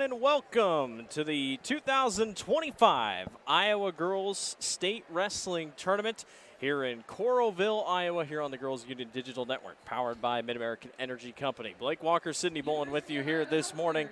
everyone, and welcome to the 2025 Iowa Girls State Wrestling Tournament here in Coralville, Iowa, here on the Girls Union Digital Network, powered by Mid-American Energy Company. Blake Walker, Sydney Bolin with you here this morning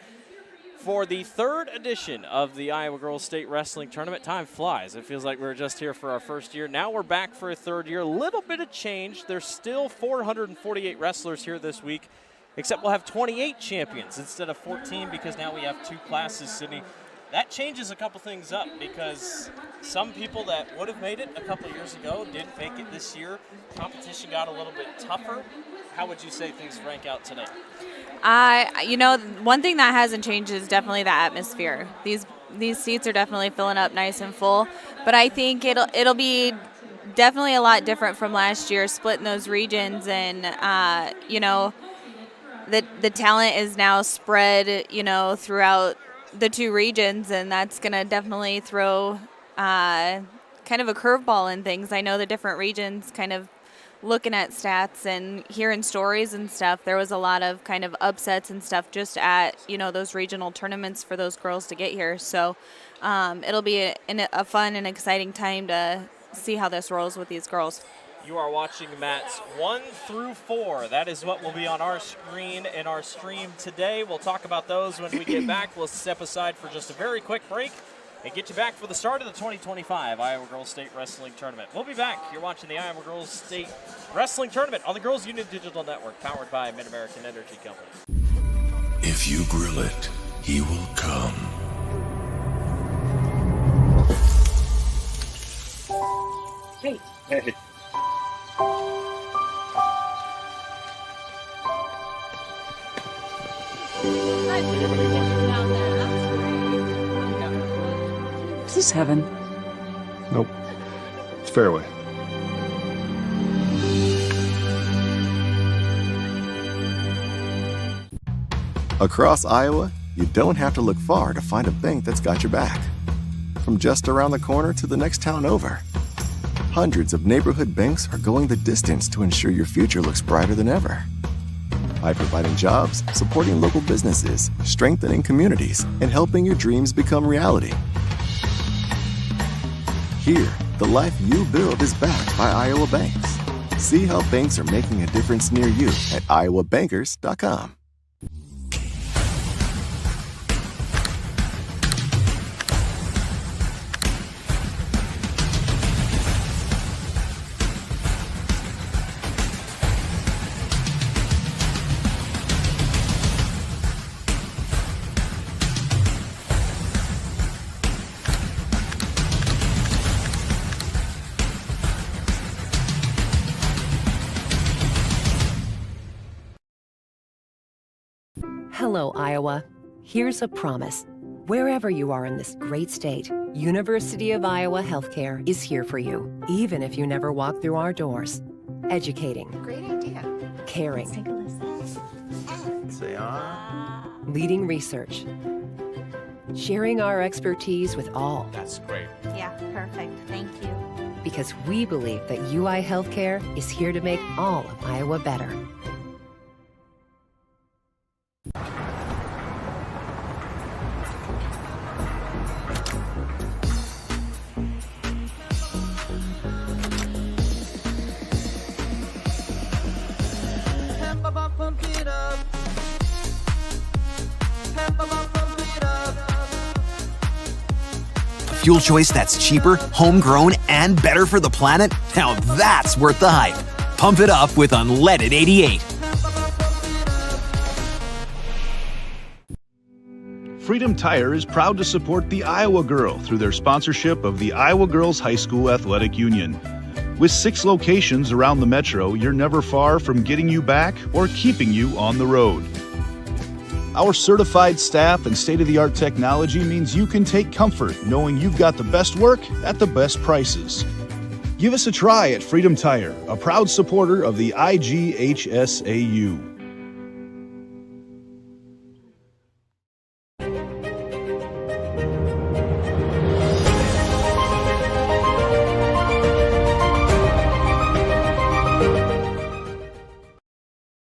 for the third edition of the Iowa Girls State Wrestling Tournament. Time flies. It feels like we were just here for our first year. Now we're back for a third year. A little bit of change. There's still 448 wrestlers here this week, except we'll have 28 champions instead of 14 because now we have two classes, Sydney. That changes a couple things up because some people that would have made it a couple of years ago didn't make it this year. Competition got a little bit tougher. How would you say things rank out today? One thing that hasn't changed is definitely the atmosphere. These seats are definitely filling up nice and full, but I think it'll be definitely a lot different from last year, splitting those regions, and the talent is now spread, throughout the two regions, and that's going to definitely throw kind of a curveball in things. I know the different regions kind of looking at stats and hearing stories and stuff, there was a lot of kind of upsets and stuff just at, those regional tournaments for those girls to get here. So it'll be a fun and exciting time to see how this rolls with these girls. You are watching mats 1 through 4. That is what will be on our screen in our stream today. We'll talk about those when we get back. We'll step aside for just a very quick break and get you back for the start of the 2025 Iowa Girls State Wrestling Tournament. We'll be back. You're watching the Iowa Girls State Wrestling Tournament on the Girls Union Digital Network, powered by Mid-American Energy Company. If you grill it, he will come. Hey. Is this heaven? Nope. It's fairway. Across Iowa, you don't have to look far to find a bank that's got your back. From just around the corner to the next town over, hundreds of neighborhood banks are going the distance to ensure your future looks brighter than ever. By providing jobs, supporting local businesses, strengthening communities, and helping your dreams become reality. Here, the life you build is backed by Iowa banks. See how banks are making a difference near you at iowabankers.com. Hello, Iowa. Here's a promise. Wherever you are in this great state, University of Iowa Healthcare is here for you, even if you never walk through our doors. Educating. Great idea. Caring. Let's take a listen. Say on. Leading research. Sharing our expertise with all. That's great. Yeah, perfect. Thank you. Because we believe that UI Healthcare is here to make all of Iowa better. Fuel choice that's cheaper, homegrown, and better for the planet? Now that's worth the hype. Pump it up with Unleaded 88. Freedom Tire is proud to support the Iowa Girl through their sponsorship of the Iowa Girls High School Athletic Union. With 6 locations around the metro, you're never far from getting you back or keeping you on the road. Our certified staff and state-of-the-art technology means you can take comfort knowing you've got the best work at the best prices. Give us a try at Freedom Tire, a proud supporter of the IGHSAU.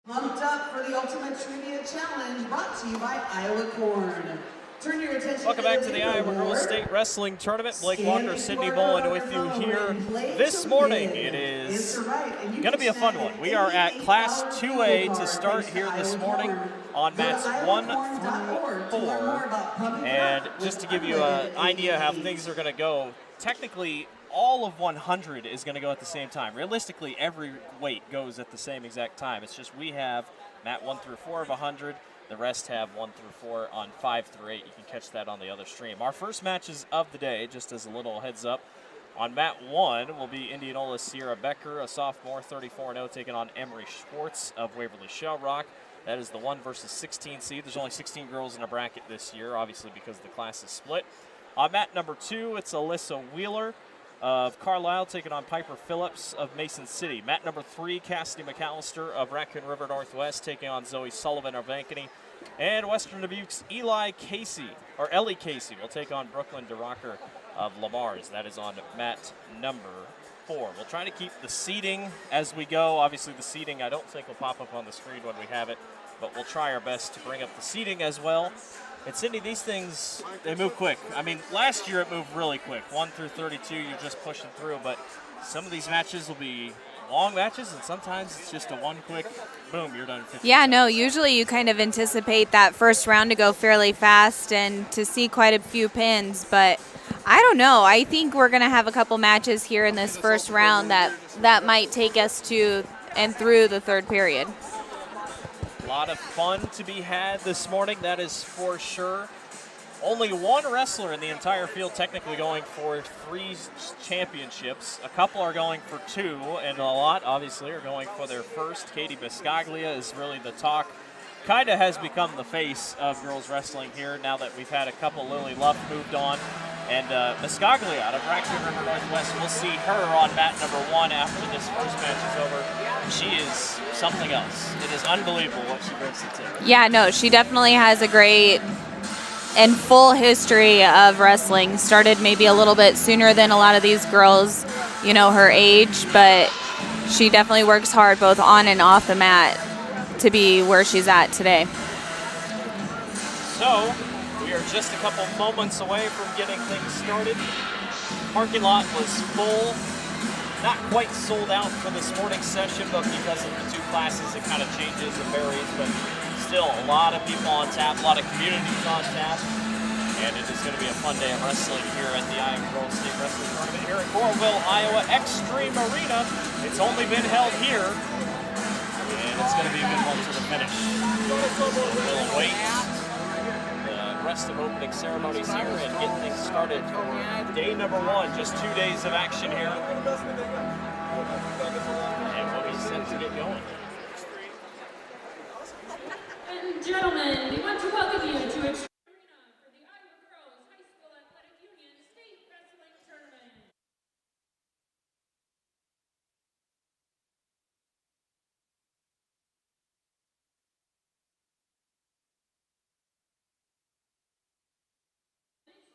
Pumped up for the Ultimate Trivia Challenge, brought to you by Iowa Corn. Welcome back to the Iowa Girls State Wrestling Tournament. Blake Walker, Sydney Bolin with you here this morning. It is going to be a fun one. We are at Class 2A to start here this morning on mats 1 through 4. And just to give you an idea how things are going to go, technically all of 100 is going to go at the same time. Realistically, every weight goes at the same exact time. It's just we have mat 1 through 4 of 100. The rest have 1 through 4 on 5 through 8. You can catch that on the other stream. Our first matches of the day, just as a little heads up, on mat 1 will be Indianola's Sierra Becker, a sophomore, 34-0, taking on Emery Schwartz of Waverly Shell Rock. That is the 1 versus 16 seed. There's only 16 girls in a bracket this year, obviously because the class is split. On mat number 2, it's Alyssa Wheeler of Carlisle taking on Piper Phillips of Mason City. Mat number 3, Cassidy McAllister of Raccoon River Northwest taking on Zoe Sullivan of Ankeny. And Western Dubuque's Ellie Casey will take on Brooklyn DeRocker of Lamar's. That is on mat number 4. We'll try to keep the seating as we go. Obviously the seating I don't think will pop up on the screen when we have it, but we'll try our best to bring up the seating as well. And Sydney, these things, they move quick. I mean, last year it moved really quick. 1 through 32, you're just pushing through, but some of these matches will be long matches, and sometimes it's just a one quick, boom, you're done in 15 Yeah, seconds. no, usually you kind of anticipate that first round to go fairly fast and to see quite a few pins, but I don't know. I think we're going to have a couple matches here in this first round that might take us to and through the third period. A lot of fun to be had this morning, that is for sure. Only one wrestler in the entire field technically going for 3 championships. A couple are going for 2, and a lot, obviously, are going for their first. Katie Biscaglia is really the talk. Kind of has become the face of girls wrestling here now that we've had a couple. Lily Luff moved on. And Biscaglia out of Raccoon River Northwest, we'll see her on mat number 1 after this first match is over. She is something else. It is unbelievable what she brings to the table. Yeah, no, she definitely has a great and full history of wrestling. Started maybe a little bit sooner than a lot of these girls, you know, her age, but she definitely works hard both on and off the mat to be where she's at today. So, we are just a couple moments away from getting things started. Parking lot was full. Not quite sold out for this morning's session, but because of the 2 classes, it kind of changes and varies, but still a lot of people on tap, a lot of communities on tap, and it is going to be a fun day of wrestling here at the Iowa Girls State Wrestling Tournament here in Coralville, Iowa Extreme Arena. It's only been held here, and it's going to be a good one to the finish. So we'll await the rest of opening ceremonies here and get things started for day number 1. Just 2 days of action here, and we'll be set to get going. And gentlemen, we want to welcome you to Extreme Arena for the Iowa Girls High School Athletic Union State Wrestling Tournament.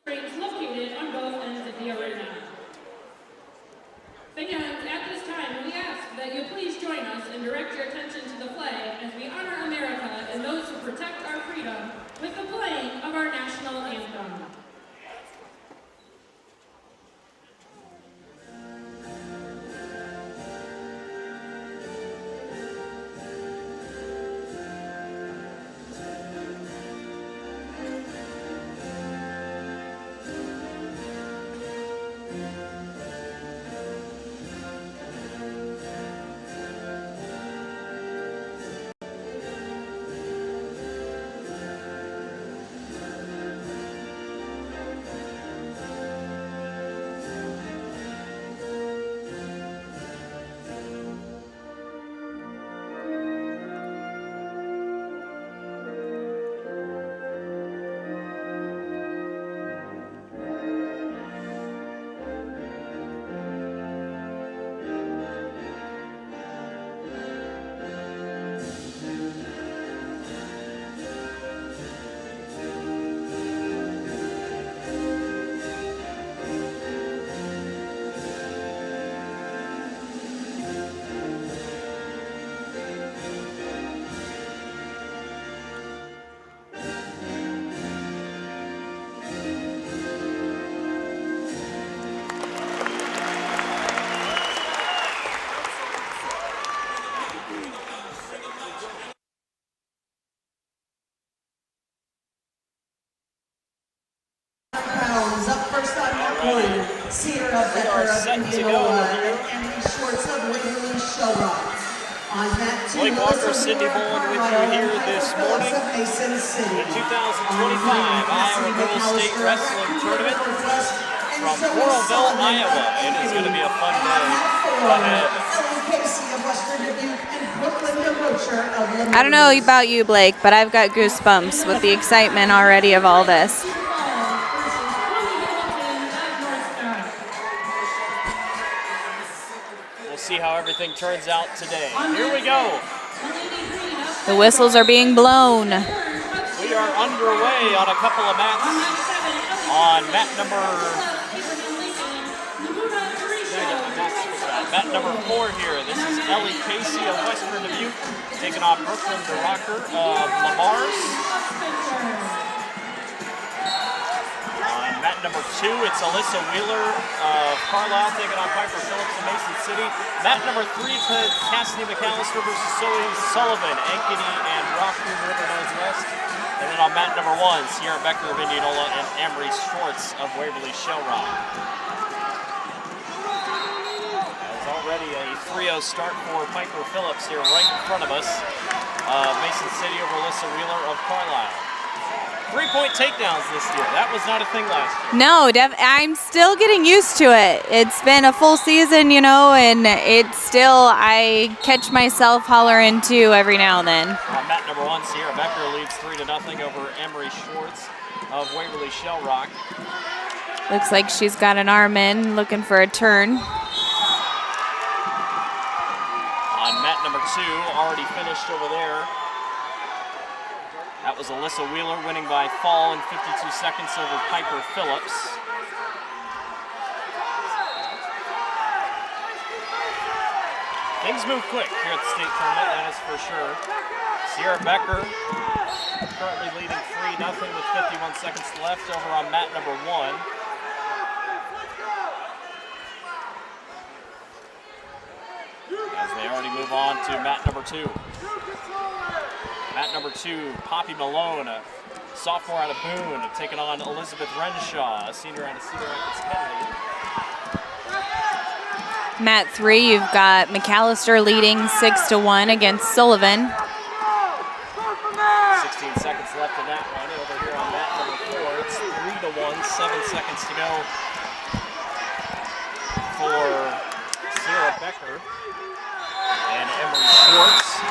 Rings located on both ends of the arena. Fans, at this time, we ask that you please join us and direct your attention to the flag as we honor America and those who protect our freedom with the playing of our national anthem. Sierra Becker of Indianola, and Emily Schwartz of Waverly Showrock. On mat 2, Blake Walker, Sydney Boland with you here this morning. Mason City. The 2025 Iowa Girls State Wrestling Tournament from Coralville, Iowa. It is going to be a fun day ahead. I don't know about you, Blake, but I've got goosebumps with the excitement already of all this. We'll see how everything turns out today. Here we go. The whistles are being blown. We are underway on a couple of mats. On mat number 4 here. This is Ellie Casey of Western Dubuque taking on Brooklyn DeRocker of Lamar's. On mat number 2, it's Alyssa Wheeler of Carlisle taking on Piper Phillips of Mason City. Mat number 3, Cassidy McAllister versus Zoe Sullivan, Ankeny and Rockwood River Northwest. And then on mat number 1, Sierra Becker of Indianola and Emery Schwartz of Waverly Shellrock. Already a 3-0 start for Piper Phillips here right in front of us. Mason City over Alyssa Wheeler of Carlisle. 3-point takedowns this year. That was not a thing last year. No, I'm still getting used to it. It's been a full season, you know, and it's still, I catch myself hollering too every now and then. On mat number 1, Sierra Becker leads 3-0 over Emery Schwartz of Waverly Shellrock. Looks like she's got an arm in, looking for a turn. On mat number 2, already finished over there. That was Alyssa Wheeler winning by fall in 52 seconds over Piper Phillips. Things move quick here at the state tournament, that is for sure. Sierra Becker currently leading 3-0 with 51 seconds left over on mat number 1. As they already move on to mat number 2. Mat number 2, Poppy Malone, a sophomore out of Boone, taking on Elizabeth Renshaw, a senior out of Cedar Rapids, Kennedy. Mat 3, you've got McAllister leading 6-1 against Sullivan. 16 seconds left in that one. Over here on mat number 4, it's 3-1, 7 seconds to go for Sierra Becker and Emery Schwartz.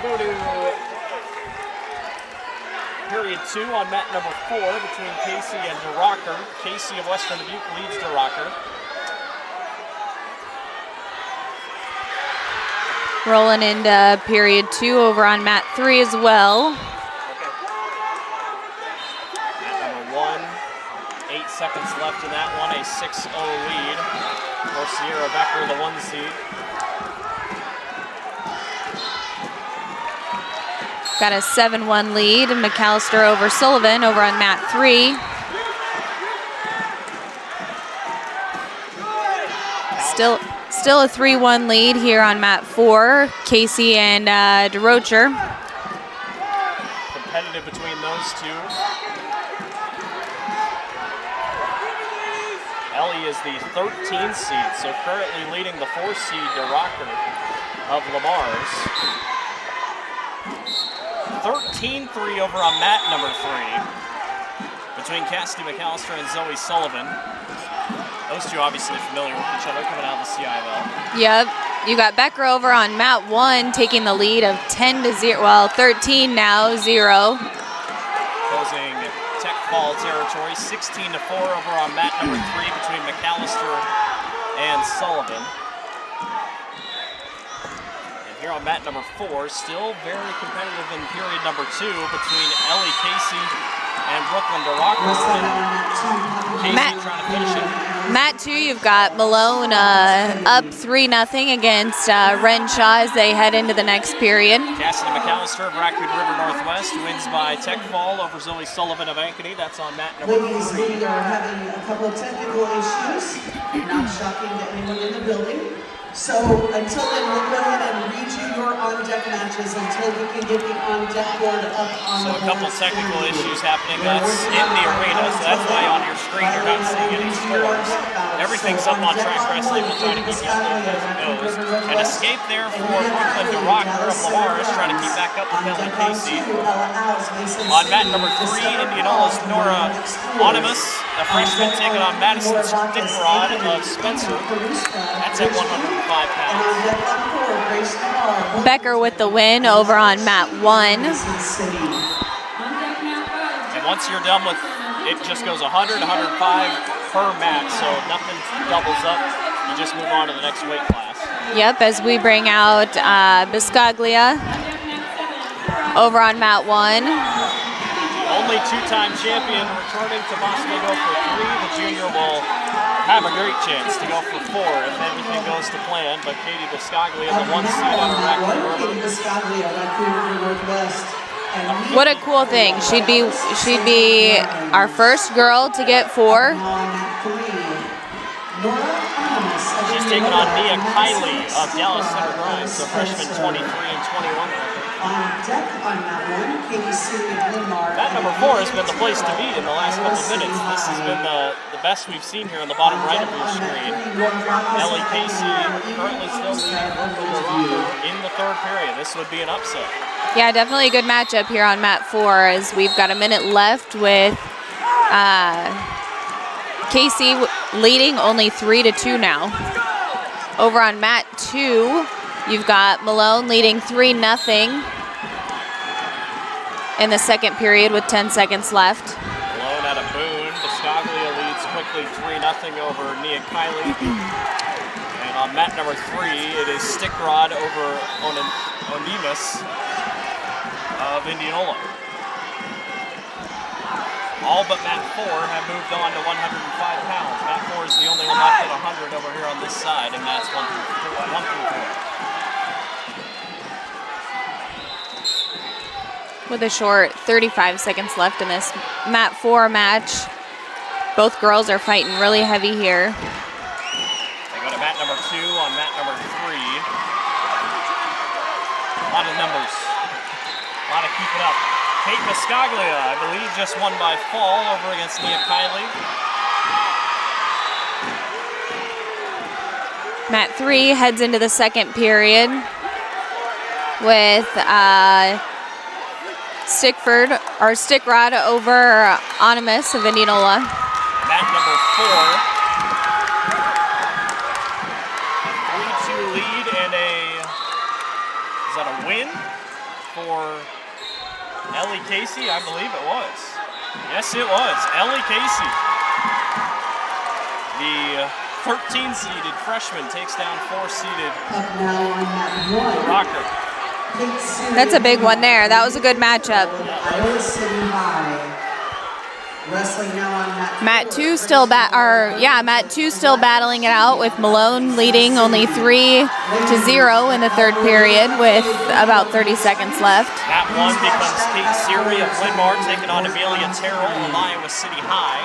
We'll go to period 2 on mat number 4 between Casey and DeRocker. Casey of Western Dubuque leads DeRocker. Rolling into period 2 over on mat 3 as well. Okay. Mat number 1, 8 seconds left in that one, a 6-0 lead for Sierra Becker, the 1 seed. Got a 7-1 lead, McAllister over Sullivan over on mat 3. Still a 3-1 lead here on mat 4, Casey and DeRocher. Competitive between those two. Ellie is the 13th seed, so currently leading the 4 seed DeRocker of Lamar's. 13-3 over on mat number 3 between Cassidy McAllister and Zoe Sullivan. Those two obviously familiar with each other coming out of the CIL. Yep, you got Becker over on mat 1 taking the lead of 10-0, well 13 now, 0. Closing Tech Fall territory, 16-4 over on mat number 3 between McAllister and Sullivan. Here on mat number 4, still very competitive in period number 2 between Ellie Casey and Brooklyn DeRocker. Casey trying to finish it. Mat 2, you've got Malone up 3-0 against Renshaw as they head into the next period. Cassidy McAllister of Raccoon River Northwest wins by Tech Fall over Zoe Sullivan of Ankeny. That's on mat number 3. Ladies, we are having a couple of technical issues. Not shocking to anyone in the building. So until then, we'll go ahead and read you your on-deck matches until we can get the on-deck board up on So the a couple board technical screen. issues happening. That's in the arena, so that's why on your screen you're not seeing any scores. Everything's up on Track Wrestling. We'll try to keep you updated as it goes. An escape there for Brooklyn DeRocker of Lamaris, trying to keep back up with Ellie Casey. On mat number 3, Indianola's Nora Onimus, the freshman, taking on Madison Stickrod of Spencer. That's at 105 pounds. Becker with the win over on mat 1. And once you're done with it, just goes 100, 105 per match, so nothing doubles up. You just move on to the next weight class. Yep, as we bring out Biscaglia over on mat 1. Only two-time champion returning to possibly go for 3. The junior will have a great chance to go for 4 if everything goes to plan. But Katie Biscaglia, the 1 seed out of Raccoon River. What a cool thing. She'd be our first girl to get 4. She's taking on Nia Kiley of Dallas Center Grimes, so freshman 23 and 21. That number 4 has been the place to be in the last couple of minutes. This has been the best we've seen here on the bottom right of your screen. Ellie Casey currently still leading Brooklyn DeRocker in the 3rd period. This would be an upset. Yeah, definitely a good matchup here on mat 4 as we've got a minute left with Casey leading only 3-2 now. Over on mat 2, you've got Malone leading 3-0 in the 2nd period with 10 seconds left. Malone out of Boone. Biscaglia leads quickly 3-0 over Nia Kiley. And on mat number 3, it is Stickrod over Onimus of Indianola. All but mat 4 have moved on to 105 pounds. Mat 4 is the only one left at 100 over here on this side, and that's 1 through 4. With a short 35 seconds left in this mat 4 match. Both girls are fighting really heavy here. They go to mat number 2 on mat number 3. A lot of numbers. A lot of keeping up. Kate Biscaglia, I believe, just won by fall over against Nia Kiley. Mat 3 heads into the 2nd period with Stickrod over Onimus of Indianola. Mat number 4. 3-2 lead and is that a win for Ellie Casey? I believe it was. Yes, it was. Ellie Casey. The 13-seeded freshman takes down 4-seeded Rocker. That's a big one there. That was a good matchup. Mat 2 still battling it out with Malone leading only 3-0 in the 3rd period with about 30 seconds left. Mat 1 becomes Kate Siri of Linmar taking on Amelia Terrell of Iowa City High.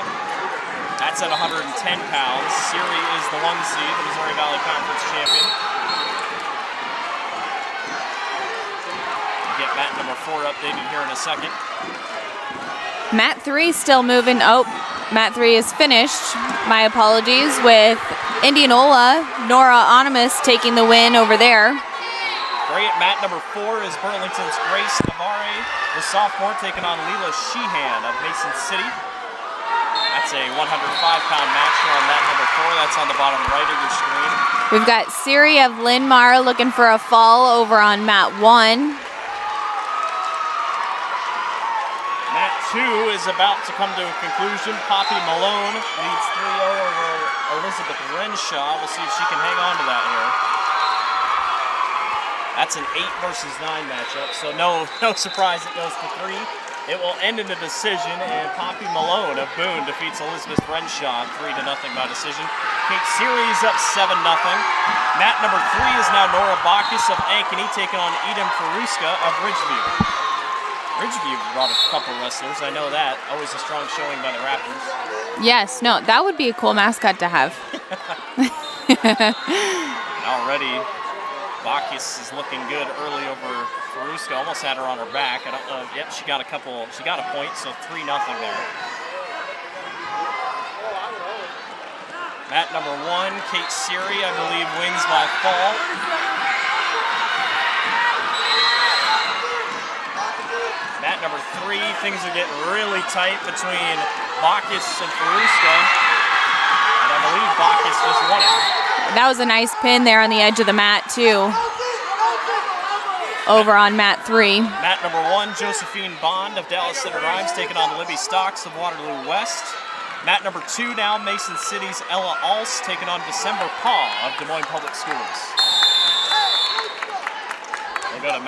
That's at 110 pounds. Siri is the 1 seed, the Missouri Valley Conference champion. We'll get mat number 4 updated here in a second. Mat 3 still moving. Oh, mat 3 is finished. My apologies, with Indianola, Nora Onimus taking the win over there. Great. Mat number 4 is Burlington's Grace Navarre, the sophomore, taking on Leela Sheehan of Mason City. That's a 105-pound match here on mat number 4. That's on the bottom right of your screen. We've got Siri of Linmar looking for a fall over on mat 1. Mat 2 is about to come to a conclusion. Poppy Malone leads 3-0 over Elizabeth Renshaw. We'll see if she can hang on to that here. That's an 8 versus 9 matchup, so no surprise it goes to 3. It will end in a decision, and Poppy Malone of Boone defeats Elizabeth Renshaw 3-0 by decision. Kate Siri is up 7-0. Mat number 3 is now Nora Bacchus of Ankeny taking on Edom Faruska of Ridgeview. Ridgeview brought a couple wrestlers, I know that. Always a strong showing by the Raptors. Yes, no, that would be a cool mascot to have. Already Bacchus is looking good early over Faruska. Almost had her on her back. I don't know. Yep, she got a point, so 3-0 there. Mat number 1, Kate Siri, I believe, wins by fall. Mat number 3, things are getting really tight between Bacchus and Faruska. And I believe Bacchus just won it. That was a nice pin there on the edge of the mat, too. Over on mat 3. Mat number 1, Josephine Bond of Dallas Center Rhymes taking on Libby Stocks of Waterloo West. Mat number 2 now, Mason City's Ella Alst taking on December Paw of Des Moines Public Schools. We'll go to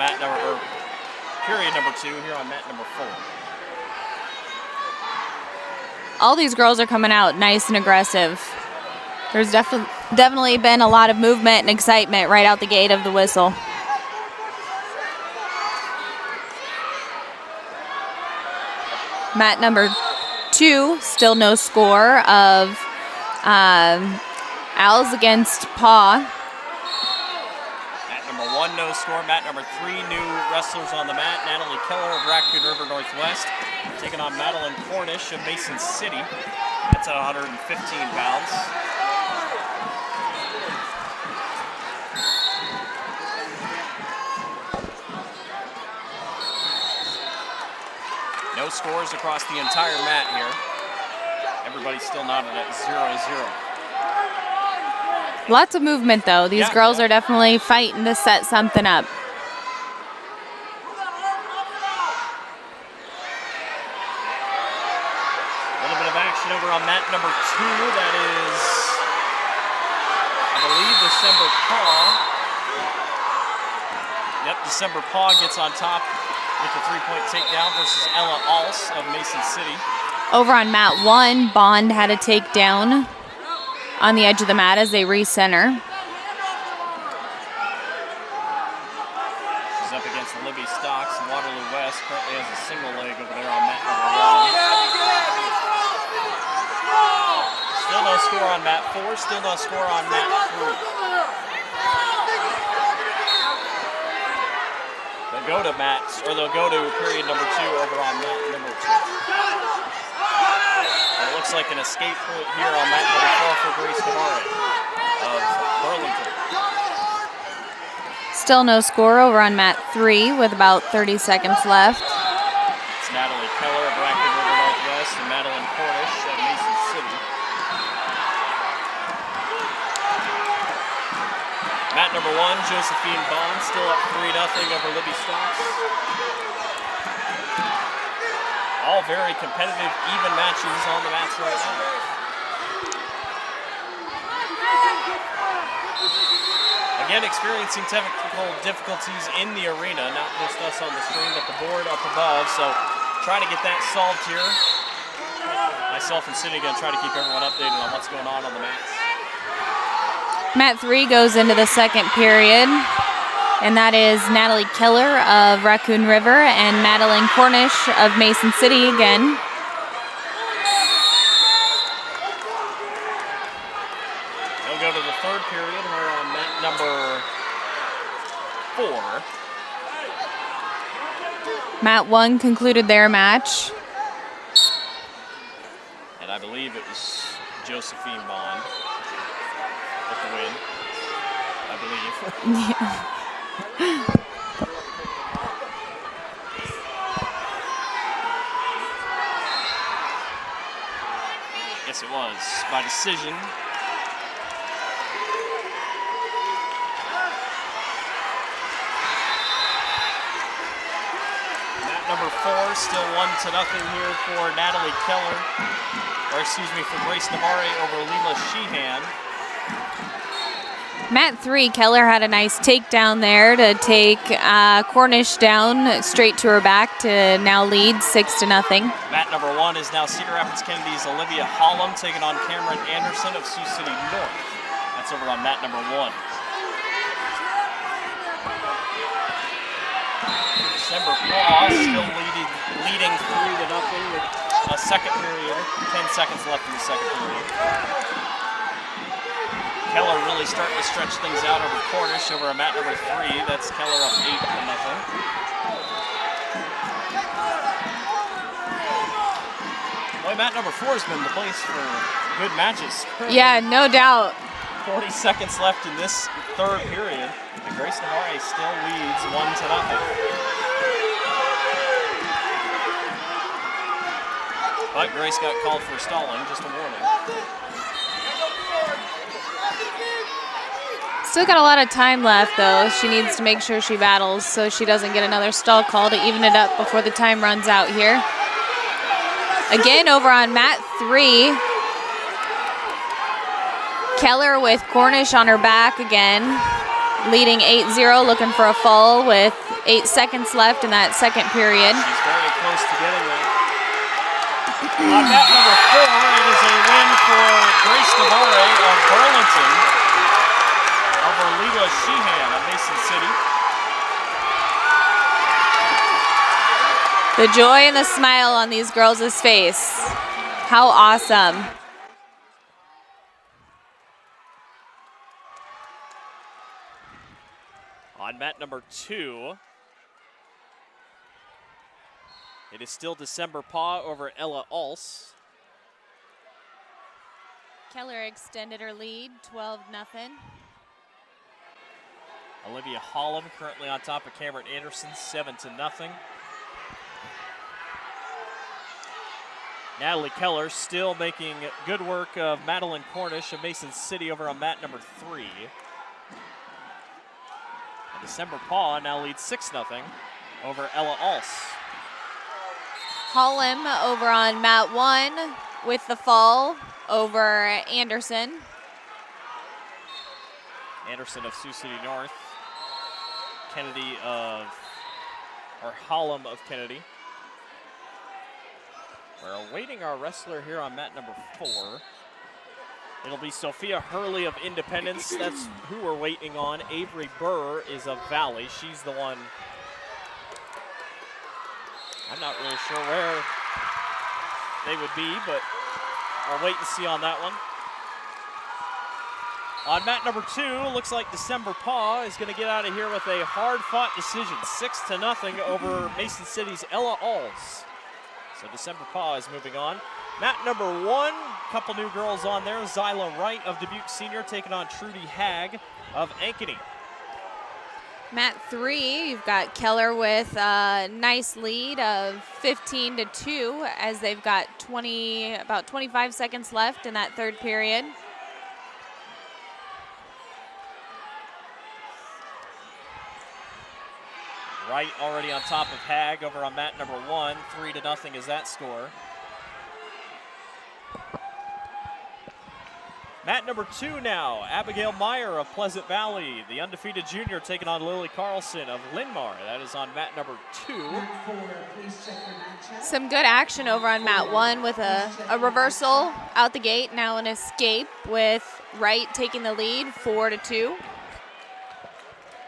period number 2 here on mat number 4. All these girls are coming out nice and aggressive. There's definitely been a lot of movement and excitement right out the gate of the whistle. Mat number 2, still no score of Owls against Paw. Mat number 1, no score. Mat number 3, new wrestlers on the mat. Natalie Keller of Raccoon River Northwest taking on Madeline Cornish of Mason City. That's at 115 pounds. No scores across the entire mat here. Everybody's still knotted at 0-0. Lots of movement, though. These girls are definitely fighting to set something up. A little bit of action over on mat number 2. That is, I believe, December Paw. Yep, December Paw gets on top with the 3-point takedown versus Ella Alst of Mason City. Over on mat 1, Bond had a takedown on the edge of the mat as they recenter. She's up against Libby Stocks in Waterloo West. Currently has a single leg over there on mat number 1. Still no score on mat 4. Still no score on mat 3. They'll go to period number 2 over on mat number 2. And it looks like an escape point here on mat number 4 for Grace Navarre of Burlington. Still no score over on mat 3 with about 30 seconds left. It's Natalie Keller of Raccoon River Northwest and Madeline Cornish of Mason City. Mat number 1, Josephine Bond, still up 3-0 over Libby Stocks. All very competitive, even matches on the mats right now. Again, experiencing technical difficulties in the arena, not just us on the screen, but the board up above. So trying to get that solved here. Myself and Cindy going to try to keep everyone updated on what's going on the mats. Mat 3 goes into the second period, and that is Natalie Keller of Raccoon River and Madeline Cornish of Mason City again. We'll go to the third period. We're on mat number 4. Mat 1 concluded their match. And I believe it was Josephine Bond with the win, I believe. Yeah. Yes, it was by decision. Mat number 4, still 1-0 here for Natalie Keller, for Grace Navarre over Leela Sheehan. Mat 3, Keller had a nice takedown there to take Cornish down straight to her back to now lead 6-0. Mat number 1 is now Cedar Rapids Kennedy's Olivia Hollum taking on Cameron Anderson of Sioux City North. That's over on mat number 1. December Paw still leading 3-0 with a second period. 10 seconds left in the second period. Keller really starting to stretch things out over Cornish over a mat number 3. That's Keller up 8-0. Boy, mat number 4 has been the place for good matches. Yeah, no doubt. 40 seconds left in this third period, and Grace Navarre still leads 1-0. But Grace got called for stalling, just a warning. Still got a lot of time left, though. She needs to make sure she battles so she doesn't get another stall call to even it up before the time runs out here. Again, over on mat 3, Keller with Cornish on her back again, leading 8-0, looking for a fall with 8 seconds left in that second period. She's very close to getting that. On mat number 4, it is a win for Grace Navarre of Burlington over Lita Sheehan of Mason City. The joy and the smile on these girls' face. How awesome. On mat number 2, it is still December Paw over Ella Alse. Keller extended her lead, 12-0. Olivia Holland currently on top of Cameron Anderson, 7-0. Natalie Keller still making good work of Madeline Cornish of Mason City over on mat number 3. And December Paw now leads 6-0 over Ella Alse. Hollum over on mat 1 with the fall over Anderson. Anderson of Sioux City North. Kennedy of, or Hollum of Kennedy. We're awaiting our wrestler here on mat number 4. It'll be Sophia Hurley of Independence. That's who we're waiting on. Avery Burr is of Valley. She's the one. I'm not really sure where they would be, but we'll wait and see on that one. On mat number 2, looks like December Paw is going to get out of here with a hard-fought decision, 6-0 over Mason City's Ella Alls. So December Paw is moving on. Mat number 1, couple new girls on there. Zyla Wright of Dubuque Senior taking on Trudy Hag of Ankeny. Mat 3, you've got Keller with a nice lead of 15-2 as they've got about 25 seconds left in that third period. Wright already on top of Hag over on mat number 1. 3-0 is that score. Mat number 2 now, Abigail Meyer of Pleasant Valley, the undefeated junior, taking on Lily Carlson of Linn-Mar. That is on mat number 2. Some good action over on mat 1 with a reversal out the gate, now an escape with Wright taking the lead, 4-2.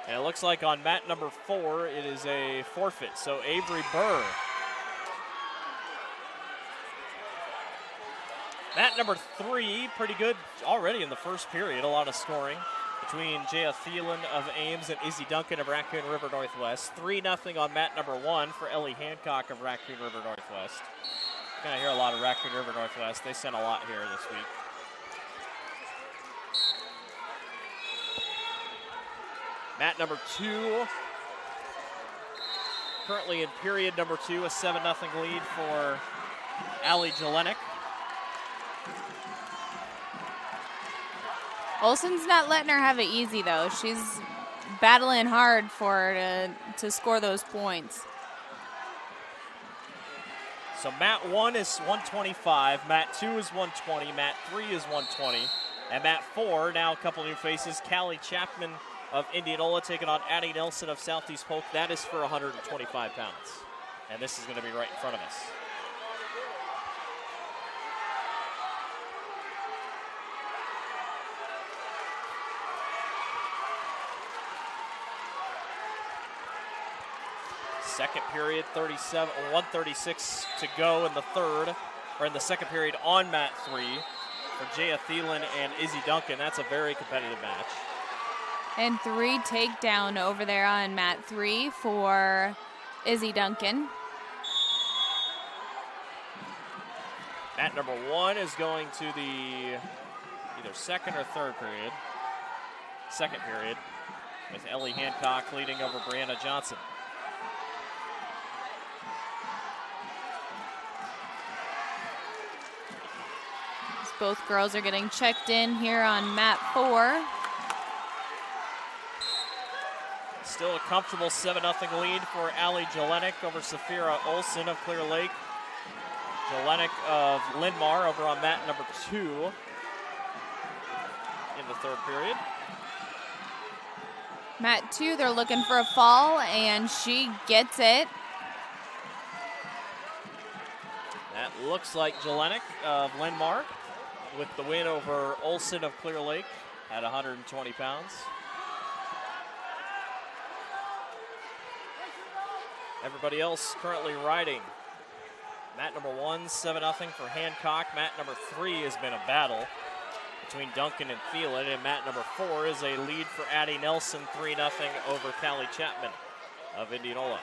And it looks like on mat number 4, it is a forfeit. So Avery Burr. Mat number 3, pretty good already in the first period. A lot of scoring between Jaya Thielen of Ames and Izzy Duncan of Raccoon River Northwest. 3-0 on mat number 1 for Ellie Hancock of Raccoon River Northwest. You're gonna hear a lot of Raccoon River Northwest. They sent a lot here this week. Mat number 2, currently in period number 2, a 7-0 lead for Allie Jelenik. Olsen's not letting her have it easy, though. She's battling hard for her to score those points. So mat 1 is 125, mat 2 is 120, mat 3 is 120, and mat 4, now a couple new faces, Callie Chapman of Indianola taking on Addie Nelson of Southeast Polk. That is for 125 pounds. And this is going to be right in front of us. Second period, 136 to go in the third, or in the second period on mat 3. for Jaya Thielen and Izzy Duncan. That's a very competitive match. And 3 takedown over there on mat 3 for Izzy Duncan. Mat number 1 is going to the either second or third period. Second period with Ellie Hancock leading over Brianna Johnson. Both girls are getting checked in here on mat 4. Still a comfortable 7-0 lead for Allie Jelenik over Safira Olsen of Clear Lake. Jelenik of Lindmar over on mat number 2 in the third period. Mat 2, they're looking for a fall, and she gets it. That looks like Jelenik of Lindmar with the win over Olsen of Clear Lake at 120 pounds. Everybody else currently riding. Mat number 1, 7-0 for Hancock. Mat number 3 has been a battle between Duncan and Thielen, and mat number 4 is a lead for Addie Nelson, 3-0 over Callie Chapman of Indianola.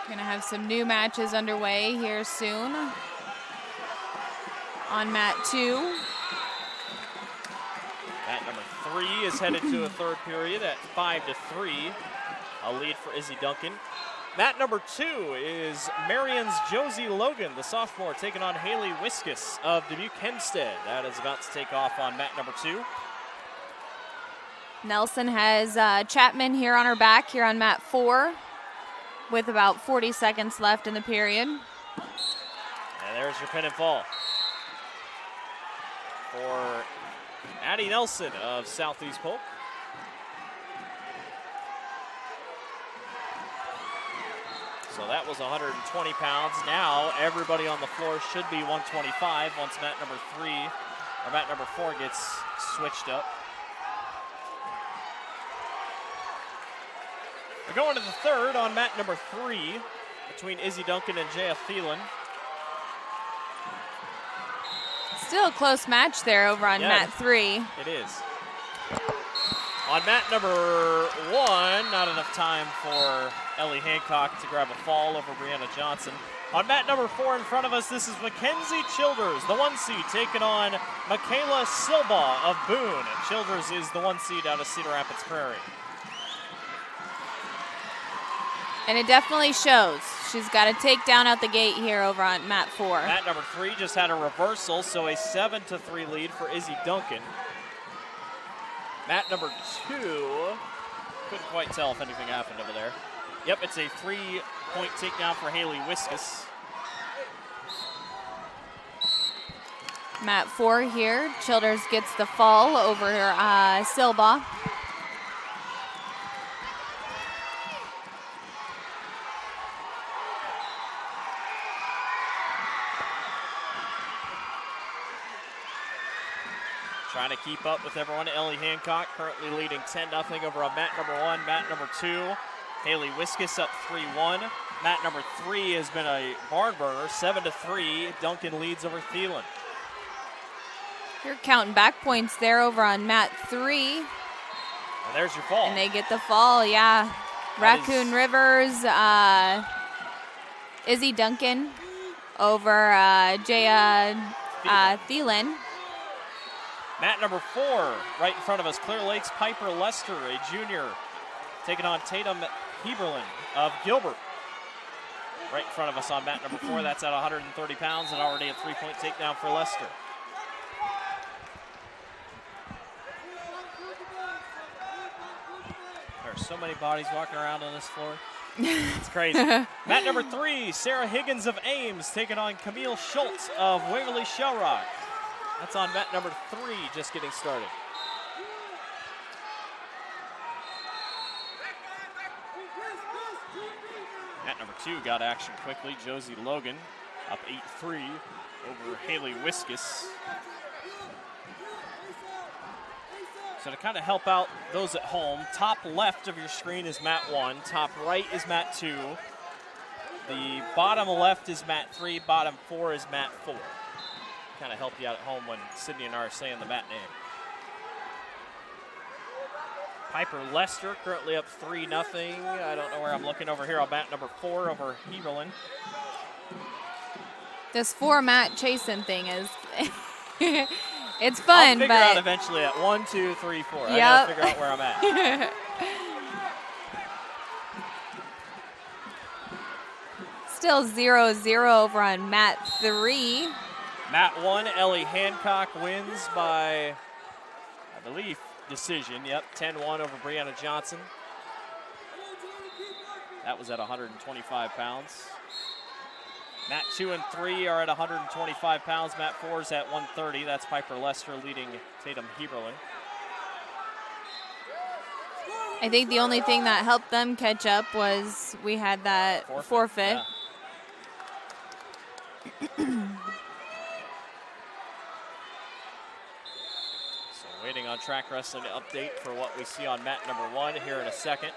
Gonna have some new matches underway here soon. On mat 2. Mat number 3 is headed to a third period at 5-3. A lead for Izzy Duncan. Mat number 2 is Marion's Josie Logan, the sophomore, taking on Haley Wiskus of Dubuque Hempstead. That is about to take off on mat number 2. Nelson has Chapman here on her back here on mat 4 with about 40 seconds left in the period. And there's your pin and fall for Addie Nelson of Southeast Polk. So that was 120 pounds. Now everybody on the floor should be 125 once mat number 4 gets switched up. We're going to the third on mat number 3 between Izzy Duncan and Jaya Thielen. Still a close match there over on mat 3. It is. On mat number 1, not enough time for Ellie Hancock to grab a fall over Brianna Johnson. On mat number 4 in front of us, this is Mackenzie Childers, the 1 seed, taking on Michaela Silbaugh of Boone. Childers is the 1 seed out of Cedar Rapids Prairie. And it definitely shows. She's got a takedown out the gate here over on mat 4. Mat number 3 just had a reversal, so a 7-3 lead for Izzy Duncan. Mat number 2, couldn't quite tell if anything happened over there. Yep, it's a 3-point takedown for Haley Wiskus. Mat 4 here. Childers gets the fall over Silbaugh. Trying to keep up with everyone. Ellie Hancock currently leading 10-0 over on mat number 1. Mat number 2, Haley Wiskus up 3-1. Mat number 3 has been a barn burner, 7-3. Duncan leads over Thielen. You're counting back points there over on mat 3. And there's your fall. And they get the fall, yeah. Raccoon Rivers, Izzy Duncan over Jaya Thielen. Mat number 4, right in front of us, Clear Lake's Piper Lester, a junior, taking on Tatum Heberlin of Gilbert. Right in front of us on mat number 4, that's at 130 pounds and already a 3-point takedown for Lester. There are so many bodies walking around on this floor. It's crazy. Mat number 3, Sarah Higgins of Ames, taking on Camille Schultz of Waverly Shell Rock. That's on mat number 3, just getting started. Mat number 2 got action quickly. Josie Logan up 8-3 over Haley Wiskus. So to kind of help out those at home, top left of your screen is mat 1, top right is mat 2. The bottom left is mat 3, bottom 4 is mat 4. kind of help you out at home when Sydney and I are saying the mat name. Piper Lester currently up 3-0. I don't know where I'm looking over here on mat number 4 over Heberlin. This 4-mat chasing thing is, it's fun, I'll figure but out eventually at 1, 2, 3, 4. I Yep. gotta figure out where I'm at. Still 0-0 over on mat 3. Mat 1, Ellie Hancock wins by, I believe, decision. Yep, 10-1 over Brianna Johnson. That was at 125 pounds. Mat 2 and 3 are at 125 pounds. Mat 4 is at 130. That's Piper Lester leading Tatum Heberlin. I think the only thing that helped them catch up was we had that forfeit. Yeah. So waiting on track wrestling to update for what we see on mat number 1 here in a second.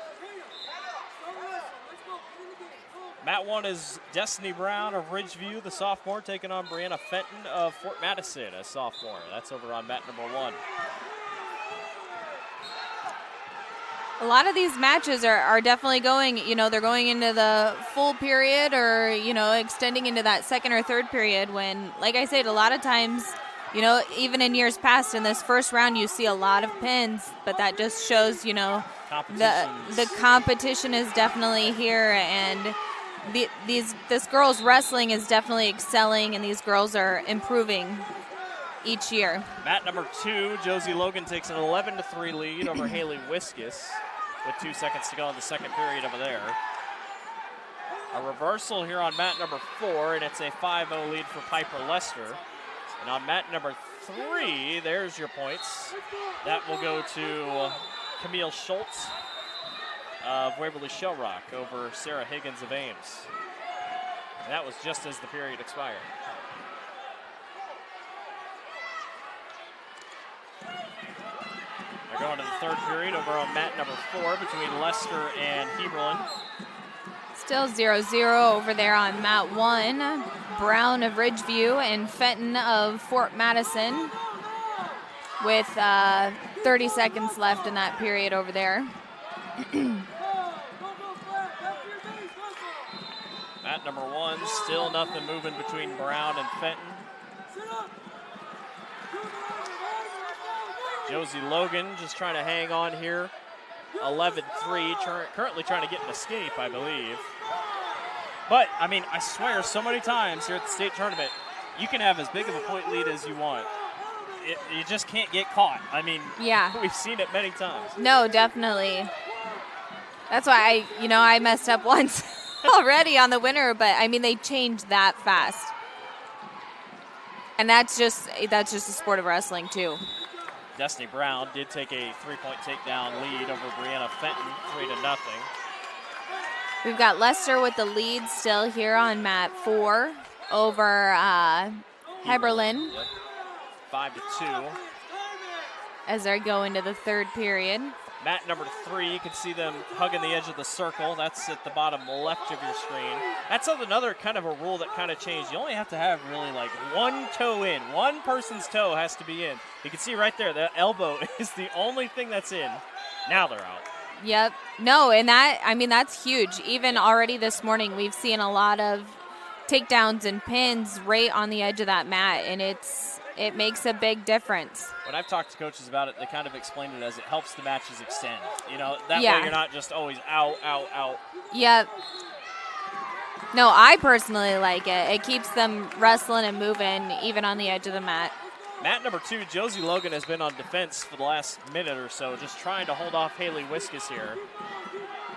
Mat 1 is Destiny Brown of Ridgeview, the sophomore, taking on Brianna Fenton of Fort Madison, a sophomore. That's over on mat number 1. A lot of these matches are definitely going, they're going into the full period or, extending into that second or third period when, like I said, a lot of times, even in years past in this first round, you see a lot of pins, but that just shows, the competition is definitely here, and this girls wrestling is definitely excelling, and these girls are improving each year. Mat number 2, Josie Logan takes an 11-3 lead over Haley Wiskus with 2 seconds to go in the second period over there. A reversal here on mat number 4, and it's a 5-0 lead for Piper Lester. And on mat number 3, there's your points. That will go to Camille Schultz of Waverly Shell Rock over Sarah Higgins of Ames. And that was just as the period expired. They're going to the third period over on mat number 4 between Leicester and Heberlin. Still 0-0 over there on mat 1. Brown of Ridgeview and Fenton of Fort Madison with 30 seconds left in that period over there. Mat number 1, still nothing moving between Brown and Fenton. Josie Logan just trying to hang on here. 11-3, currently trying to get an escape, I believe. But, I mean, I swear so many times here at the state tournament, you can have as big of a point lead as you want. You just can't get caught. I mean, yeah, we've seen it many times. No, definitely. That's why I messed up once already on the winner, but I mean, they changed that fast. And that's just a sport of wrestling too. Destiny Brown did take a 3-point takedown lead over Brianna Fenton, 3-0. We've got Leicester with the lead still here on mat 4 over Heberlin. Yep. 5-2. As they go into the third period. Mat number 3, you can see them hugging the edge of the circle. That's at the bottom left of your screen. That's another kind of a rule that kind of changed. You only have to have really like one toe in. One person's toe has to be in. You can see right there, the elbow is the only thing that's in. Now they're out. Yep. No, and that's huge. Even already this morning, we've seen a lot of takedowns and pins right on the edge of that mat, and it makes a big difference. When I've talked to coaches about it, they kind of explained it as it helps the matches extend. That way you're not just always out, out, out. Yep. No, I personally like it. It keeps them wrestling and moving even on the edge of the mat. Mat number 2, Josie Logan has been on defense for the last minute or so, just trying to hold off Haley Wiskus here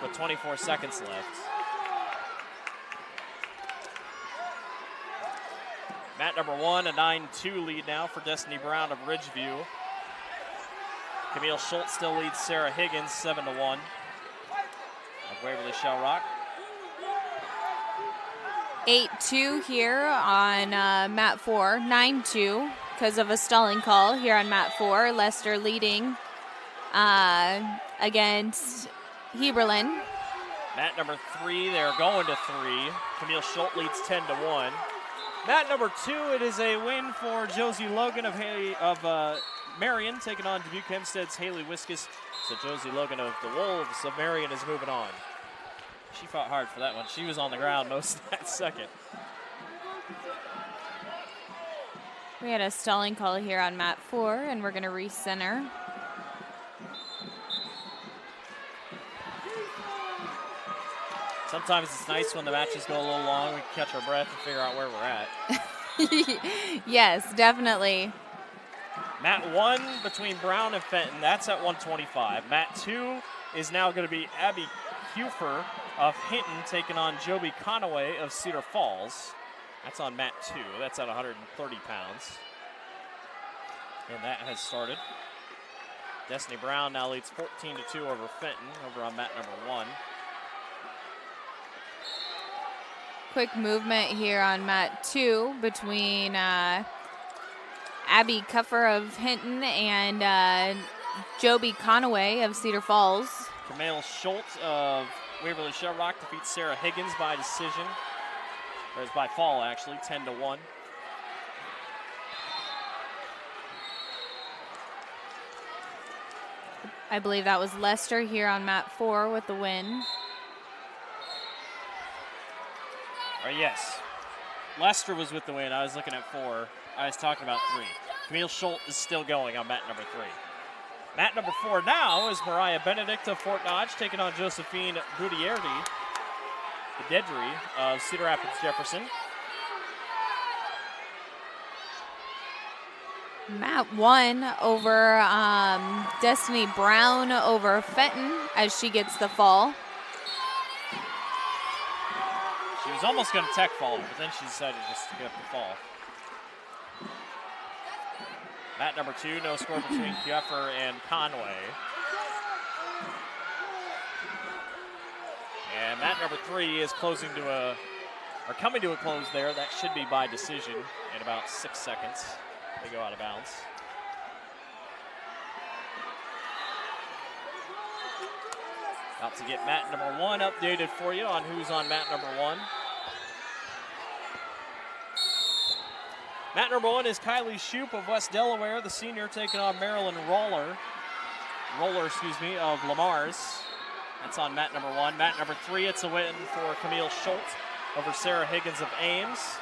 with 24 seconds left. Mat number 1, a 9-2 lead now for Destiny Brown of Ridgeview. Camille Schultz still leads Sarah Higgins 7-1 of Waverly Shell Rock. 8-2 here on mat 4, 9-2 because of a stalling call here on mat 4. Leicester leading against Heberlin. Mat number 3, they're going to 3. Camille Schultz leads 10-1. Mat number 2, it is a win for Josie Logan of Marion, taking on Dubuque Hempstead's Haley Wiskus. So Josie Logan of the Wolves of Marion is moving on. She fought hard for that one. She was on the ground most of that second. We had a stalling call here on mat 4, and we're going to recenter. Sometimes it's nice when the matches go a little long. We can catch our breath and figure out where we're at. Yes, definitely. Mat 1 between Brown and Fenton. That's at 125. Mat 2 is now going to be Abby Hufer of Hinton taking on Joby Conaway of Cedar Falls. That's on mat 2. That's at 130 pounds. And that has started. Destiny Brown now leads 14-2 over Fenton over on mat number 1. Quick movement here on mat 2 between Abby Cuffer of Hinton and Joby Conaway of Cedar Falls. Camille Schultz of Waverly Shell Rock defeats Sarah Higgins by decision. Or by fall, actually, 10-1. I believe that was Lester here on mat 4 with the win. Yes. Lester was with the win. I was looking at 4. I was talking about 3. Camille Schultz is still going on mat number 3. Mat number 4 now is Mariah Benedict of Fort Dodge taking on Josephine Budierdi, the Dedry of Cedar Rapids Jefferson. Mat 1 over Destiny Brown over Fenton as she gets the fall. She was almost going to tech fall, but then she decided just to get up the fall. Mat number 2, no score between Kieffer and Conway. And mat number 3 is coming to a close there. That should be by decision in about 6 seconds. They go out of bounds. About to get mat number 1 updated for you on who's on mat number 1. Mat number 1 is Kylie Shoup of West Delaware, the senior, taking on Marilyn Roller, of Lamar's. That's on mat number 1. Mat number 3, it's a win for Camille Schultz over Sarah Higgins of Ames.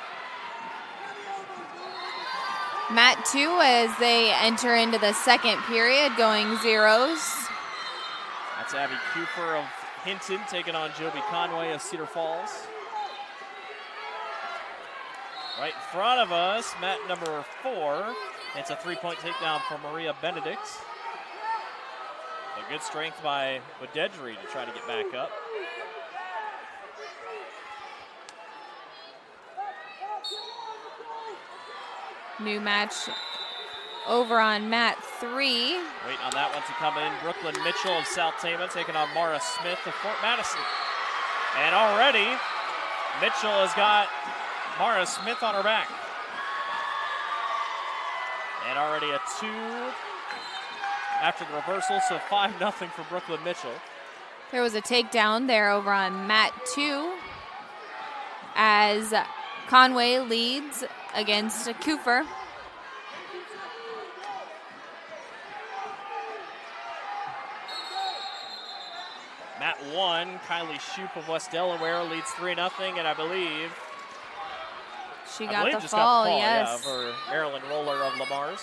Mat 2 as they enter into the second period, going zeros. That's Abby Cooper of Hinton taking on Joby Conway of Cedar Falls. Right in front of us, mat number 4. It's a 3-point takedown for Maria Benedict. A good strength by Wadedry to try to get back up. New match over on mat 3. Waiting on that one to come in. Brooklyn Mitchell of South Tama taking on Mara Smith of Fort Madison. And already, Mitchell has got Mara Smith on her back. And already a 2 after the reversal, so 5-0 for Brooklyn Mitchell. There was a takedown there over on mat 2 as Conway leads against Cooper. Mat 1, Kylie Shoup of West Delaware leads 3-0, and I believe she got the fall, yes. Yeah, over Marilyn Roller of Lamar's.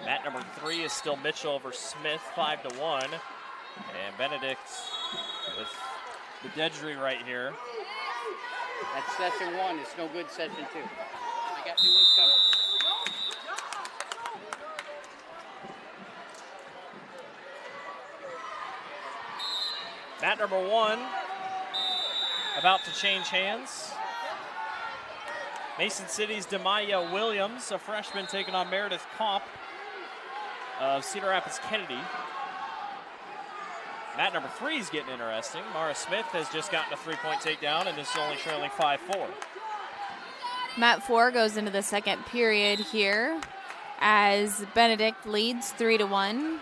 Mat number 3 is still Mitchell over Smith, 5-1. And Benedict with the Dedry right here. That's session 1. It's no good session 2. I got new ones coming. Mat number 1 about to change hands. Mason City's Demaya Williams, a freshman, taking on Meredith Komp of Cedar Rapids Kennedy. Mat number 3 is getting interesting. Mara Smith has just gotten a 3-point takedown and is only trailing 5-4. Mat 4 goes into the second period here as Benedict leads 3-1.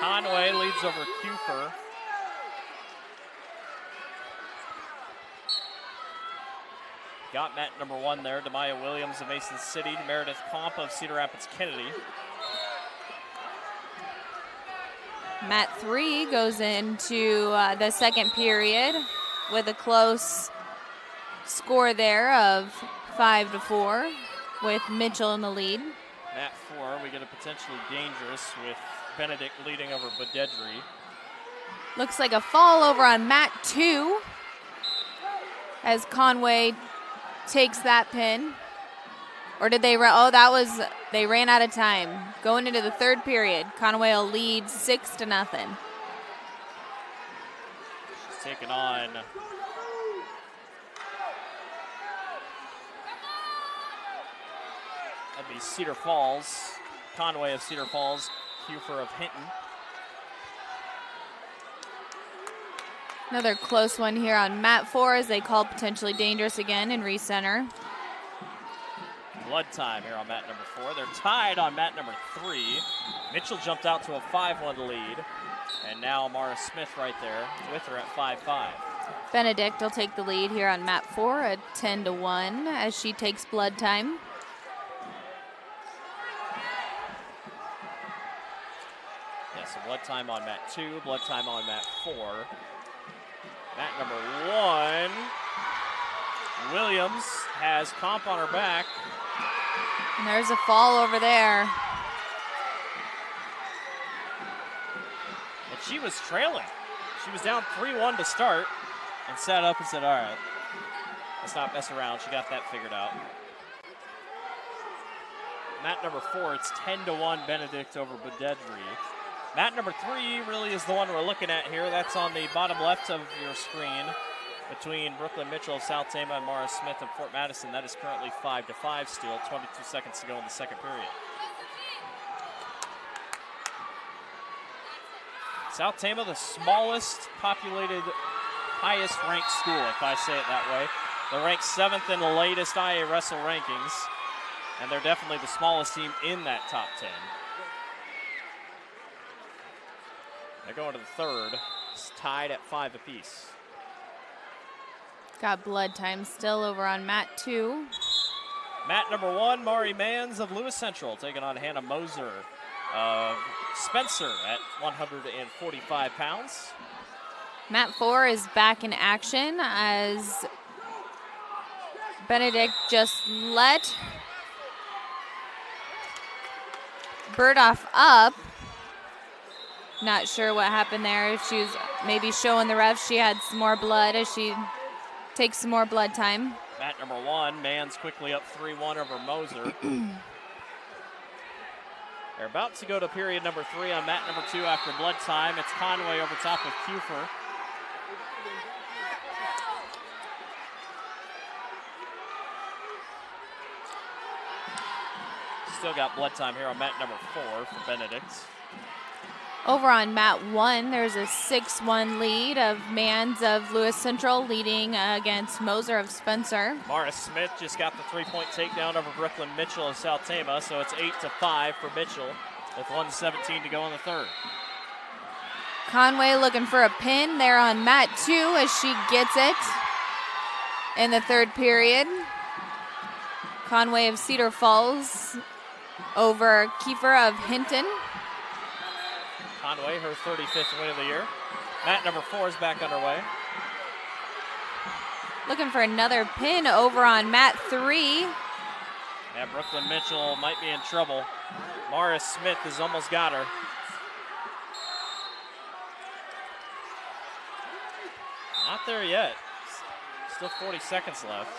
Conway leads over Kufer. Got mat number 1 there, Demaya Williams of Mason City, Meredith Pomp of Cedar Rapids Kennedy. Mat 3 goes into the second period with a close score there of 5-4 with Mitchell in the lead. Mat 4, we get a potentially dangerous with Benedict leading over Badedri. Looks like a fall over on mat 2 as Conway takes that pin. Or did they run? Oh, they ran out of time. Going into the third period, Conway will lead 6-0. She's taking on that'd be Cedar Falls, Conway of Cedar Falls, Kufer of Hinton. Another close one here on mat 4 as they call potentially dangerous again and recenter. Blood time here on mat number 4. They're tied on mat number 3. Mitchell jumped out to a 5-1 lead. And now Mara Smith right there with her at 5-5. Benedict will take the lead here on mat 4 at 10-1 as she takes blood time. Yeah, so blood time on mat 2, blood time on mat 4. Mat number 1. Williams has Comp on her back. And there's a fall over there. And she was trailing. She was down 3-1 to start and sat up and said, all right, let's not mess around. She got that figured out. Mat number 4, it's 10-1 Benedict over Badedri. Mat number 3 really is the one we're looking at here. That's on the bottom left of your screen between Brooklyn Mitchell of South Tama and Mara Smith of Fort Madison. That is currently 5-5 still, 22 seconds to go in the second period. South Tama, the smallest populated, highest ranked school, if I say it that way. They're ranked 7th in the latest IA Wrestle rankings, and they're definitely the smallest team in that top 10. They're going to the third. It's tied at 5 apiece. Got blood time still over on mat 2. Mat number 1, Mari Mans of Lewis Central taking on Hannah Moser of Spencer at 145 pounds. Mat 4 is back in action as Benedict just let Burdoff up. Not sure what happened there. If she was maybe showing the refs she had some more blood as she takes some more blood time. Mat number 1, Mans quickly up 3-1 over Moser. They're about to go to period number 3 on mat number 2 after blood time. It's Conway over top of Kufer. Still got blood time here on mat number 4 for Benedict. Over on mat 1, there's a 6-1 lead of Mans of Lewis Central leading against Moser of Spencer. Mara Smith just got the 3-point takedown over Brooklyn Mitchell of South Tama, so it's 8-5 for Mitchell with 1:17 to go in the third. Conway looking for a pin there on mat 2 as she gets it in the third period. Conway of Cedar Falls over Kiefer of Hinton. Conway, her 35th win of the year. Mat number 4 is back underway. Looking for another pin over on mat 3. Yeah, Brooklyn Mitchell might be in trouble. Mara Smith has almost got her. Not there yet. Still 40 seconds left.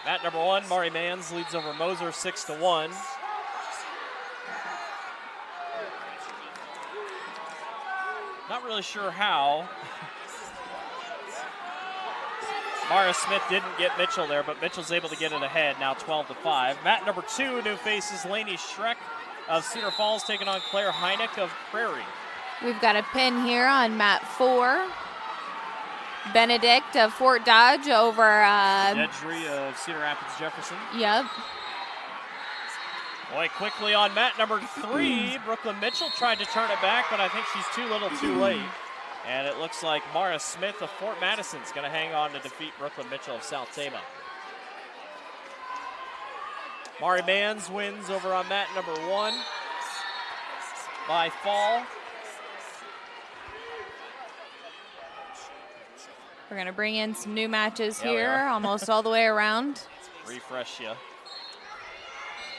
Mat number 1, Mari Mans leads over Moser 6-1. Not really sure how. Mara Smith didn't get Mitchell there, but Mitchell's able to get it ahead, now 12-5. Mat number 2, new faces, Lainey Schreck of Cedar Falls taking on Claire Heineck of Prairie. We've got a pin here on mat 4. Benedict of Fort Dodge over... Nedry of Cedar Rapids Jefferson. Yep. Boy, quickly on mat number 3, Brooklyn Mitchell tried to turn it back, but I think she's too little too late. And it looks like Mara Smith of Fort Madison's going to hang on to defeat Brooklyn Mitchell of South Tama. Mari Mans wins over on mat number 1 by fall. We're going to bring in some new matches here, almost all the way around. Refresh you.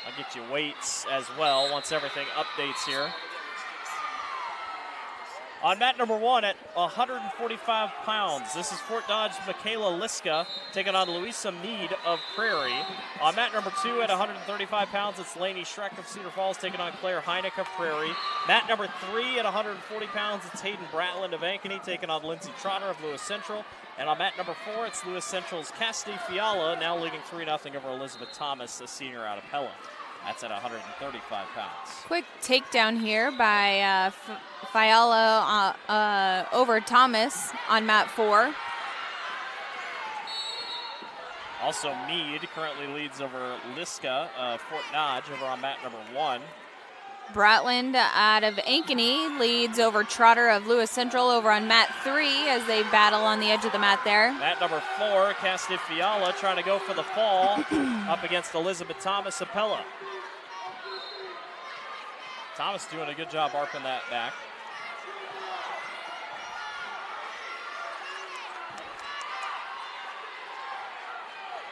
I'll get you weights as well once everything updates here. On mat number 1 at 145 pounds, this is Fort Dodge Michaela Liska taking on Louisa Mead of Prairie. On mat number 2 at 135 pounds, it's Lainey Schreck of Cedar Falls taking on Claire Heineck of Prairie. Mat number 3 at 140 pounds, it's Hayden Bratland of Ankeny taking on Lindsay Trotter of Lewis Central. And on mat number 4, it's Lewis Central's Cassidy Fiala, now leading 3-0 over Elizabeth Thomas, a senior out of Pella. That's at 135 pounds. Quick takedown here by Fiala over Thomas on mat 4. Also, Mead currently leads over Liska, Fort Dodge, over on mat number 1. Bratland out of Ankeny leads over Trotter of Lewis Central over on mat 3 as they battle on the edge of the mat there. Mat number 4, Cassidy Fiala trying to go for the fall up against Elizabeth Thomas of Pella. Thomas doing a good job arcing that back.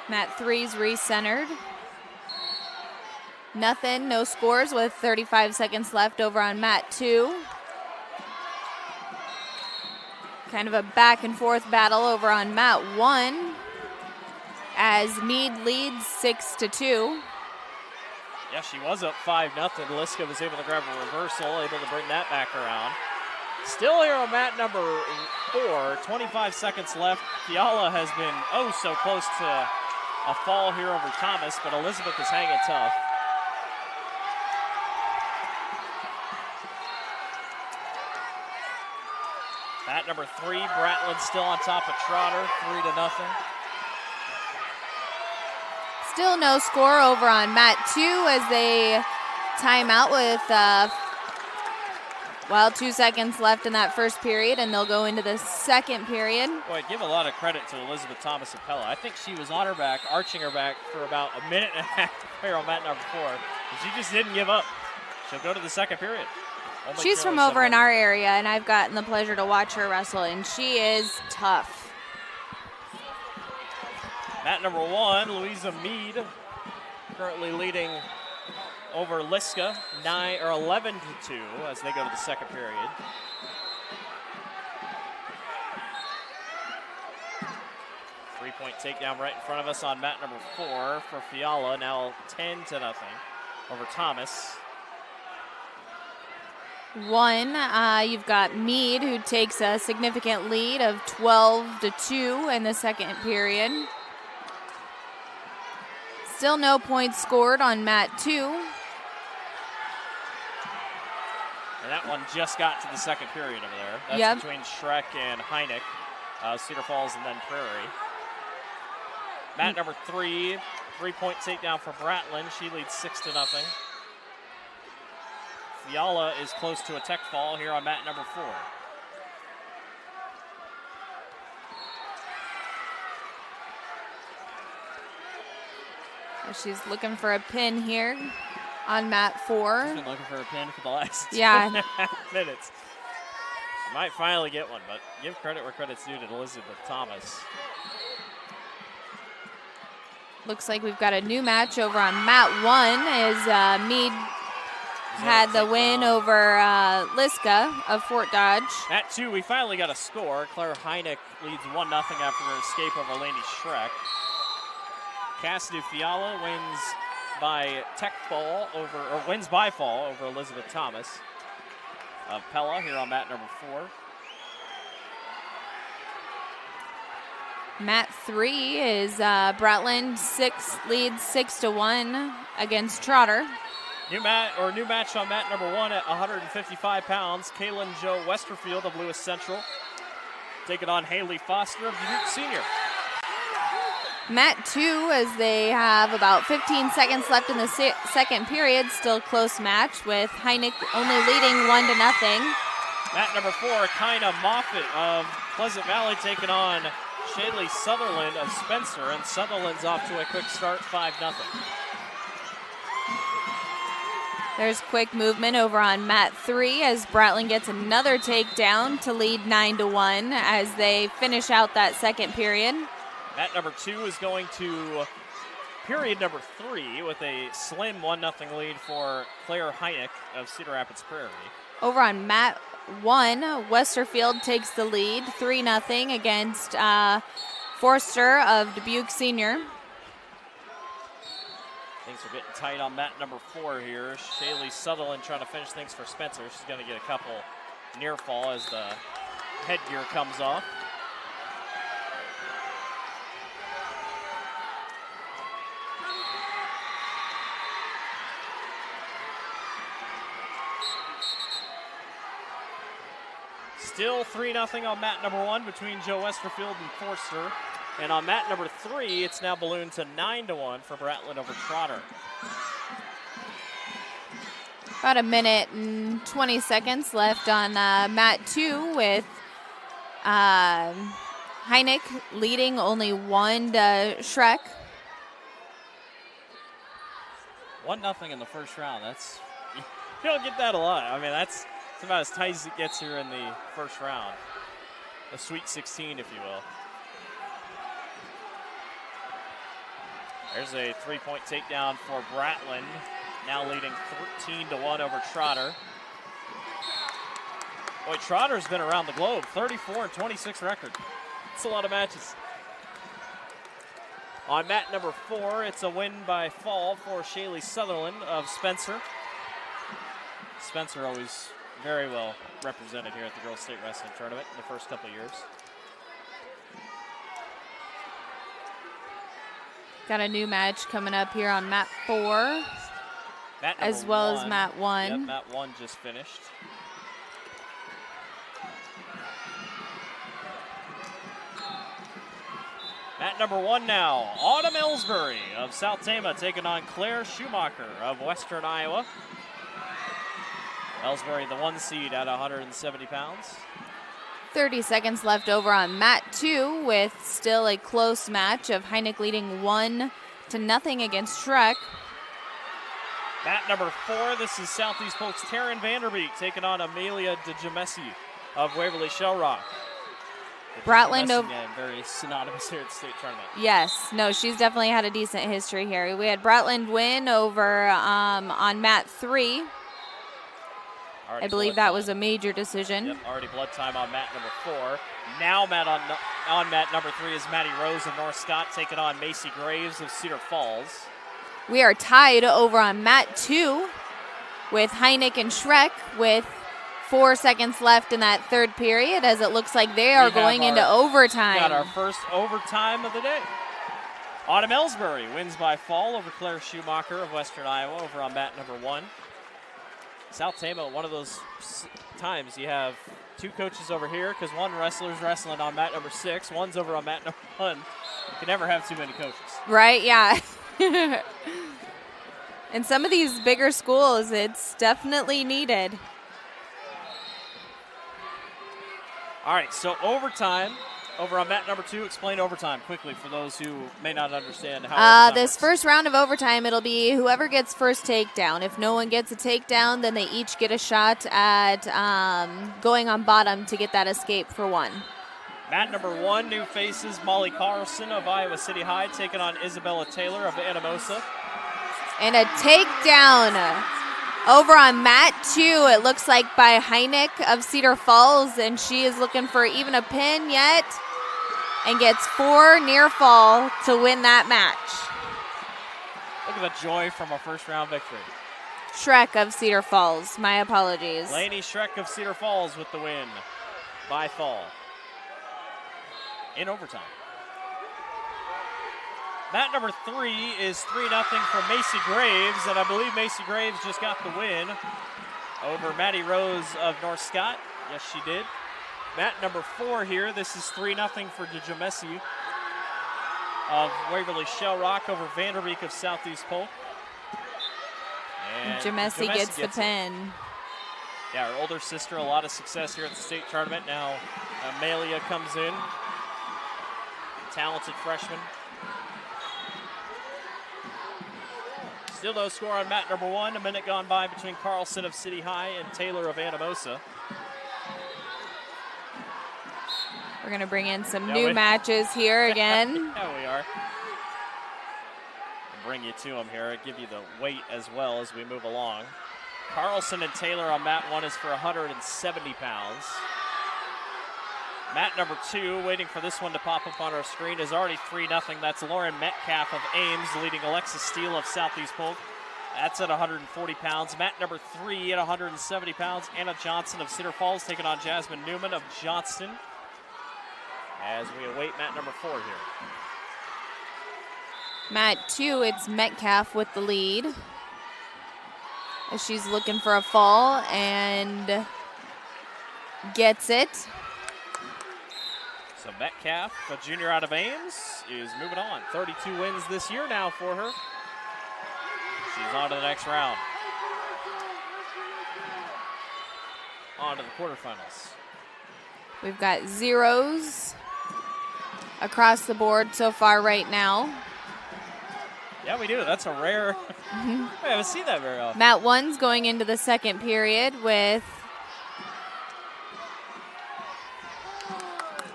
Mat 3's re-centered. Nothing, no scores with 35 seconds left over on mat 2. Kind of a back and forth battle over on mat 1 as Mead leads 6-2. Yeah, she was up 5-0. Liska was able to grab a reversal, able to bring that back around. Still here on mat number 4, 25 seconds left. Fiala has been so close to a fall here over Thomas, but Elizabeth is hanging tough. Mat number 3, Bratland still on top of Trotter, 3-0. Still no score over on mat 2 as they time out with 2 seconds left in that first period, and they'll go into the second period. Boy, give a lot of credit to Elizabeth Thomas of Pella. I think she was on her back, arching her back for about a minute and a half here on mat number 4. And she just didn't give up. She'll go to the second period. She's from over in our area, and I've gotten the pleasure to watch her wrestle, and she is tough. Mat number 1, Louisa Mead, currently leading over Liska, 11-2 as they go to the second period. Three-point takedown right in front of us on mat number 4 for Fiala, now 10-0 over Thomas. You've got Mead, who takes a significant lead of 12-2 in the second period. Still no points scored on mat 2. And that one just got to the second period over there. That's between Schreck and Heineck, Cedar Falls and then Prairie. Mat number 3, 3-point takedown for Bratland. She leads 6-0. Fiala is close to a tech fall here on mat number 4. She's looking for a pin here on mat 4. She's been looking for a pin for the last 2.5 minutes. She might finally get one, but give credit where credit's due to Elizabeth Thomas. Looks like we've got a new match over on mat 1 as Mead had the win over Liska of Fort Dodge. At 2, we finally got a score. Claire Heineck leads 1-0 after her escape over Laney Schreck. Cassidy Fiala wins by fall over Elizabeth Thomas of Pella here on mat number 4. Mat 3 is Bratland leads 6-1 against Trotter. New match on mat number 1 at 155 pounds. Kaylin Jo Westerfield of Lewis Central taking on Haley Foster of Dubuque Senior. Mat 2, as they have about 15 seconds left in the second period. Still close match with Heineck only leading 1-0. Mat number 4, Kina Moffitt of Pleasant Valley taking on Shaylee Sutherland of Spencer, and Sutherland's off to a quick start, 5-0. There's quick movement over on Mat 3 as Bratland gets another takedown to lead 9-1 as they finish out that second period. Mat number 2 is going to period number 3 with a slim 1-0 lead for Claire Heineck of Cedar Rapids Prairie. Over on Mat 1, Westerfield takes the lead 3-0 against Forster of Dubuque Senior. Things are getting tight on mat number 4 here. Shaylee Sutherland trying to finish things for Spencer. She's going to get a couple near fall as the headgear comes off. Still 3-0 on mat number 1 between Joe Westerfield and Forster. And on mat number 3, it's now ballooned to 9-1 for Bratland over Trotter. About a minute and 20 seconds left on mat 2 with Heineck leading only 1 to Shrek. 1-0 in the first round. You don't get that a lot. I mean, that's about as tight as it gets here in the first round. A Sweet 16, if you will. There's a 3-point takedown for Bratland, now leading 13-1 over Trotter. Boy, Trotter's been around the globe, 34-26 record. It's a lot of matches. On mat number 4, it's a win by fall for Shaylee Sutherland of Spencer. Spencer always very well represented here at the Girls State Wrestling Tournament in the first couple of years. Got a new match coming up here on mat 4, as well as mat 1. Yep, mat 1 just finished. Mat number 1 now, Autumn Ellsbury of South Tama taking on Claire Schumacher of Western Iowa. Ellsbury, the 1 seed at 170 pounds. 30 seconds left over on mat 2 with still a close match of Heineck leading 1-0 against Shrek. Mat number 4, this is Southeast Polk's Taryn Vanderbeek taking on Amelia DeGemesi of Waverly Shell Rock. Bratland over. Very synonymous here at the state tournament. Yes, no, she's definitely had a decent history here. We had Bratland win over on mat 3. I believe that was a major decision. Yep, already blood time on mat number 4. Now on mat number 3 is Maddie Rose of North Scott taking on Macy Graves of Cedar Falls. We are tied over on mat 2 with Heineck and Shrek with 4 seconds left in that third period, as it looks like they are going into overtime. Got our first overtime of the day. Autumn Ellsbury wins by fall over Claire Schumacher of Western Iowa over on mat number 1. South Tama, one of those times you have 2 coaches over here because one wrestler's wrestling on mat number 6, one's over on mat number 1. You can never have too many coaches. Right, yeah. In some of these bigger schools, it's definitely needed. All right, so overtime over on mat number 2. Explain overtime quickly for those who may not understand how this first round of overtime, it'll be whoever gets first takedown. If no one gets a takedown, then they each get a shot at going on bottom to get that escape for 1. Mat number 1, new faces, Molly Carlson of Iowa City High taking on Isabella Taylor of Anamosa. And a takedown over on mat 2, it looks like by Heineck of Cedar Falls, and she is looking for even a pin yet and gets 4 near fall to win that match. Look at the joy from a first round victory. Shrek of Cedar Falls, my apologies. Lainey Shrek of Cedar Falls with the win by fall in overtime. Mat number 3 is 3-0 for Macy Graves, and I believe Macy Graves just got the win over Maddie Rose of North Scott. Yes, she did. Mat number 4 here, this is 3-0 for DeGemesi of Waverly Shell Rock over Vanderbeek of Southeast Polk. And Jamesi gets the it. pin. Yeah, her older sister, a lot of success here at the state tournament. Now Amelia comes in, talented freshman. Still no score on mat number 1. A minute gone by between Carlson of City High and Taylor of Anamosa. We're going to bring in some new matches here again. Yeah, we are. Bring you to them here, give you the weight as well as we move along. Carlson and Taylor on mat 1 is for 170 pounds. Mat number 2, waiting for this one to pop up on our screen, is already 3-0. That's Lauren Metcalf of Ames leading Alexis Steele of Southeast Polk. That's at 140 pounds. Mat number 3 at 170 pounds. Anna Johnson of Cedar Falls taking on Jasmine Newman of Johnston as we await mat number 4 here. Mat 2, it's Metcalf with the lead. As she's looking for a fall and gets it. So Metcalf, a junior out of Ames, is moving on. 32 wins this year now for her. She's on to the next round. On to the quarterfinals. We've got zeros across the board so far right now. Yeah, we do. That's a rare. I haven't seen that very often. Mat 1's going into the second period with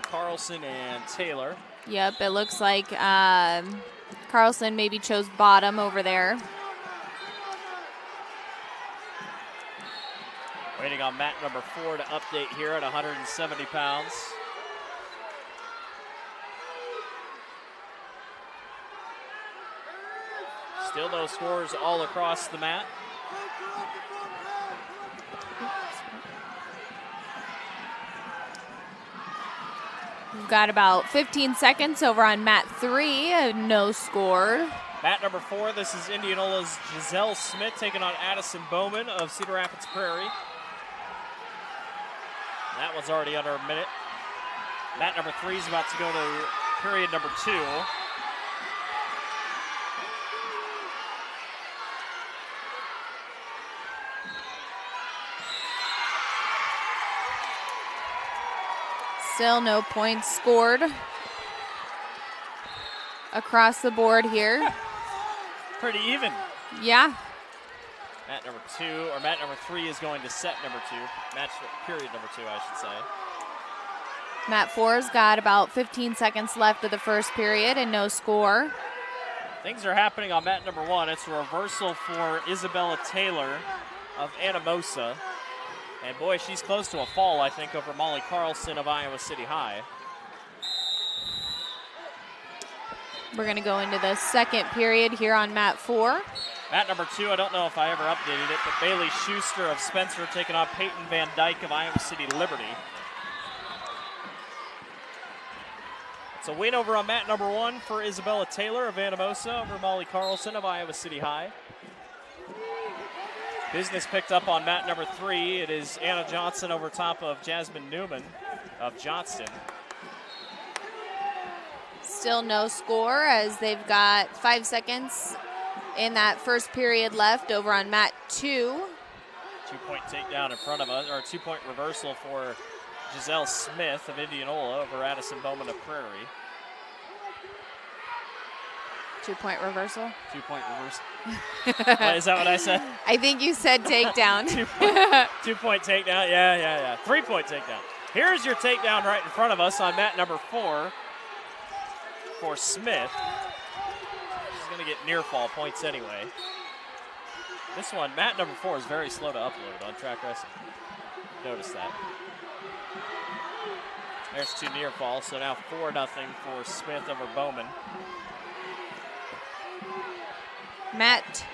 Carlson and Taylor. Yep, it looks like Carlson maybe chose bottom over there. Waiting on mat number 4 to update here at 170 pounds. Still no scores all across the mat. We've got about 15 seconds over on mat 3, no score. Mat number 4, this is Indianola's Giselle Smith taking on Addison Bowman of Cedar Rapids Prairie. That one's already under a minute. Mat number 3 is about to go to period number 2. Still no points scored across the board here. Pretty even. Yeah. Mat number 2, or mat number 3 is going to set number 2. Match period number 2, I should say. Mat 4's got about 15 seconds left of the first period and no score. Things are happening on mat number 1. It's a reversal for Isabella Taylor of Anamosa. And boy, she's close to a fall, I think, over Molly Carlson of Iowa City High. We're going to go into the second period here on mat 4. Mat number 2, I don't know if I ever updated it, but Bailey Schuster of Spencer taking on Peyton Van Dyke of Iowa City Liberty. It's a win over on mat number 1 for Isabella Taylor of Anamosa over Molly Carlson of Iowa City High. Business picked up on mat number 3. It is Anna Johnson over top of Jasmine Newman of Johnston. Still no score as they've got 5 seconds in that first period left over on mat 2. 2-point takedown in front of us, or a 2-point reversal for Giselle Smith of Indianola over Addison Bowman of Prairie. 2-point reversal. 2-point reversal. Is that what I said? I think you said takedown. 2-point takedown, yeah. 3-point takedown. Here's your takedown right in front of us on mat number 4 for Smith. She's going to get near fall points anyway. This one, mat number 4 is very slow to upload on track wrestling. Notice that. There's 2 near falls, so now 4-0 for Smith over Bowman. Mat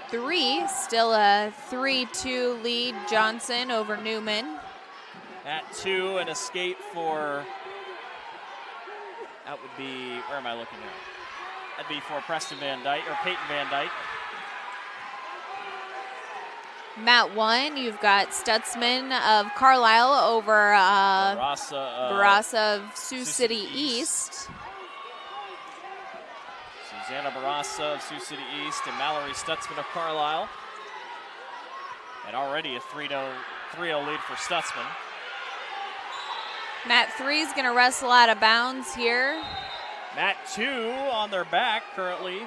3, still a 3-2 lead, Johnson over Newman. Mat 2, an escape for, that would be, where am I looking at? That'd be for Preston Van Dyke, or Peyton Van Dyke. Mat 1, you've got Stutzman of Carlisle over Barasa of Sioux City East. Susanna Barassa of Sioux City East and Mallory Stutzman of Carlisle. And already a 3-0 lead for Stutzman. Mat 3 is going to wrestle out of bounds here. Mat 2 on their back currently.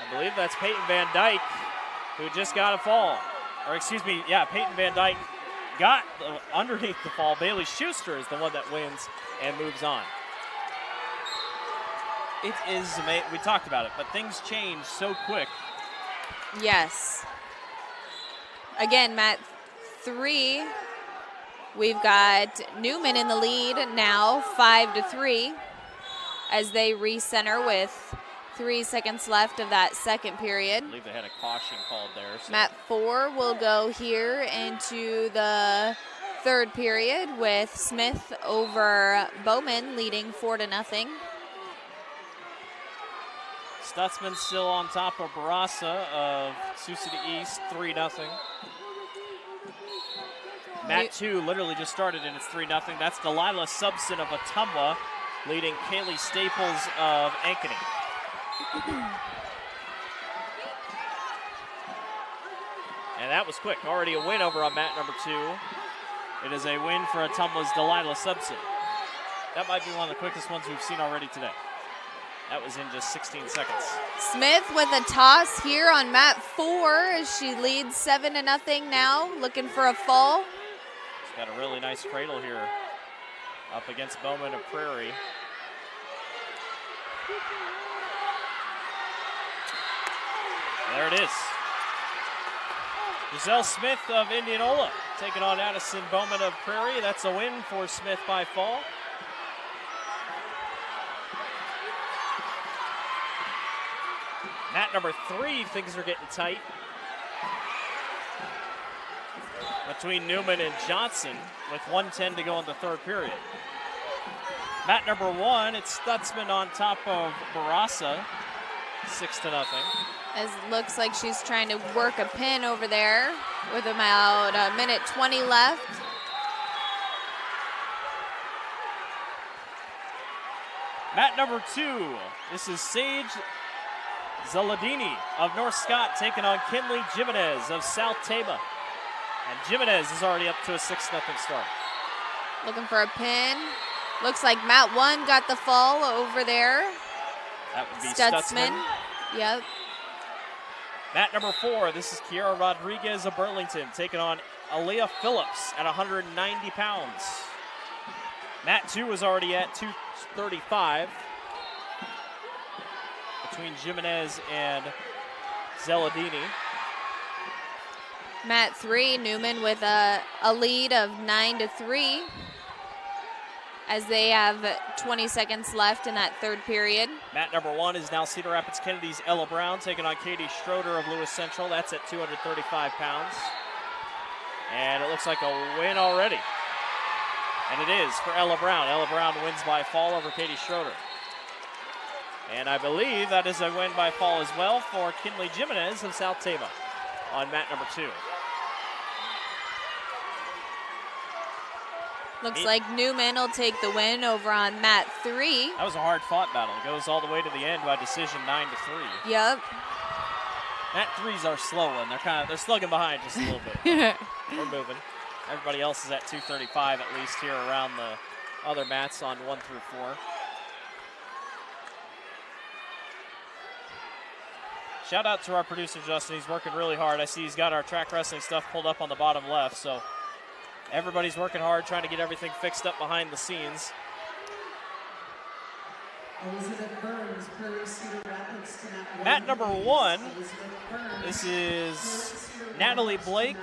I believe that's Peyton Van Dyke, who just got a fall. Or excuse me, yeah, Peyton Van Dyke got underneath the fall. Bailey Schuster is the one that wins and moves on. It is amazing. We talked about it, but things change so quick. Yes. Again, Mat 3, we've got Newman in the lead now, 5-3, as they recenter with 3 seconds left of that second period. I believe they had a caution called there. So. Mat 4 will go here into the third period with Smith over Bowman leading 4-0. Stutzman still on top of Barassa of Sioux City East, 3-0. Mat 2 literally just started and it's 3-0. That's Delilah Subson of Ottumwa leading Kaylee Staples of Ankeny. And that was quick. Already a win over on mat number 2. It is a win for Ottumwa's Delilah Subson. That might be one of the quickest ones we've seen already today. That was in just 16 seconds. Smith with a toss here on mat 4 as she leads 7-0 now, looking for a fall. She's got a really nice cradle here up against Bowman of Prairie. There it is. Giselle Smith of Indianola taking on Addison Bowman of Prairie. That's a win for Smith by fall. Mat number 3, things are getting tight between Newman and Johnson with 1:10 to go in the third period. Mat number 1, it's Stutzman on top of Barassa, 6-0. As it looks like she's trying to work a pin over there with about a minute 20 left. Mat number 2, this is Sage Zaladini of North Scott taking on Kinley Jimenez of South Tama. And Jimenez is already up to a 6-0 start. Looking for a pin. Looks like mat 1 got the fall over there. That would be Stutzman. Yep. Mat number 4, this is Kiara Rodriguez of Burlington taking on Aaliyah Phillips at 190 pounds. Mat 2 is already at 235 between Jimenez and Zeladini. Mat 3, Newman with a lead of 9-3 as they have 20 seconds left in that third period. Mat number 1 is now Cedar Rapids Kennedy's Ella Brown taking on Katie Schroeder of Lewis Central. That's at 235 pounds. And it looks like a win already. And it is for Ella Brown. Ella Brown wins by fall over Katie Schroeder. And I believe that is a win by fall as well for Kinley Jimenez of South Tama on mat number 2. Looks like Newman will take the win over on mat 3. That was a hard fought battle. It goes all the way to the end by decision 9-3. Yep. Mat 3s are slow and they're slugging behind just a little bit. We're moving. Everybody else is at 235 at least here around the other mats on 1 through 4. Shout out to our producer, Justin. He's working really hard. I see he's got our track wrestling stuff pulled up on the bottom left, so everybody's working hard trying to get everything fixed up behind the scenes. Mat number 1, this is Natalie Blake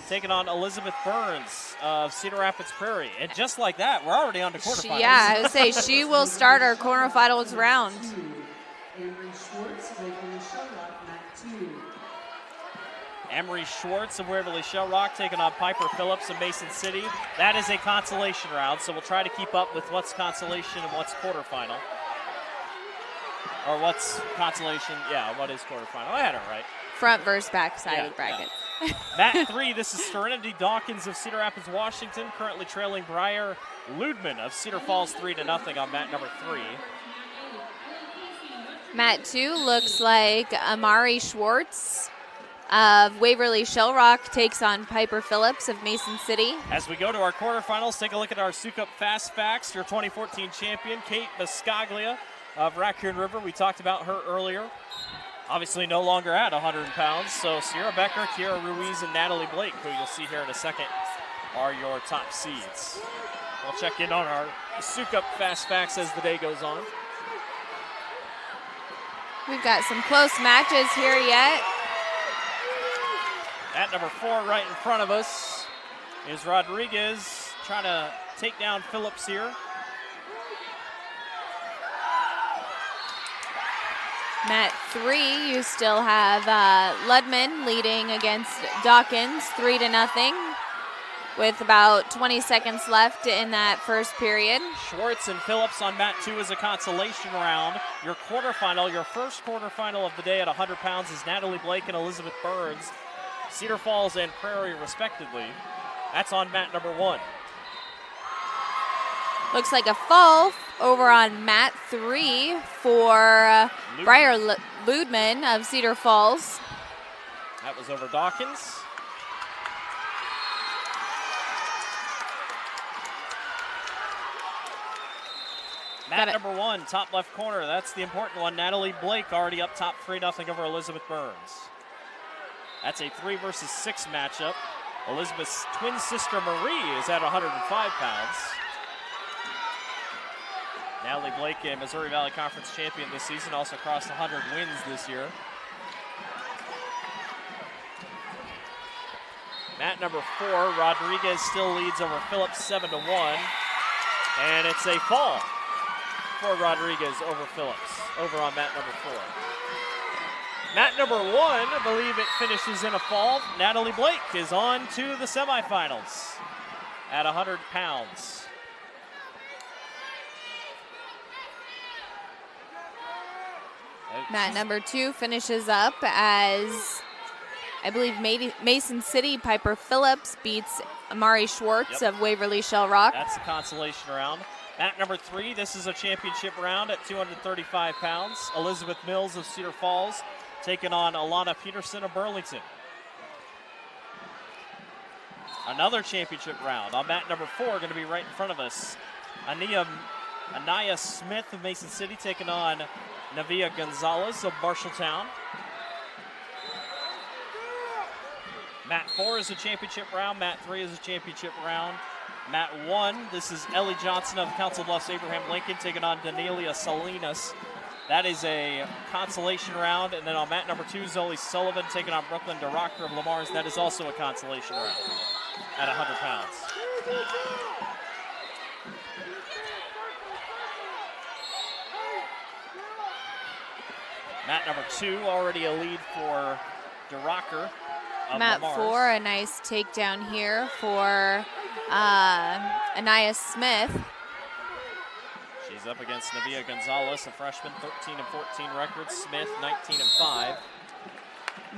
taking on Elizabeth Burns of Cedar Rapids Prairie. And just like that, we're already on to quarterfinals. Yeah, I would say she will start our quarterfinals round. Emery Schwartz of Waverly Shell Rock taking on Piper Phillips of Mason City. That is a consolation round, so we'll try to keep up with what's consolation and what's quarterfinal. Or what's consolation, yeah, what is quarterfinal. I had it right. Front versus back side of bracket. Yeah. Mat 3, this is Serenity Dawkins of Cedar Rapids, Washington, currently trailing Briar Ludman of Cedar Falls 3-0 on mat number 3. Mat 2 looks like Amari Schwartz of Waverly Shell Rock takes on Piper Phillips of Mason City. As we go to our quarterfinals, take a look at our Sukup Fast Facts. Your 2014 champion, Kate Biscaglia of Raccoon River. We talked about her earlier. Obviously no longer at 100 pounds. So Sierra Becker, Kiera Ruiz, and Natalie Blake, who you'll see here in a second, are your top seeds. We'll check in on our Sukup Fast Facts as the day goes on. We've got some close matches here yet. At number 4 right in front of us is Rodriguez trying to take down Phillips here. Mat 3, you still have Ludman leading against Dawkins 3-0 with about 20 seconds left in that first period. Schwartz and Phillips on mat 2 is a consolation round. Your quarterfinal, your first quarterfinal of the day at 100 pounds is Natalie Blake and Elizabeth Burns, Cedar Falls and Prairie respectively. That's on mat number 1. Looks like a fall over on mat 3 for Briar Ludman of Cedar Falls. That was over Dawkins. Mat number 1, top left corner. That's the important one. Natalie Blake already up top 3-0 over Elizabeth Burns. That's a 3 versus 6 matchup. Elizabeth's twin sister Marie is at 105 pounds. Natalie Blake, a Missouri Valley Conference champion this season, also crossed 100 wins this year. Mat number 4, Rodriguez still leads over Phillips 7-1. And it's a fall for Rodriguez over Phillips, over on mat number 4. Mat number 1, I believe it finishes in a fall. Natalie Blake is on to the semifinals at 100 pounds. Mat number 2 finishes up as, I believe, Mason City Piper Phillips beats Amari Schwartz of Waverly Shell Rock. That's the consolation round. Mat number 3, this is a championship round at 235 pounds. Elizabeth Mills of Cedar Falls taking on Alana Peterson of Burlington. Another championship round on mat number 4, going to be right in front of us. Anaya Smith of Mason City taking on Navia Gonzalez of Marshalltown. Mat 4 is a championship round. Mat 3 is a championship round. Mat 1, this is Ellie Johnson of Council Bluffs Abraham Lincoln taking on Danielia Salinas. That is a consolation round. And then on mat number 2, Zoe Sullivan taking on Brooklyn DeRocker of Lamar's. That is also a consolation round at 100 pounds. Mat number 2, already a lead for DeRocker of Mat Lamar's. 4, a nice takedown here for Anaya Smith. She's up against Navia Gonzalez, a freshman, 13-14 record. Smith, 19-5.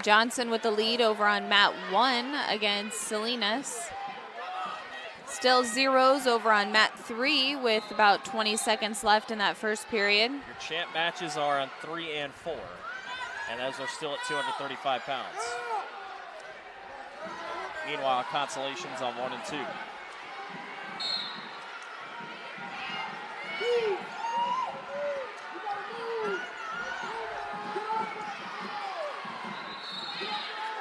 Johnson with the lead over on mat 1 against Salinas. Still zeros over on mat 3 with about 20 seconds left in that first period. Your champ matches are on 3 and 4, and those are still at 235 pounds. Meanwhile, consolations on 1 and 2.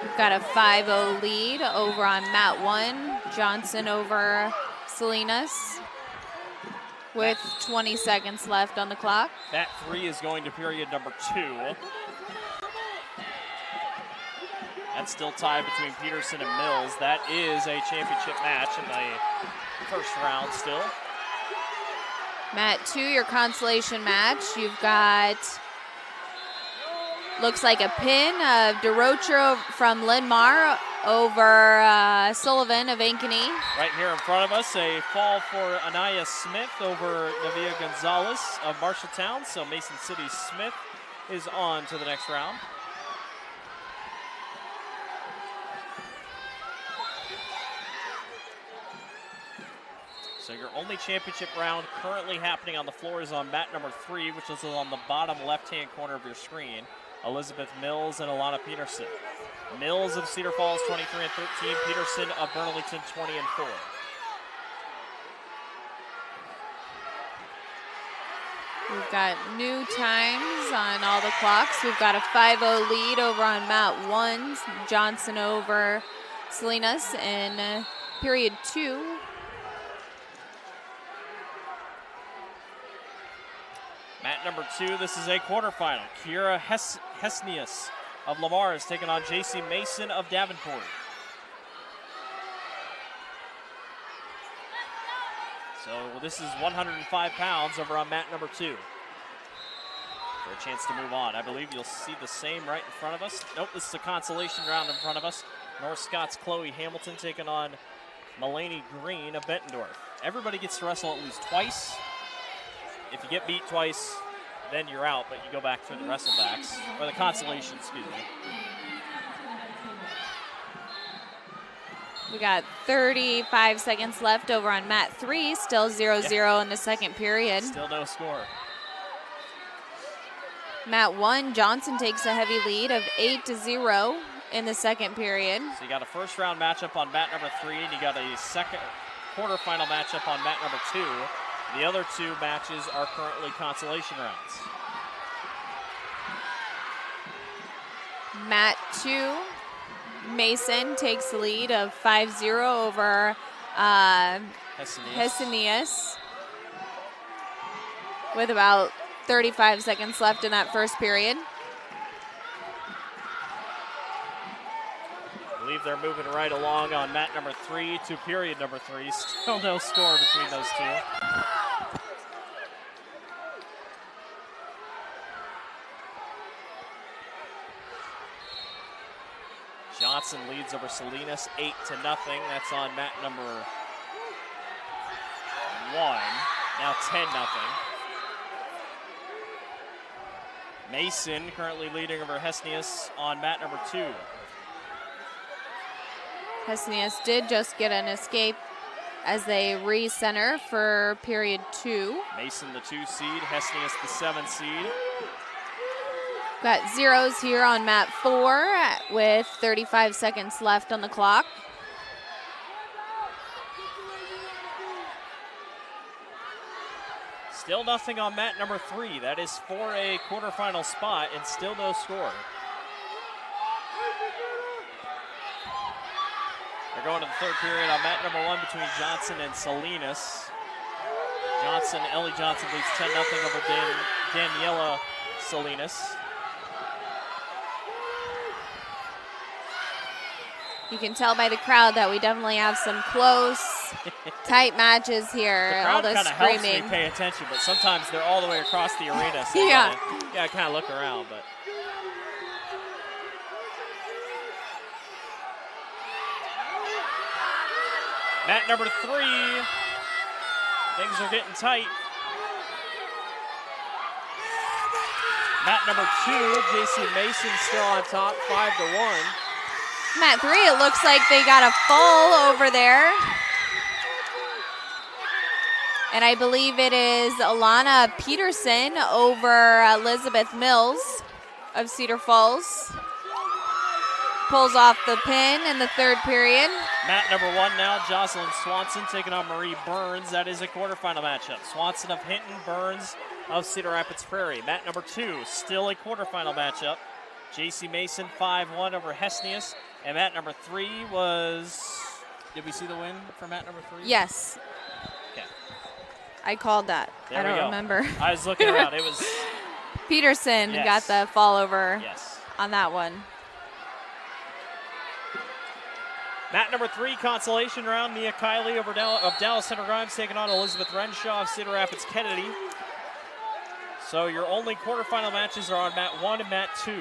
We've got a 5-0 lead over on mat 1. Johnson over Salinas with 20 seconds left on the clock. Mat 3 is going to period number 2. That's still tied between Peterson and Mills. That is a championship match in the first round still. Mat 2, your consolation match. You've got, looks like a pin of DeRocher from Linmar over Sullivan of Ankeny. Right here in front of us, a fall for Anaya Smith over Navia Gonzalez of Marshalltown. So Mason City Smith is on to the next round. So your only championship round currently happening on the floor is on mat number 3, which is on the bottom left-hand corner of your screen. Elizabeth Mills and Alana Peterson. Mills of Cedar Falls, 23 and 13. Peterson of Burlington, 20 and 4. We've got new times on all the clocks. We've got a 5-0 lead over on mat 1. Johnson over Salinas in period 2. Mat number 2, this is a quarterfinal. Kira Hesnius of Lamar is taking on JC Mason of Davenport. So this is 105 pounds over on mat number 2. For a chance to move on. I believe you'll see the same right in front of us. Nope, this is a consolation round in front of us. North Scott's Chloe Hamilton taking on Mulaney Green of Bettendorf. Everybody gets to wrestle at least twice. If you get beat twice, then you're out, but you go back through the wrestlebacks, or the consolation, excuse me. We got 35 seconds left over on mat 3, still 0-0 in the second period. Still no score. Mat 1, Johnson takes a heavy lead of 8-0 in the second period. So you got a first round matchup on mat number 3, and you got a second quarterfinal matchup on mat number 2. The other 2 matches are currently consolation rounds. Mat 2, Mason takes the lead of 5-0 over Hesinius with about 35 seconds left in that first period. I believe they're moving right along on mat number 3 to period number 3. Still no score between those 2. Johnson leads over Salinas 8-0. That's on mat number 1. Now 10-0. Mason currently leading over Hesnius on mat number 2. Hesnius did just get an escape as they re-center for period 2. Mason the 2 seed, Hesnius the 7 seed. Got zeros here on mat 4 with 35 seconds left on the clock. Still nothing on mat number 3. That is for a quarterfinal spot and still no score. They're going to the third period on mat number 1 between Johnson and Salinas. Ellie Johnson leads 10-0 over Daniela Salinas. You can tell by the crowd that we definitely have some close, tight matches here. The crowd all the kind of helps me screaming. pay attention, but sometimes they're all the way across the arena, so yeah. you gotta kind of look around. But mat number 3, things are getting tight. Mat number 2, JC Mason still on top, 5-1. Mat 3, it looks like they got a fall over there. And I believe it is Alana Peterson over Elizabeth Mills of Cedar Falls. Pulls off the pin in the third period. Mat number 1 now, Jocelyn Swanson taking on Marie Burns. That is a quarterfinal matchup. Swanson of Hinton, Burns of Cedar Rapids Prairie. Mat number 2, still a quarterfinal matchup. JC Mason 5-1 over Hesnius. And mat number 3 was, did we see the win for mat number 3? Yes. Okay. I called that. There I we don't go. remember. I was looking around. It was Peterson yes. got the fall over yes. on that one. Mat number 3, consolation round. Mia Kiley of Dallas Center Grimes taking on Elizabeth Renshaw of Cedar Rapids Kennedy. So your only quarterfinal matches are on mat 1 and mat 2.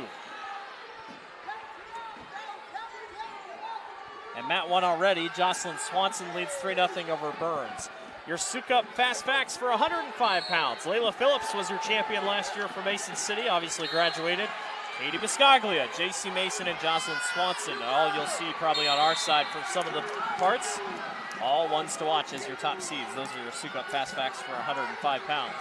And mat 1 already, Jocelyn Swanson leads 3-0 over Burns. Your Sukup Fast Facts for 105 pounds. Layla Phillips was your champion last year for Mason City, obviously graduated. Katie Biscaglia, J.C. Mason, and Jocelyn Swanson. All you'll see probably on our side for some of the parts. All ones to watch as your top seeds. Those are your Sukup Fast Facts for 105 pounds.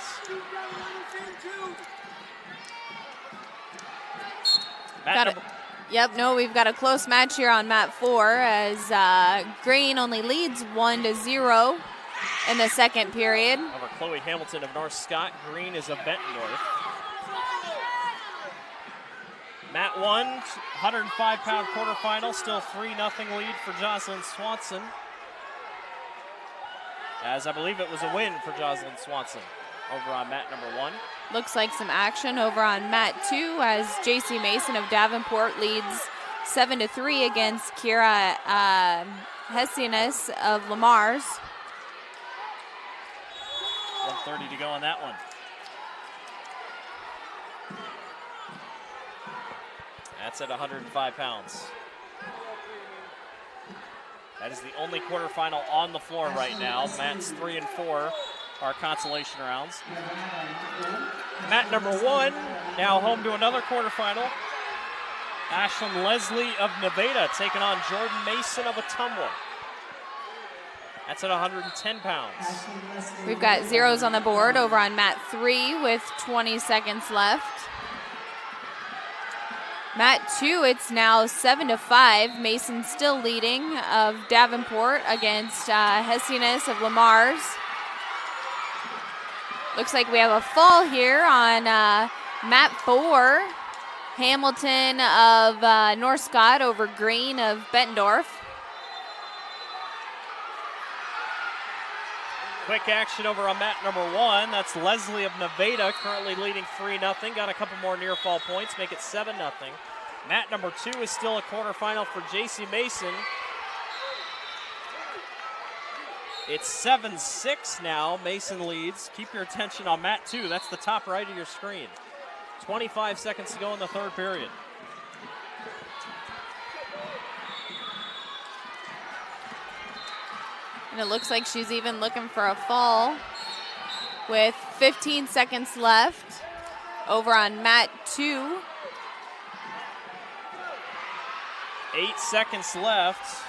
We've got a close match here on mat 4 as Green only leads 1-0 in the second period. Over Chloe Hamilton of North Scott. Green is of Bettendorf. Mat 1, 105-pound quarterfinal, still 3-0 lead for Jocelyn Swanson. As I believe it was a win for Jocelyn Swanson over on mat number 1. Looks like some action over on mat 2 as J.C. Mason of Davenport leads 7-3 against Kira Hessianes of Lamar's. 1:30 to go on that one. That's at 105 pounds. That is the only quarterfinal on the floor right now. Mats 3 and 4 are consolation rounds. Mat number 1, now home to another quarterfinal. Ashlyn Leslie of Nevada taking on Jordan Mason of Ottumwa. That's at 110 pounds. We've got zeros on the board over on mat 3 with 20 seconds left. Mat 2, it's now 7-5. Mason still leading of Davenport against Hessianes of Lamar's. Looks like we have a fall here on mat 4. Hamilton of North Scott over Green of Bettendorf. Quick action over on mat number 1. That's Leslie of Nevada, currently leading 3-0. Got a couple more near fall points, make it 7-0. Mat number 2 is still a quarterfinal for J.C. Mason. It's 7-6 now. Mason leads. Keep your attention on mat 2. That's the top right of your screen. 25 seconds to go in the third period. And it looks like she's even looking for a fall with 15 seconds left over on mat 2. 8 seconds left.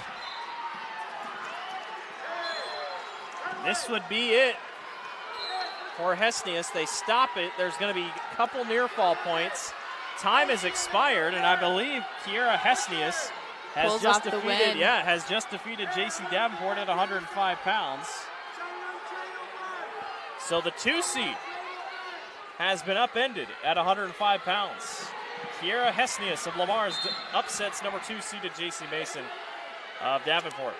This would be it for Hessianes. They stop it. There's going to be a couple near fall points. Time has expired, and I believe Kiera Hessianes has just defeated J.C. Davenport at 105 pounds. So the 2 seed has been upended at 105 pounds. Kiera Hessianes of Lamar's upsets number 2 seeded J.C. Mason of Davenport.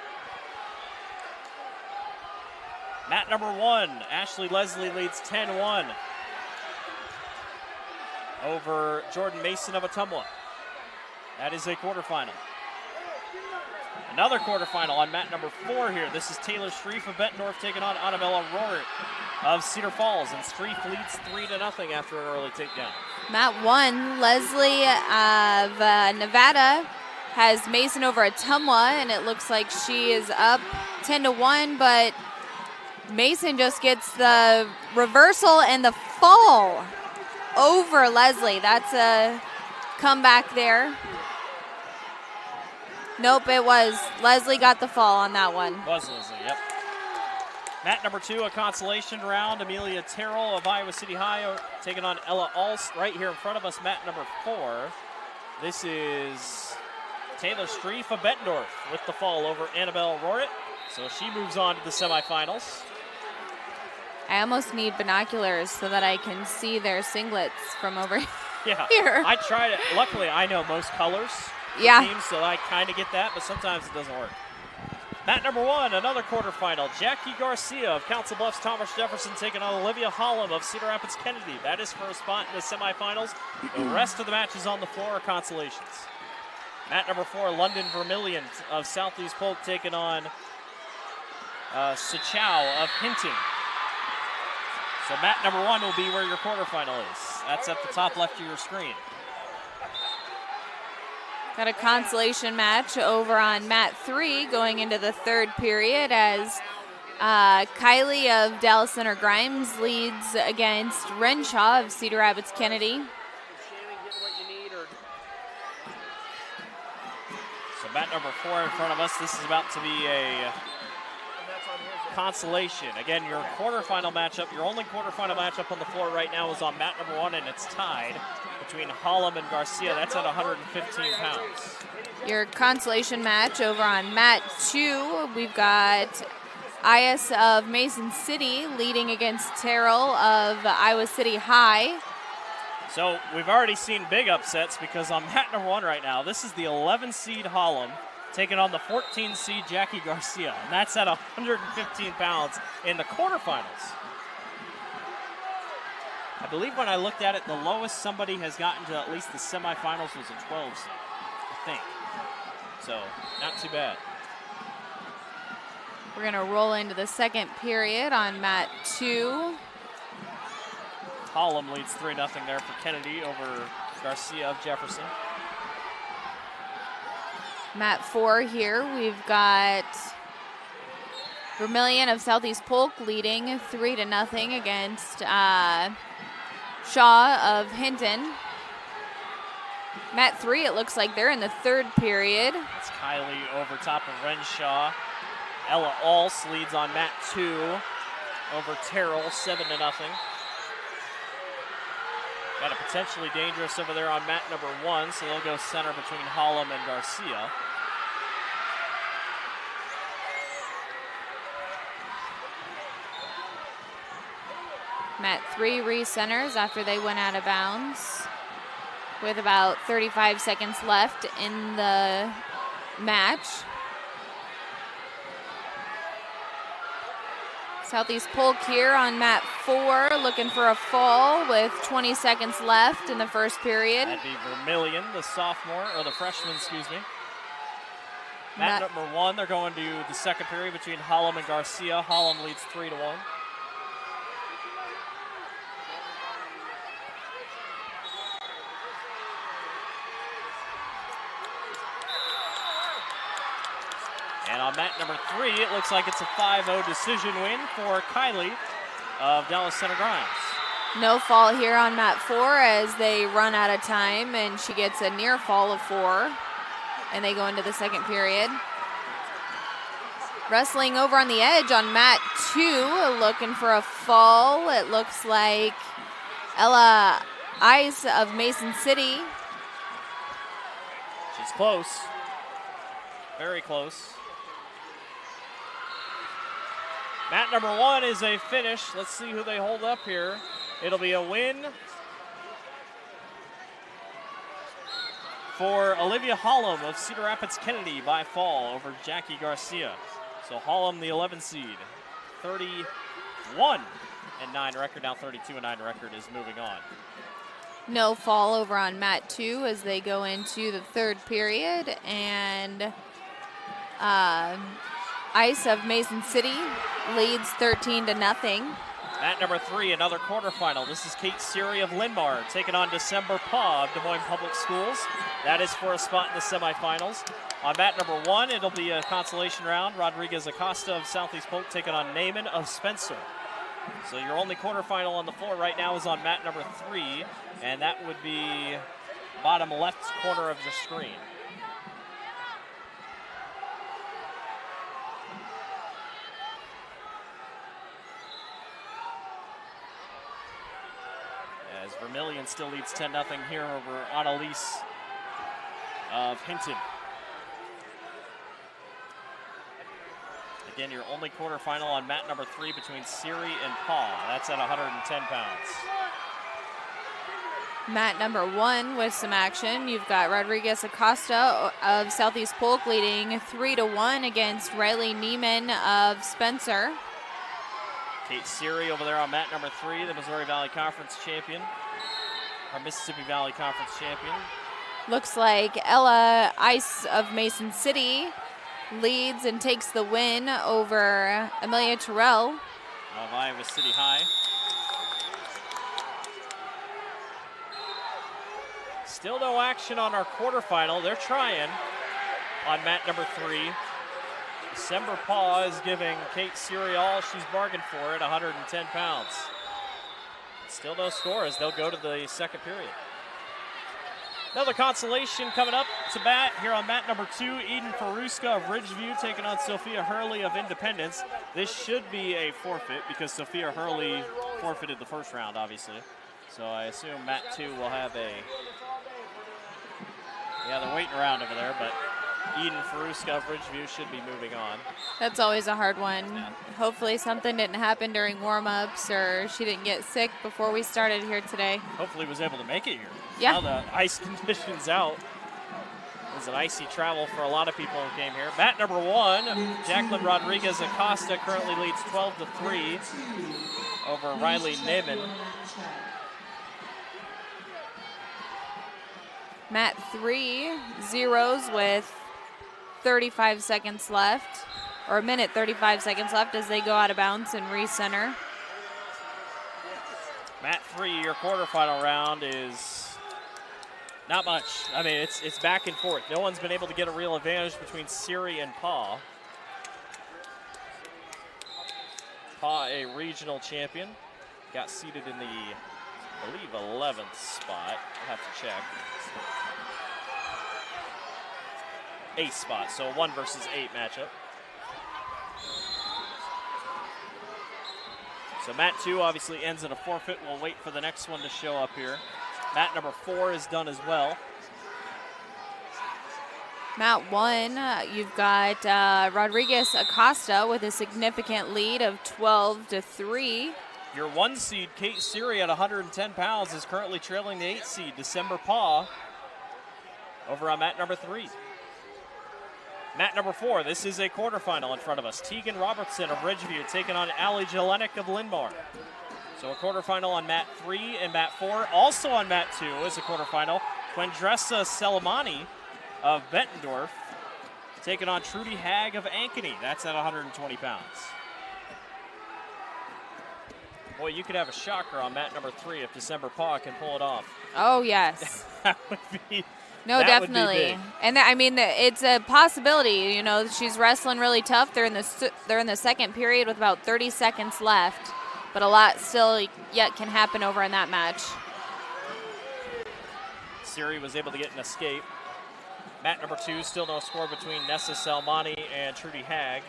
Mat number 1, Ashley Leslie leads 10-1 over Jordan Mason of Ottumwa. That is a quarterfinal. Another quarterfinal on mat number 4 here. This is Taylor Streif of Bettendorf taking on Annabella Rohrt of Cedar Falls, and Streif leads 3-0 after an early takedown. Mat 1, Leslie of Nevada has Mason over Ottumwa, and it looks like she is up 10-1, but Mason just gets the reversal and the fall over Leslie. That's a comeback there. Nope, it was. Leslie got the fall on that one. Was Leslie, yep. Mat number 2, a consolation round. Amelia Terrell of Iowa City High taking on Ella Alst right here in front of us. Mat number 4. This is Taylor Streif of Bettendorf with the fall over Annabelle Rohrt. So she moves on to the semifinals. I almost need binoculars so that I can see their singlets from over Yeah, here. I tried it. Luckily, I know most colors. Yeah. Teams, so I kind of get that, but sometimes it doesn't work. Mat number 1, another quarterfinal. Jackie Garcia of Council Bluffs Thomas Jefferson taking on Olivia Hollum of Cedar Rapids Kennedy. That is for a spot in the semifinals. The rest of the matches on the floor are consolations. Mat number 4, London Vermillion of Southeast Polk taking on Sichow of Hinting. So mat number 1 will be where your quarterfinal is. That's at the top left of your screen. Got a consolation match over on mat 3 going into the third period as Kylie of Dallas Center Grimes leads against Renshaw of Cedar Rapids Kennedy. Mat number 4 in front of us. This is about to be a Consolation. Again, your quarterfinal matchup, your only quarterfinal matchup on the floor right now is on mat number 1, and it's tied between Hollum and Garcia. That's at 115 pounds. Your consolation match over on mat 2, we've got IS of Mason City leading against Terrell of Iowa City High. So we've already seen big upsets because on mat number 1 right now, this is the 11 seed Hollum taking on the 14 seed Jackie Garcia, and that's at 115 pounds in the quarterfinals. I believe when I looked at it, the lowest somebody has gotten to at least the semifinals was a 12 seed, I think. So, not too bad. We're going to roll into the second period on mat 2. Hollum leads 3-0 there for Kennedy over Garcia of Jefferson. Mat 4 here, we've got Vermillion of Southeast Polk leading 3-0 against Shaw of Hinton. Mat 3, it looks like they're in the third period. It's Kylie over top of Renshaw. Ella Alse leads on mat 2 over Terrell, 7-0. Got a potentially dangerous over there on mat number 1, so they'll go center between Hollum and Garcia. Mat 3 re-centers after they went out of bounds with about 35 seconds left in the match. Southeast Polk here on mat 4 looking for a fall with 20 seconds left in the first period. That'd be Vermillion, the sophomore, or the freshman, excuse me. Mat number 1, they're going to the second period between Hollum and Garcia. Hollum leads 3-1. And on mat number 3, it looks like it's a 5-0 decision win for Kylie of Dallas Center Grimes. No fall here on mat 4 as they run out of time, and she gets a near fall of 4, and they go into the second period. Wrestling over on the edge on mat 2, looking for a fall. It looks like Ella Ice of Mason City. She's close. Very close. Mat number 1 is a finish. Let's see who they hold up here. It'll be a win for Olivia Hollum of Cedar Rapids Kennedy by fall over Jackie Garcia. So Hollum, the 11 seed, 31-9 record, now 32-9 record is moving on. No fall over on mat 2 as they go into the third period, and Ice of Mason City leads 13-0. Mat number 3, another quarterfinal. This is Kate Siri of Linmar taking on December Paw of Des Moines Public Schools. That is for a spot in the semifinals. On mat number 1, it'll be a consolation round. Rodriguez Acosta of Southeast Polk taking on Naaman of Spencer. So your only quarterfinal on the floor right now is on mat number 3, and that would be bottom left corner of your screen. As Vermillion still leads 10-0 here over Annalise of Hinton. Again, your only quarterfinal on mat number 3 between Siri and Paul. That's at 110 pounds. Mat number 1 with some action. You've got Rodriguez Acosta of Southeast Polk leading 3-1 against Riley Neiman of Spencer. Kate Siri over there on mat number 3, the Missouri Valley Conference champion, or Mississippi Valley Conference champion. Looks like Ella Ice of Mason City leads and takes the win over Amelia Terrell of Iowa City High. Still no action on our quarterfinal. They're trying on mat number 3. December Paw is giving Kate Siri all she's bargained for at 110 pounds. Still no score as they'll go to the second period. Another consolation coming up. to bat here on mat number 2. Eden Faruska of Ridgeview taking on Sophia Hurley of Independence. This should be a forfeit because Sophia Hurley forfeited the first round, obviously. So I assume mat 2 will have a... Yeah, they're waiting around over there, but Eden Faruska of Ridgeview should be moving on. That's always a hard one. Yeah. Hopefully something didn't happen during warm-ups or she didn't get sick before we started here today. Hopefully was able to make it here. Yeah. Now the ice conditions out. It was an icy travel for a lot of people who came here. Mat number 1, Jacqueline Rodriguez Acosta currently leads 12-3 over Riley Neiman. Mat 3 zeros with 35 seconds left, or a minute 35 seconds left as they go out of bounds and recenter. Mat 3, your quarterfinal round is not much. I mean, it's back and forth. No one's been able to get a real advantage between Siri and Pa. Pa, a regional champion, got seated in the, I believe, 11th spot. I'll have to check. 8th spot, so 1 versus 8 matchup. So mat 2 obviously ends in a forfeit. We'll wait for the next one to show up here. Mat number 4 is done as well. Mat 1, you've got Rodriguez Acosta with a significant lead of 12-3. Your 1 seed, Kate Siri, at 110 pounds, is currently trailing the 8 seed, December Pa, over on mat number 3. Mat number 4, this is a quarterfinal in front of us. Tegan Robertson of Ridgeview taking on Allie Jelenek of Lindmar. So a quarterfinal on mat 3 and mat 4. Also on mat 2 is a quarterfinal. Quendressa Selemani of Bettendorf taking on Trudy Hag of Ankeny. That's at 120 pounds. Boy, you could have a shocker on mat number 3 if December Pa can pull it off. Oh, yes. That would be... No, that definitely. would be big. And I mean, it's a possibility. You know, she's wrestling really tough. They're in the second period with about 30 seconds left, but a lot still yet can happen over in that match. Siri was able to get an escape. Mat number 2, still no score between Nessa Salmani and Trudy Hag.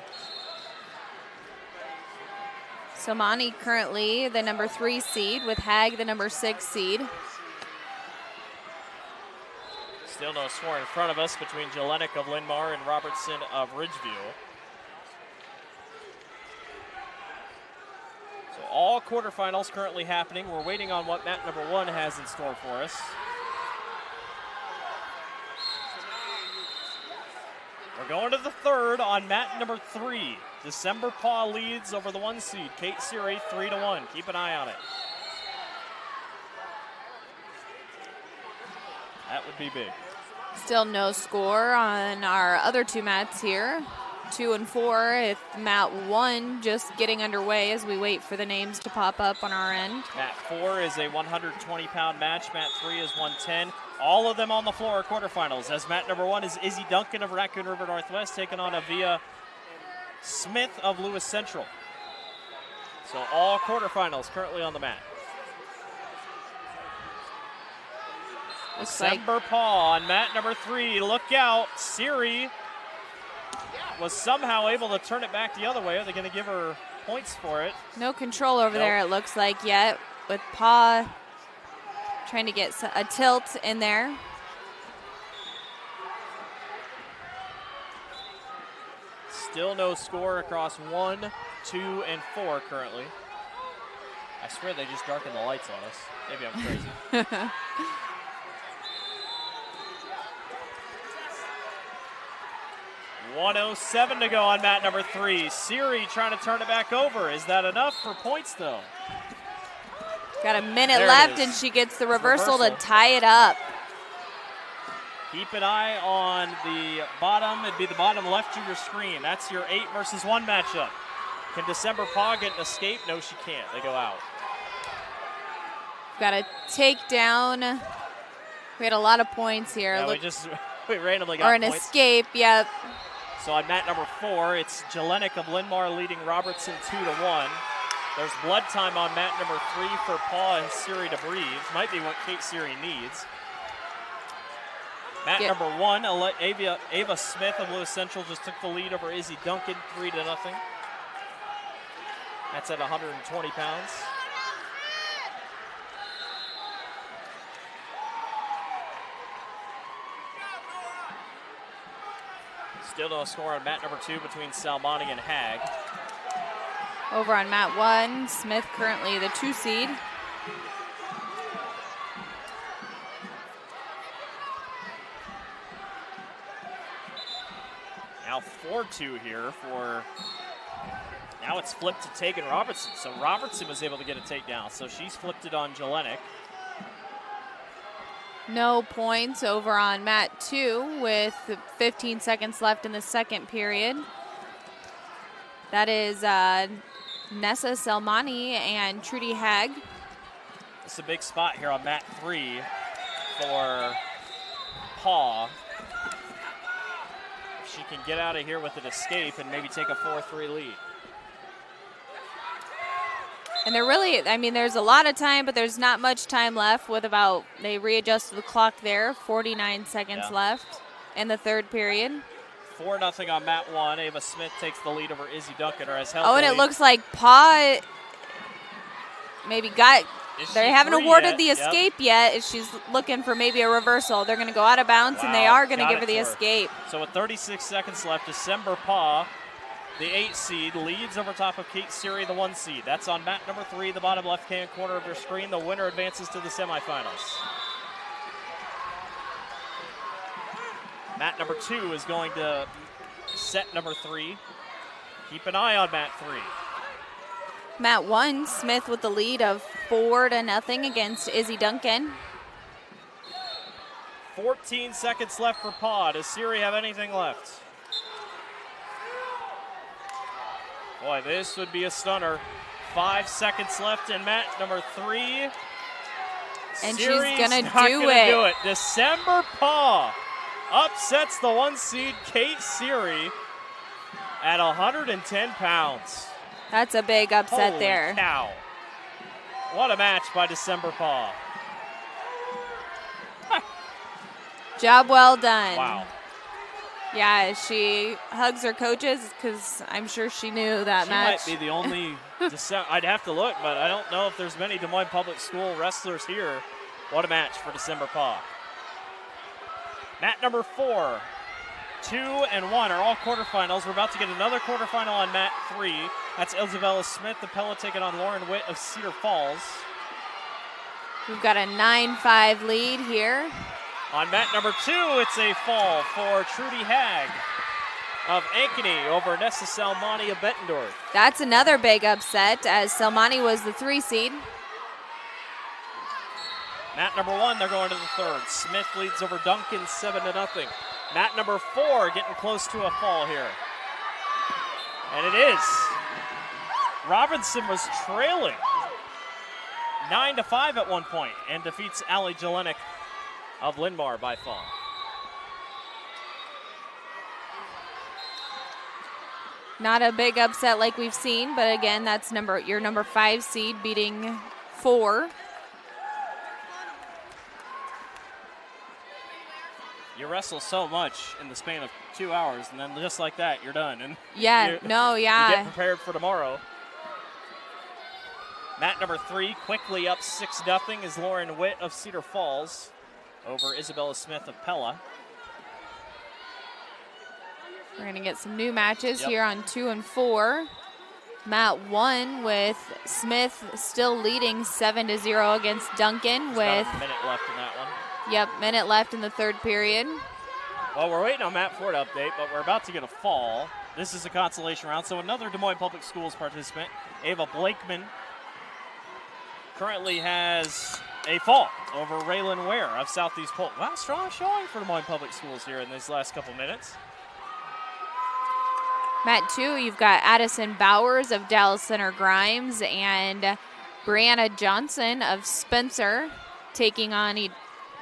Salmani currently the number 3 seed with Hag the number 6 seed. Still no score in front of us between Jelenek of Lindmar and Robertson of Ridgeview. So all quarterfinals currently happening. We're waiting on what mat number 1 has in store for us. We're going to the 3rd on mat number 3. December Pa leads over the 1 seed, Kate Siri, 3-1. Keep an eye on it. That would be big. Still no score on our other 2 mats here. 2 and 4. If mat 1 just getting underway as we wait for the names to pop up on our end. Mat 4 is a 120-pound match. Mat 3 is 110. All of them on the floor are quarterfinals. As mat number 1 is Izzy Duncan of Raccoon River Northwest taking on Avia Smith of Lewis Central. So all quarterfinals currently on the mat. December Pa on mat number 3. Look out. Siri was somehow able to turn it back the other way. Are they going to give her points for it? No control over there, it looks like, yet, with Pa trying to get a tilt in there. Still no score across 1, 2, and 4 currently. I swear they just darkened the lights on us. Maybe I'm crazy. 1:07 to go on mat number 3. Siri trying to turn it back over. Is that enough for points, though? Got a minute There left, it is. and she gets the reversal to tie it up. Keep an eye on the bottom. It'd be the bottom left of your screen. That's your 8 versus 1 matchup. Can December Pa get an escape? No, she can't. They go out. Got a takedown. We had a lot of points here. Yeah, we randomly got or an points. escape, yep. So on mat number 4, it's Jelenek of Lindmar leading Robertson 2-1. There's blood time on mat number 3 for Pa and Siri to breathe. Might be what Kate Siri needs. Mat number 1, Ava Smith of Lewis Central just took the lead over Izzy Duncan, 3-0. That's at 120 pounds. Still no score on mat number 2 between Salmani and Hag. Over on mat 1, Smith currently the 2 seed. Now 4-2 here for, now it's flipped to Tegan Robertson. So Robertson was able to get a takedown. So she's flipped it on Jelenik. No points over on mat 2 with 15 seconds left in the second period. That is Nessa Selmani and Trudy Hag. It's a big spot here on mat 3 for Paw. She can get out of here with an escape and maybe take a 4-3 lead. And they're really, I mean, there's a lot of time, but there's not much time left with about, they readjusted the clock there, 49 seconds left in the third period. 4-0 on mat 1. Ava Smith takes the lead over Izzy Duncan, or has held Oh, and the it lead. looks like Paw maybe got, they haven't awarded the escape yet. She's looking for maybe a reversal. They're going to go out of bounds, and they are going to give her the escape. So with 36 seconds left, December Paw, the 8 seed, leads over top of Kate Siri, the 1 seed. That's on mat number 3, the bottom left-hand corner of your screen. The winner advances to the semifinals. Mat number 2 is going to set number 3. Keep an eye on mat 3. Mat 1, Smith with the lead of 4-0 against Izzy Duncan. 14 seconds left for Paw. Does Siri have anything left? Boy, this would be a stunner. 5 seconds left in mat number 3. And Siri's she's gonna not do gonna it. do it. December Paw upsets the 1 seed Kate Siri at 110 pounds. That's a big upset Holy there. Cow. What a match by December Paw. Job well done. Wow. Yeah, she hugs her coaches because I'm sure she knew that She match. might be the only, I'd have to look, but I don't know if there's many Des Moines Public School wrestlers here. What a match for December Paw. Mat number 4, 2 and 1 are all quarterfinals. We're about to get another quarterfinal on mat 3. That's Isabella Smith, the Pella, taking on Lauren Witt of Cedar Falls. We've got a 9-5 lead here. On mat number 2, it's a fall for Trudy Hag of Ankeny over Nessa Salmani of Bettendorf. That's another big upset as Selmani was the 3 seed. Mat number 1, they're going to the third. Smith leads over Duncan 7-0. Mat number 4 getting close to a fall here. And it is. Robinson was trailing 9-5 at one point and defeats Allie Jelenik of Linn-Mar by fall. Not a big upset like we've seen, but again, that's your number 5 seed beating 4. You wrestle so much in the span of 2 hours, and then just like that, you're done. And Yeah, you get prepared for tomorrow. Mat number 3 quickly up 6-0 is Lauren Witt of Cedar Falls over Isabella Smith of Pella. We're going to get some new matches here on 2 and 4. Mat 1 with Smith still leading 7-0 against Duncan with about a minute left in that one. Minute left in the third period. Well, we're waiting on mat 4 to update, but we're about to get a fall. This is a consolation round, so another Des Moines Public Schools participant, Ava Blakeman, currently has a fall over Raylan Ware of Southeast Polk. Wow, strong showing for Des Moines Public Schools here in these last couple minutes. Mat 2, you've got Addison Bowers of Dallas Center Grimes and Brianna Johnson of Spencer taking on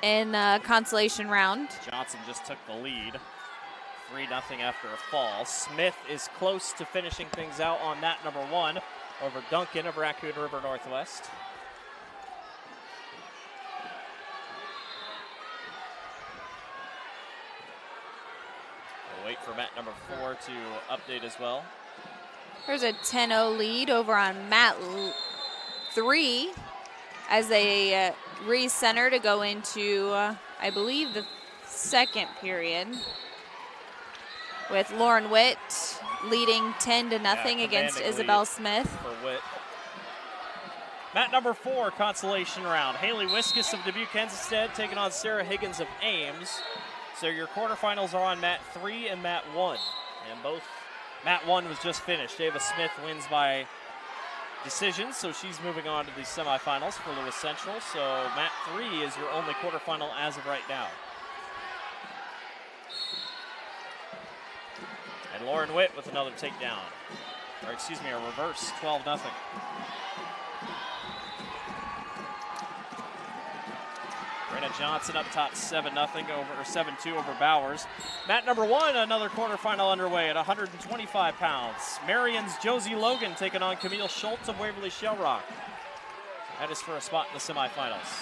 in the consolation round. Johnson just took the lead, 3-0 after a fall. Smith is close to finishing things out on that number 1 over Duncan of Raccoon River Northwest. for mat number 4 to update as well. There's a 10-0 lead over on mat 3 as they recenter to go into, I believe, the second period, with Lauren Witt leading 10-0 against Isabel Smith. For Witt. Mat number 4, consolation round. Haley Wiskus of Dubuque, Kensingstead taking on Sarah Higgins of Ames. So your quarterfinals are on mat 3 and mat 1. And both, mat 1 was just finished. Ava Smith wins by decision, so she's moving on to the semifinals for Lewis Central. So mat 3 is your only quarterfinal as of right now. And Lauren Witt with another takedown. Or excuse me, a reverse, 12-0. Brenna Johnson up top 7-0 over, or 7-2 over Bowers. Mat number 1, another quarterfinal underway at 125 pounds. Marion's Josie Logan taking on Camille Schultz of Waverly Shell Rock. That is for a spot in the semifinals.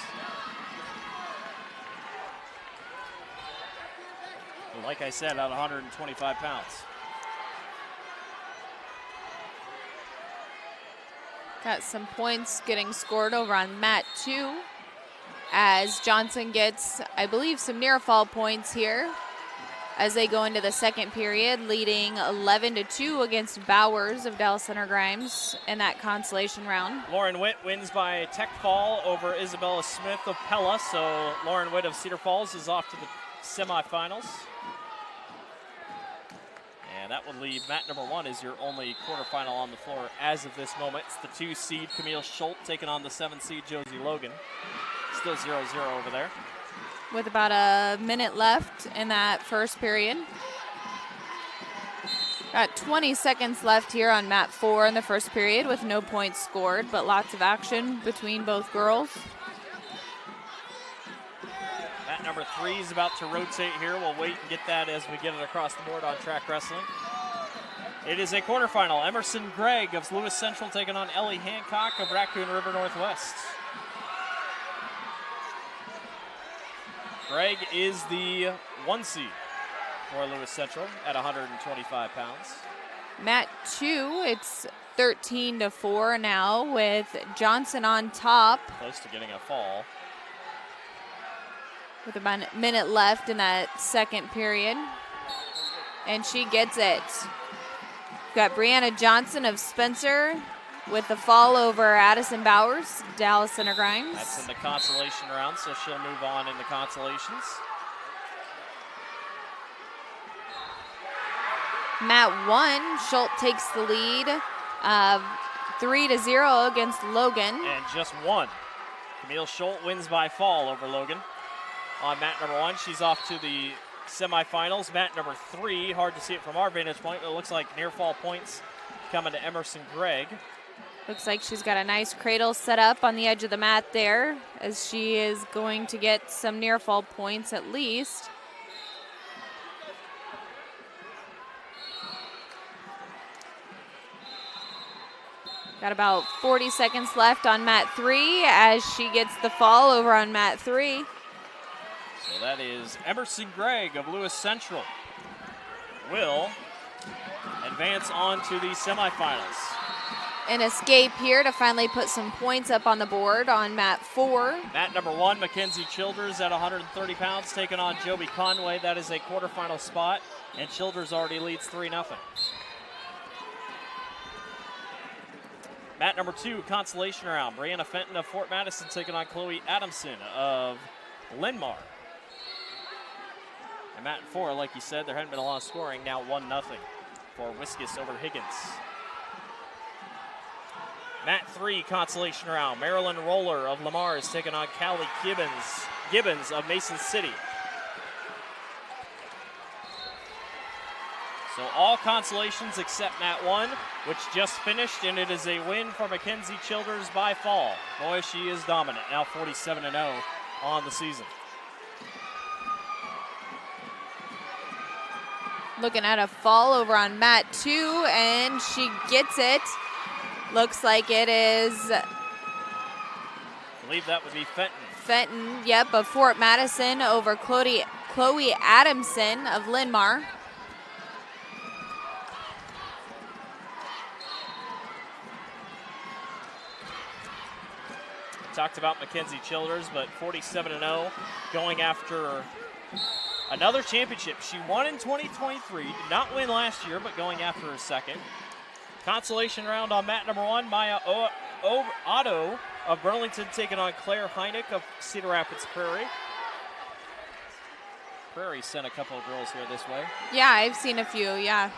Like I said, at 125 pounds. Got some points getting scored over on mat 2 as Johnson gets, I believe, some near fall points here as they go into the second period, leading 11-2 against Bowers of Dallas Center Grimes in that consolation round. Lauren Witt wins by tech fall over Isabella Smith of Pella, so Lauren Witt of Cedar Falls is off to the semifinals. And that would leave mat number 1 is your only quarterfinal on the floor as of this moment. It's the 2 seed Camille Schultz taking on the 7 seed Josie Logan. Still 0-0 over there. With about a minute left in that first period. Got 20 seconds left here on mat 4 in the first period with no points scored, but lots of action between both girls. Mat number 3 is about to rotate here. We'll wait and get that as we get it across the board on track wrestling. It is a quarterfinal. Emerson Gregg of Lewis Central taking on Ellie Hancock of Raccoon River Northwest. Gregg is the 1 seed for Lewis Central at 125 pounds. Mat 2, it's 13-4 now with Johnson on top. Close to getting a fall. With about a minute left in that second period. And she gets it. Got Brianna Johnson of Spencer with the fall over Addison Bowers, Dallas Center Grimes. That's in the consolation round, so she'll move on in the consolations. Mat 1, Schultz takes the lead of 3-0 against Logan. And just 1. Camille Schultz wins by fall over Logan. On mat number 1, she's off to the semifinals. Mat number 3, hard to see it from our vantage point, but it looks like near fall points coming to Emerson Gregg. Looks like she's got a nice cradle set up on the edge of the mat there as she is going to get some near fall points at least. Got about 40 seconds left on mat 3 as she gets the fall over on mat 3. So that is Emerson Gregg of Lewis Central will advance on to the semifinals. An escape here to finally put some points up on the board on mat 4. Mat number 1, Mackenzie Childers at 130 pounds taking on Joby Conway. That is a quarterfinal spot, and Childers already leads 3-0. Mat number 2, consolation round. Brianna Fenton of Fort Madison taking on Chloe Adamson of Linmar. And mat 4, like you said, there hadn't been a lot of scoring. Now 1-0 for Wiskus over Higgins. Mat 3, consolation round. Marilyn Roller of Lamar is taking on Callie Gibbons of Mason City. So all consolations except mat 1, which just finished, and it is a win for Mackenzie Childers by fall. Boy, she is dominant, now 47-0 on the season. Looking at a fall over on mat 2, and she gets it. Looks like it is, I believe that would be Fenton, yep, of Fort Madison over Chloe Adamson of Linmar. Talked about Mackenzie Childers, but 47-0, going after another championship. She won in 2023, did not win last year, but going after her second. Consolation round on mat number 1, Maya Otto of Burlington taking on Claire Heineck of Cedar Rapids Prairie. Prairie sent a couple of girls here this way. Yeah, I've seen a few, yeah.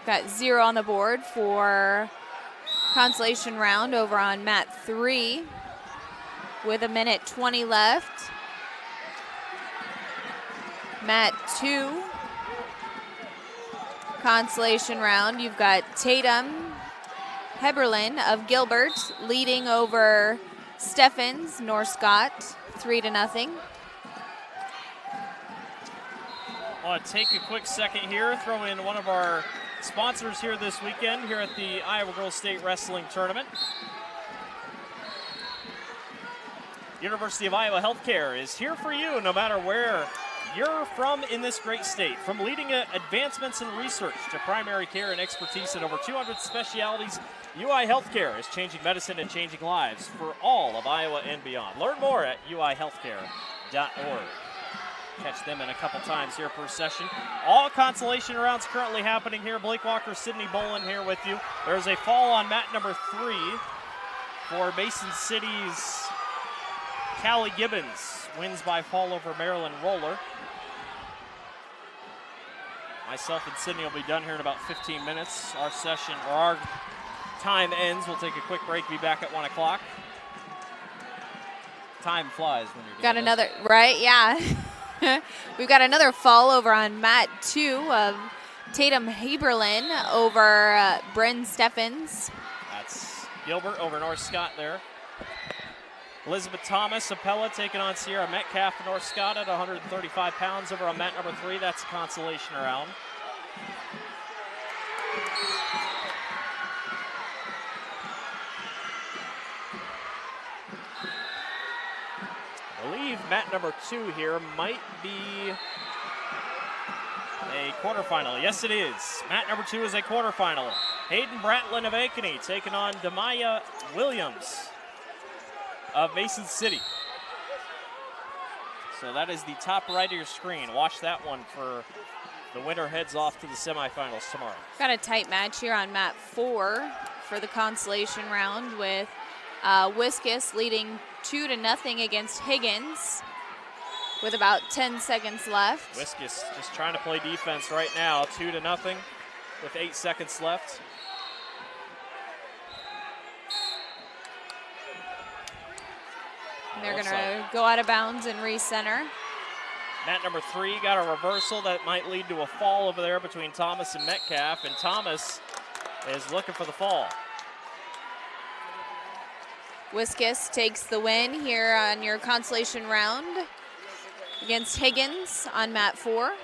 Got 0 on the board for consolation round over on mat 3 with 1:20 left. Mat 2, consolation round. You've got Tatum Heberlin of Gilbert leading over Steffens, Norscott, 3-0. I want to take a quick second here, throw in one of our sponsors here this weekend here at the Iowa Girls State Wrestling Tournament. University of Iowa Healthcare is here for you no matter where you're from in this great state. From leading advancements in research to primary care and expertise in over 200 specialties, UI Healthcare is changing medicine and changing lives for all of Iowa and beyond. Learn more at uihealthcare.org. Catch them in a couple times here per session. All consolation rounds currently happening here. Blake Walker, Sydney Bolin here with you. There's a fall on mat number 3 for Mason City's Callie Gibbons. Wins by fall over Maryland Roller. Myself and Sydney will be done here in about 15 minutes. Our session, or our time ends. We'll take a quick break, be back at 1 o'clock. Time flies when you're doing Got another, right, yeah. We've got another fall over on mat 2 of Tatum Heberlin over Bryn Steffens. That's Gilbert over North Scott there. Elizabeth Thomas, Appella taking on Sierra Metcalf of North Scott at 135 pounds over on mat number 3. That's a consolation round. I believe mat number 2 here might be a quarterfinal. Yes, it is. Mat number 2 is a quarterfinal. Hayden Bratlin of Ankeny taking on Demaya Williams of Mason City. So that is the top right of your screen. Watch that one for the winner heads off to the semifinals tomorrow. Got a tight match here on mat 4 for the consolation round with Wiskus leading 2-0 against Higgins with about 10 seconds left. Wiskus just trying to play defense right now, 2-0 with 8 seconds left. And they're going to go out of bounds and recenter. Mat number 3 got a reversal that might lead to a fall over there between Thomas and Metcalf, and Thomas is looking for the fall. Wiskus takes the win here on your consolation round against Higgins on mat 4.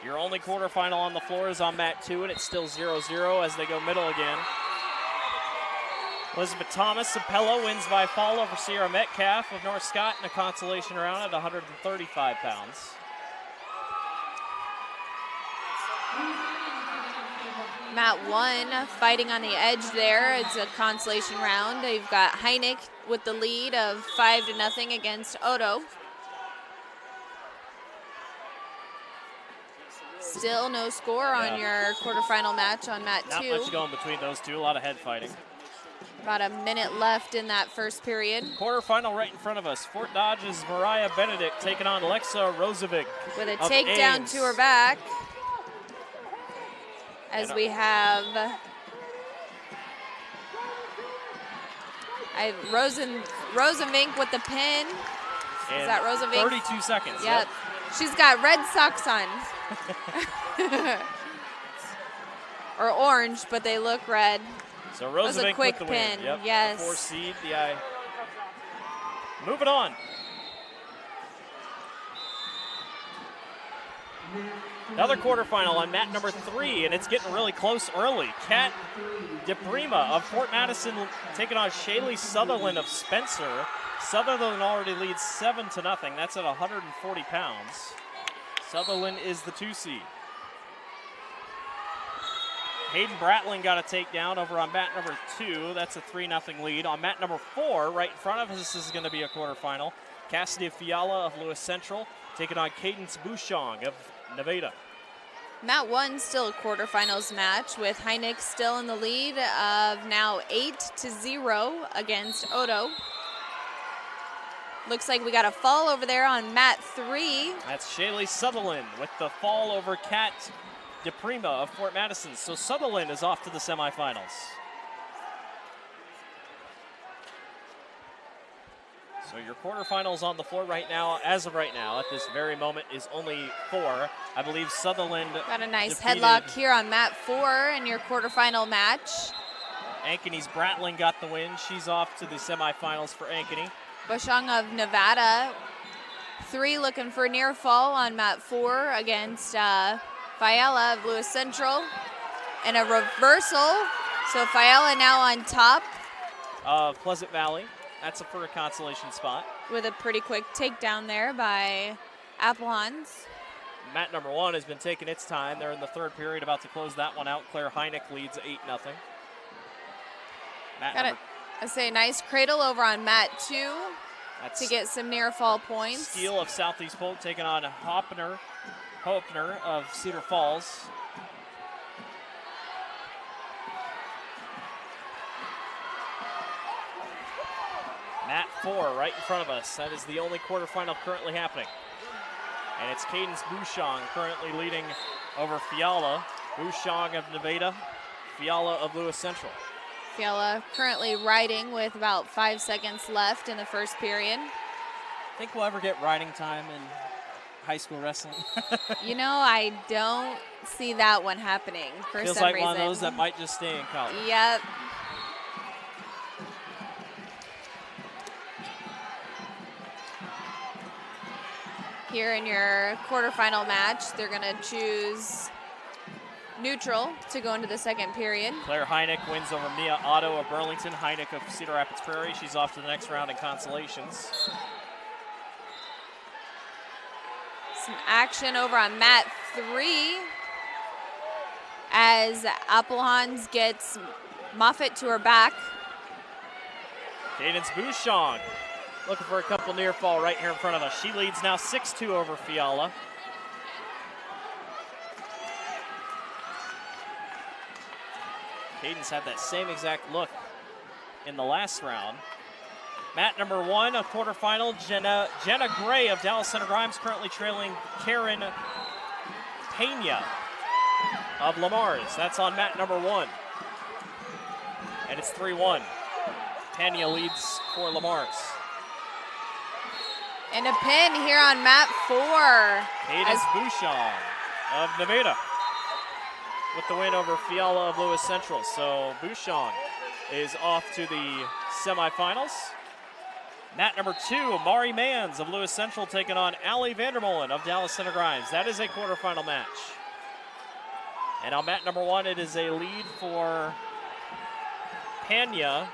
Your only quarterfinal on the floor is on mat 2, and it's still 0-0 as they go middle again. Elizabeth Thomas, Appella wins by fall over Sierra Metcalf of North Scott in a consolation round at 135 pounds. Mat 1 fighting on the edge there. It's a consolation round. You've got Heineck with the lead of 5-0 against Odo. Still no score on your quarterfinal match on mat 2. Not much going between those two, a lot of head fighting. About a minute left in that first period. Quarterfinal right in front of us. Fort Dodge's Mariah Benedict taking on Lexa Rozovic. With a takedown to her back. As we have Rosenvink with the pin. Is that Rosenvink? 32 seconds. Yep. She's got red socks on. Or orange, but they look red. So Rosenvink quick with the pin. win. Yep. Yes. 4 seed. Moving on. Another quarterfinal on mat number 3, and it's getting really close early. Kat DePrima of Fort Madison taking on Shaylee Sutherland of Spencer. Sutherland already leads 7-0. That's at 140 pounds. Sutherland is the 2 seed. Hayden Bratling got a takedown over on mat number 2. That's a 3-0 lead. On mat number 4, right in front of us, this is going to be a quarterfinal. Cassidy Fiala of Lewis Central taking on Cadence Bouchong of Nevada. Mat 1 still a quarterfinals match with Heineck still in the lead of now 8-0 against Odo. Looks like we got a fall over there on mat 3. That's Shaylee Sutherland with the fall over Kat DePrima of Fort Madison. So Sutherland is off to the semifinals. So your quarterfinals on the floor right now, as of right now, at this very moment, is only 4. I believe Sutherland got a nice defeated headlock here on mat 4 in your quarterfinal match. Ankeny's Bratling got the win. She's off to the semifinals for Ankeny. Bouchong of Nevada, 3 looking for near fall on mat 4 against Fiala of Lewis Central. And a reversal, so Fiala now on top. Of Pleasant Valley. That's for a consolation spot. With a pretty quick takedown there by Applehans. Mat number 1 has been taking its time. They're in the 3rd period, about to close that one out. Claire Heineck leads 8-0. I say nice cradle over on mat 2 to get some near fall points. Steele of Southeast Polk taking on Hopner of Cedar Falls. Mat 4 right in front of us. That is the only quarterfinal currently happening. And it's Cadence Bouchong currently leading over Fiala. Bouchong of Nevada, Fiala of Lewis Central. Fiala currently riding with about 5 seconds left in the 1st period. Think we'll ever get riding time in high school wrestling? You know, I don't see that one happening for Feels some like reason. one of those that might just stay in college. Yep. Here in your quarterfinal match, they're going to choose neutral to go into the 2nd period. Claire Heineck wins over Mia Otto of Burlington. Heineck of Cedar Rapids Prairie. She's off to the next round in consolations. Some action over on mat 3 as Applehans gets Moffitt to her back. Cadence Bouchong looking for a couple near fall right here in front of us. She leads now 6-2 over Fiala. Cadence had that same exact look in the last round. Mat number 1, a quarterfinal. Jenna Gray of Dallas Center Grimes currently trailing Karen Pena of Lamar's. That's on mat number 1. And it's 3-1. Pena leads for Lamar's. And a pin here on mat 4. Cadence Bouchong of Nevada with the win over Fiala of Lewis Central. So Bouchong is off to the semifinals. Mat number 2, Mari Mans of Lewis Central taking on Allie Vandermolen of Dallas Center Grimes. That is a quarterfinal match. And on mat number 1, it is a lead for Pena,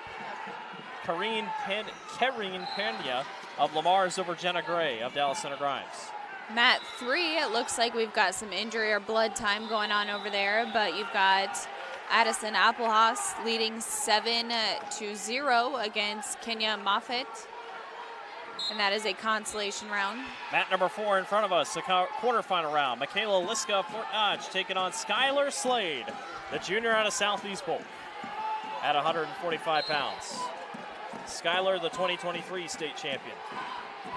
Karine Pena of Lamar's over Jenna Gray of Dallas Center Grimes. Mat 3, it looks like we've got some injury or blood time going on over there, but you've got Addison Applehouse leading 7-0 against Kenya Moffitt. And that is a consolation round. Mat number 4 in front of us, a quarterfinal round. Michaela Liska of Fort Dodge taking on Skylar Slade, the junior out of Southeast Polk, at 145 pounds. Skylar, the 2023 state champion.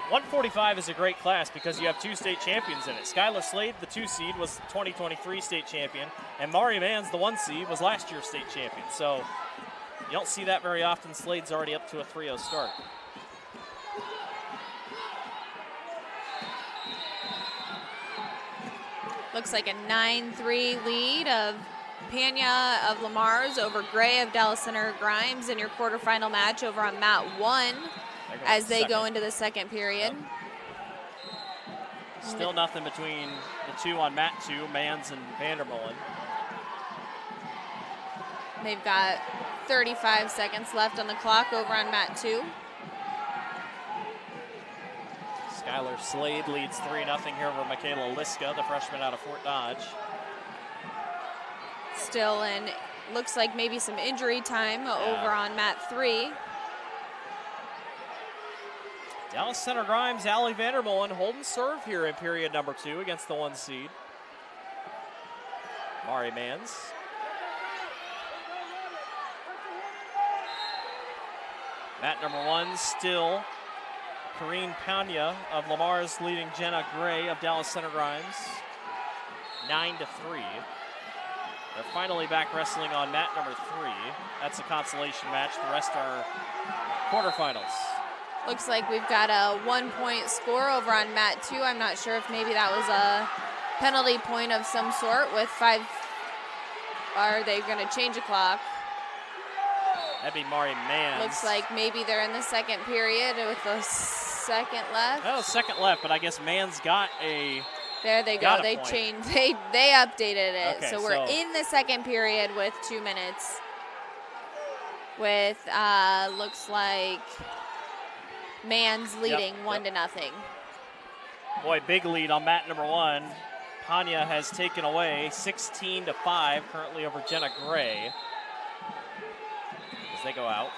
145 is a great class because you have 2 state champions in it. Skylar Slade, the 2 seed, was 2023 state champion, and Mari Mans, the 1 seed, was last year's state champion. So you don't see that very often. Slade's already up to a 3-0 start. Looks like a 9-3 lead of Pena of Lamar's over Gray of Dallas Center Grimes in your quarterfinal match over on mat 1 as they go into the 2nd period. Yep. Still nothing between the 2 on mat 2, Mans and Vandermolen. They've got 35 seconds left on the clock over on mat 2. Skylar Skylar Slade leads 3-0 here over Michaela Liska, the freshman out of Fort Dodge. Still in, looks like maybe some injury time over on mat 3. Dallas Center Grimes, Allie Vandermolen holding serve here in period number 2 against the 1 seed. Mari Mans. Mat number 1 still Karine Pania of Lamar's leading Jenna Gray of Dallas Center Grimes. 9-3. They're finally back wrestling on mat number 3. That's a consolation match. The rest are quarterfinals. Looks like we've got a 1-point score over on mat 2. I'm not sure if maybe that was a penalty point of some sort with 5. Are they going to change a clock? That'd be Mari Mans. Looks like maybe they're in the second period with the second left. Oh, second left, but I guess Mans got a. There they go. They changed. They updated it. Okay, so we're in the second period with 2 minutes. With looks like Mans leading 1-0. Boy, big lead on mat number 1. Pania has taken away 16-5 currently over Jenna Gray as they go out.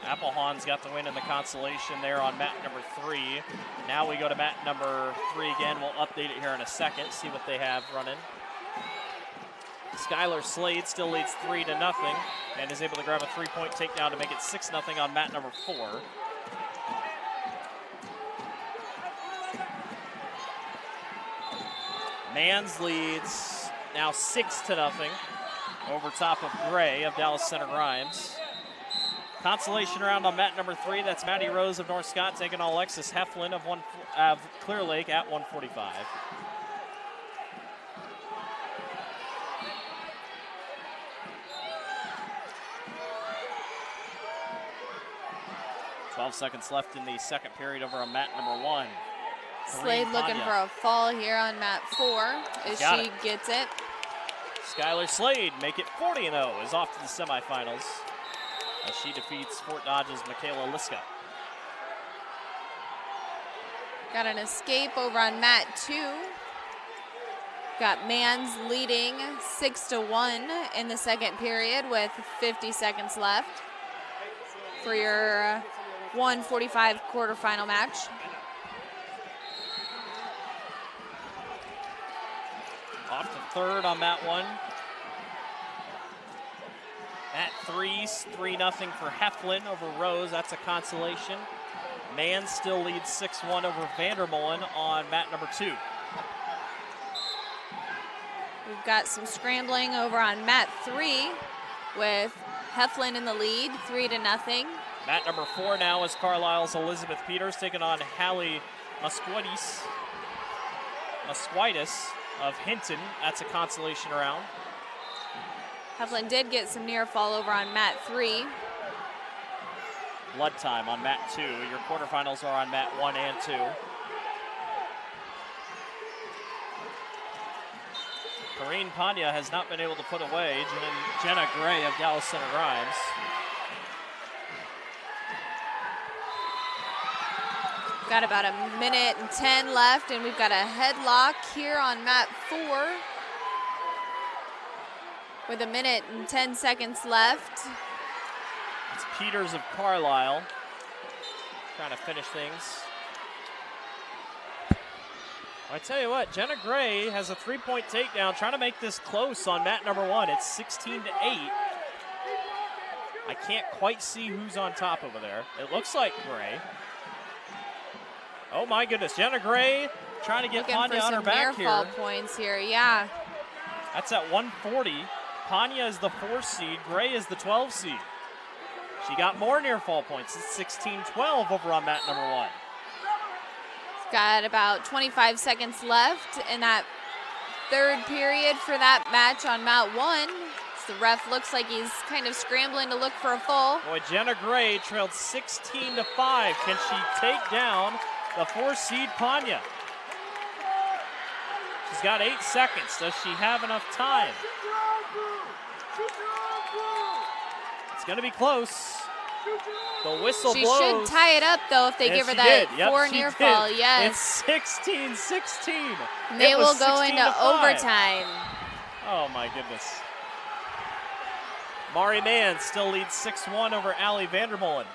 Applehawn's got the win in the consolation there on mat number 3. Now we go to mat number 3 again. We'll update it here in a second, see what they have running. Skylar Slade still leads 3-0 and is able to grab a 3-point takedown to make it 6-0 on mat number 4. Mans leads now 6-0 over top of Gray of Dallas Center Grimes. Consolation round on mat number 3. That's Maddie Rose of North Scott taking on Alexis Heflin of Clear Lake at 145. .12 seconds left in the second period over on mat number 1. Slade looking for a fall here on mat 4 as she gets it. Skylar Slade make it 40-0 is off to the semifinals as she defeats Fort Dodge's Michaela Liska. Got an escape over on mat 2. Got Mans leading 6-1 in the second period with 50 seconds left for your 1:45 quarterfinal match. Off to third on mat 1. Mat 3's 3-0 for Heflin over Rose. That's a consolation. Mann still leads 6-1 over Vandermolen on mat number 2. We've got some scrambling over on mat 3 with Heflin in the lead, 3-0. Mat number 4 now is Carlisle's Elizabeth Peters taking on Hallie Musquitis of Hinton. That's a consolation round. Heflin did get some near fall over on mat 3. Blood time on mat 2. Your quarterfinals are on mat 1 and 2. Karine Pania has not been able to put away Jenna Gray of Dallas Center Grimes. Got about a minute and 10 left, and we've got a headlock here on mat 4 with a minute and 10 seconds left. It's Peters of Carlisle trying to finish things. I tell you what, Jenna Gray has a 3-point takedown, trying to make this close on mat number 1. It's 16-8. I can't quite see who's on top over there. It looks like Gray. Oh my goodness, Jenna Gray trying to get Pania on her back here. Fall points here, yeah. That's at 140. Pania is the 4 seed, Gray is the 12 seed. She got more near fall points. It's 16-12 over on mat number 1. Got about 25 seconds left in that third period for that match on mat 1. So the ref looks like he's kind of scrambling to look for a full. Boy, Jenna Gray trailed 16-5. Can she take down the 4 seed Pania? She's got 8 seconds. Does she have enough time? It's going to be close. The whistle She blows. should tie it up, though, if they And give her she that did. Yep, 4 she near did. fall. Yes. It's 16-16. And they It was will go 16 into to 5. overtime. Oh, my goodness. Mari Mann still leads 6-1 over Allie Vandermolen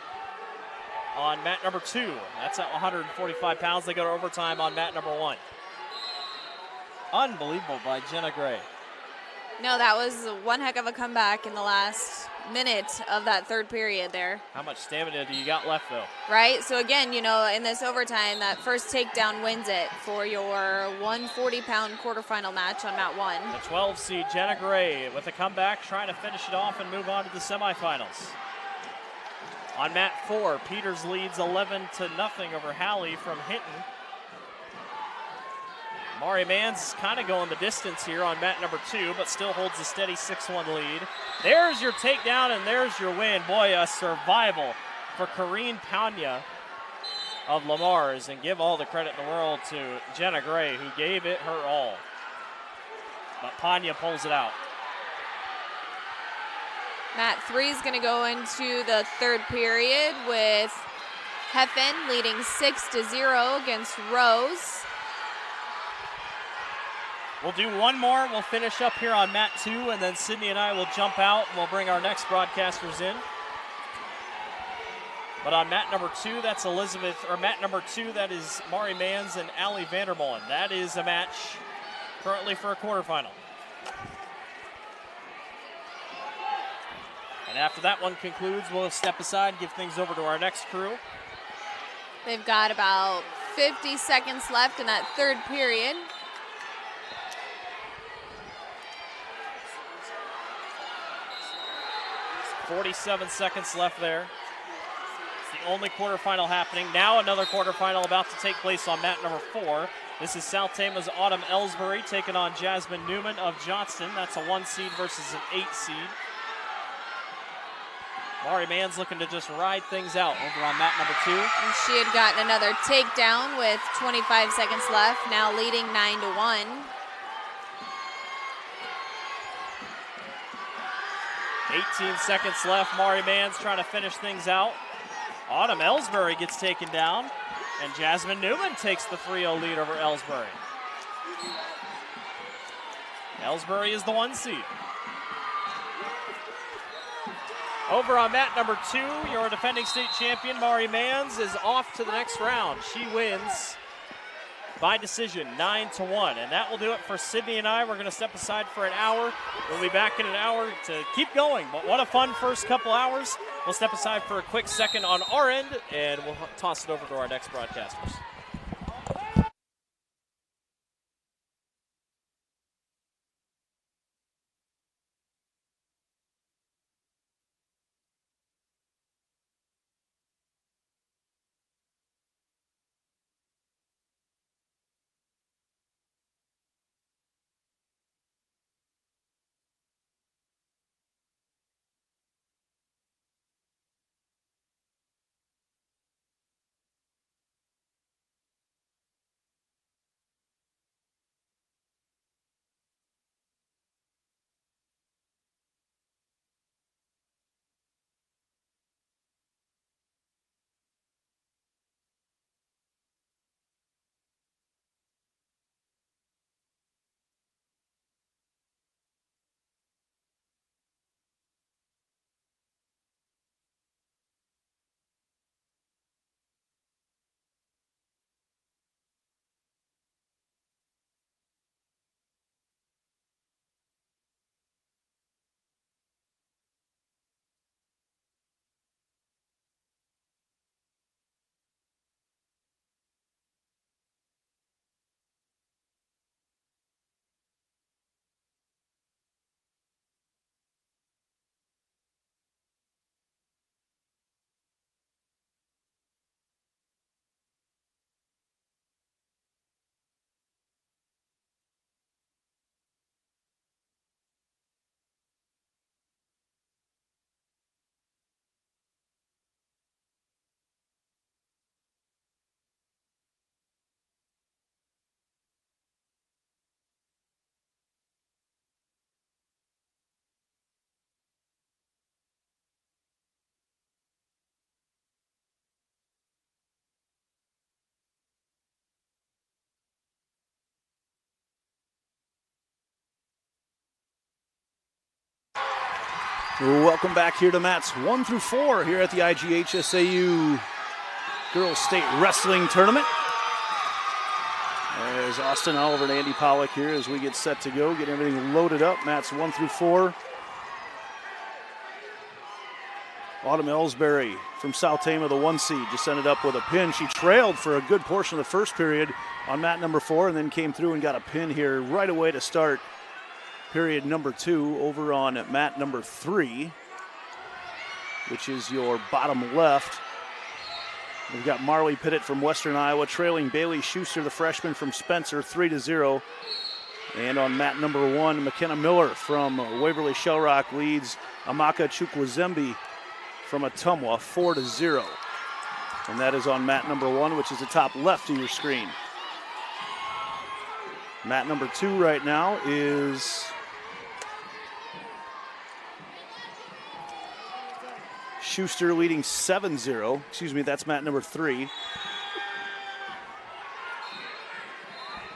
on mat number 2. That's at 145 pounds. They go to overtime on mat number 1. Unbelievable by Jenna Gray. No, that was one heck of a comeback in the last minute of that third period there. How much stamina do you got left, though? Right? So, again, in this overtime, that first takedown wins it for your 140-pound quarterfinal match on mat 1. The 12 seed Jenna Gray with a comeback, trying to finish it off and move on to the semifinals. On mat 4, Peters leads 11-0 over Halley from Hinton. Mari Mann's kind of going the distance here on mat number 2, but still holds a steady 6-1 lead. There's your takedown and there's your win. Boy, a survival for Corrine Pagna of Lamar's, and give all the credit in the world to Jenna Gray, who gave it her all. But Pagna pulls it out. Mat 3 is going to go into the third period with Heffen leading 6-0 against Rose. We'll do one more. We'll finish up here on mat 2, and then Sydney and I will jump out and we'll bring our next broadcasters in. But on mat number 2, that's mat number 2, that is Mari Mann's and Allie Vandermolen. That is a match currently for a quarterfinal. And after that one concludes, we'll step aside and give things over to our next crew. They've got about 50 seconds left in that third period. 47 seconds left there. It's the only quarterfinal happening. Now another quarterfinal about to take place on mat number 4. This is South Tama's Autumn Ellsbury taking on Jasmine Newman of Johnston. That's a 1 seed versus an 8 seed. Mari Mann's looking to just ride things out over on mat number 2. And she had gotten another takedown with 25 seconds left, now leading 9-1. $18 seconds left. Mari Mann's trying to finish things out. Autumn Ellsbury gets taken down, and Jasmine Newman takes the 3-0 lead over Ellsbury. Ellsbury is the 1 seed. Over on mat number 2, your defending state champion, Mari Mann's, is off to the next round. She wins by decision, 9-1. And that will do it for Sydney and I. We're going to step aside for an hour. We'll be back in an hour to keep going. But what a fun first couple hours. We'll step aside for a quick second on our end, and we'll toss it over to our next broadcasters. Welcome back here to mats 1 through 4 here at the IGHSAU Girls State Wrestling Tournament. There's Austin Oliver and Andy Pollock here as we get set to go, get everything loaded up. Mats 1 through 4. Autumn Ellsbury from South Tama, the 1 seed, just ended up with a pin. She trailed for a good portion of the first period on mat number 4 and then came through and got a pin here right away to start period number 2 over on mat number 3, which is your bottom left. We've got Marley Pittett from Western Iowa trailing Bailey Schuster, the freshman from Spencer, 3-0. And on mat number 1, McKenna Miller from Waverly Shell Rock leads Amaka Chukwuzembe from Atumwa, 4-0. And that is on mat number 1, which is the top left of your screen. Mat number 2 right now is Schuster leading 7-0. Excuse me, that's mat number 3.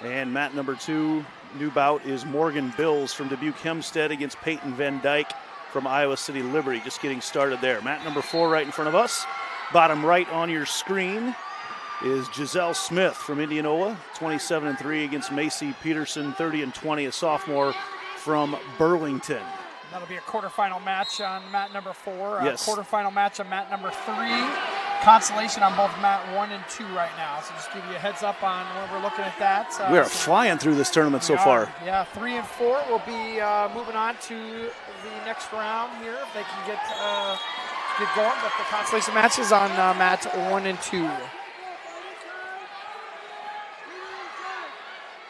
And mat number 2, new bout, is Morgan Bills from Dubuque Hempstead against Peyton Van Dyke from Iowa City Liberty. Just getting started there. Mat number 4 right in front of us. Bottom right on your screen is Giselle Smith from Indianola, 27-3 against Macy Peterson, 30-20, a sophomore from Burlington. That'll be a quarterfinal match on mat number 4. Yes. A quarterfinal match on mat number 3. Consolation on both mat 1 and 2 right now. So just give you a heads up on when we're looking at that. We are flying through this tournament so far. Yeah, 3 and 4 will be moving on to the next round here if they can get going. But the consolation matches on mats 1 and 2.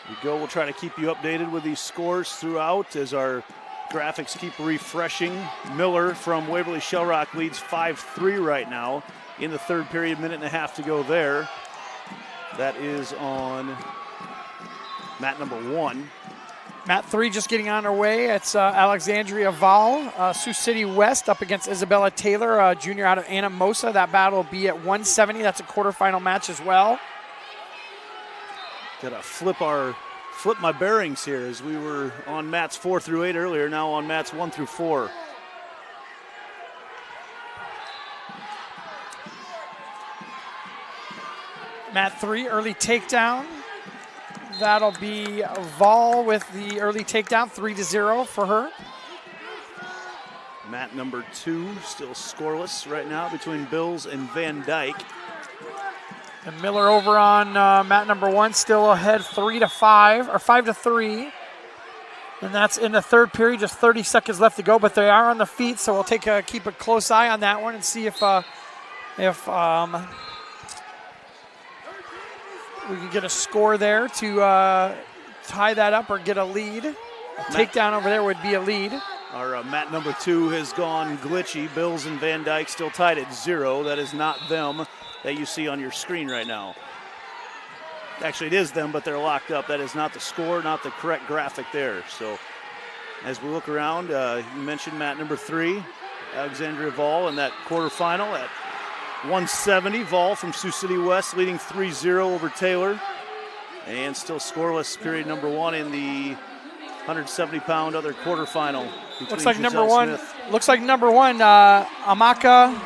We go. We'll try to keep you updated with these scores throughout as our graphics keep refreshing. Miller from Waverly Shell Rock leads 5-3 right now in the third period, minute and a half to go there. That is on mat number 1. Mat 3 just getting on her way. It's Alexandria Val, Sioux City West up against Isabella Taylor, junior out of Anamosa. That battle will be at 170. That's a quarterfinal match as well. Gotta flip my bearings here as we were on mats 4 through 8 earlier, now on mats 1 through 4. Mat 3, early takedown. That'll be Vol with the early takedown, 3-0 for her. Mat number 2, still scoreless right now between Bills and Van Dyke. And Miller over on mat number 1, still ahead 3-5, or 5-3. And that's in the third period, just 30 seconds left to go, but they are on the feet, so we'll keep a close eye on that one and see if we can get a score there to tie that up or get a lead. A takedown over there would be a lead. Our mat number 2 has gone glitchy. Bills and Van Dyke still tied at 0. That is not them that you see on your screen right now. Actually, it is them, but they're locked up. That is not the score, not the correct graphic there. So as we look around, you mentioned mat number 3, Alexandria Vol in that quarterfinal at 170. Vol from Sioux City West leading 3-0 over Taylor. And still scoreless period number 1 in the 170-pound other quarterfinal. Looks like number 1. Looks like number 1, Amaka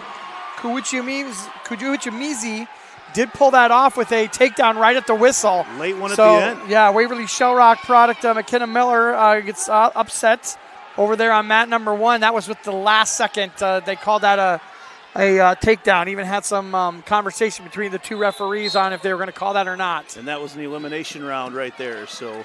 Kujuchimizi did pull that off with a takedown right at the whistle. Late one at the end. Yeah, Waverly Shell Rock product McKenna Miller gets upset over there on mat number 1. That was with the last second. They called that a takedown. Even had some conversation between the two referees on if they were going to call that or not. And that was an elimination round right there. So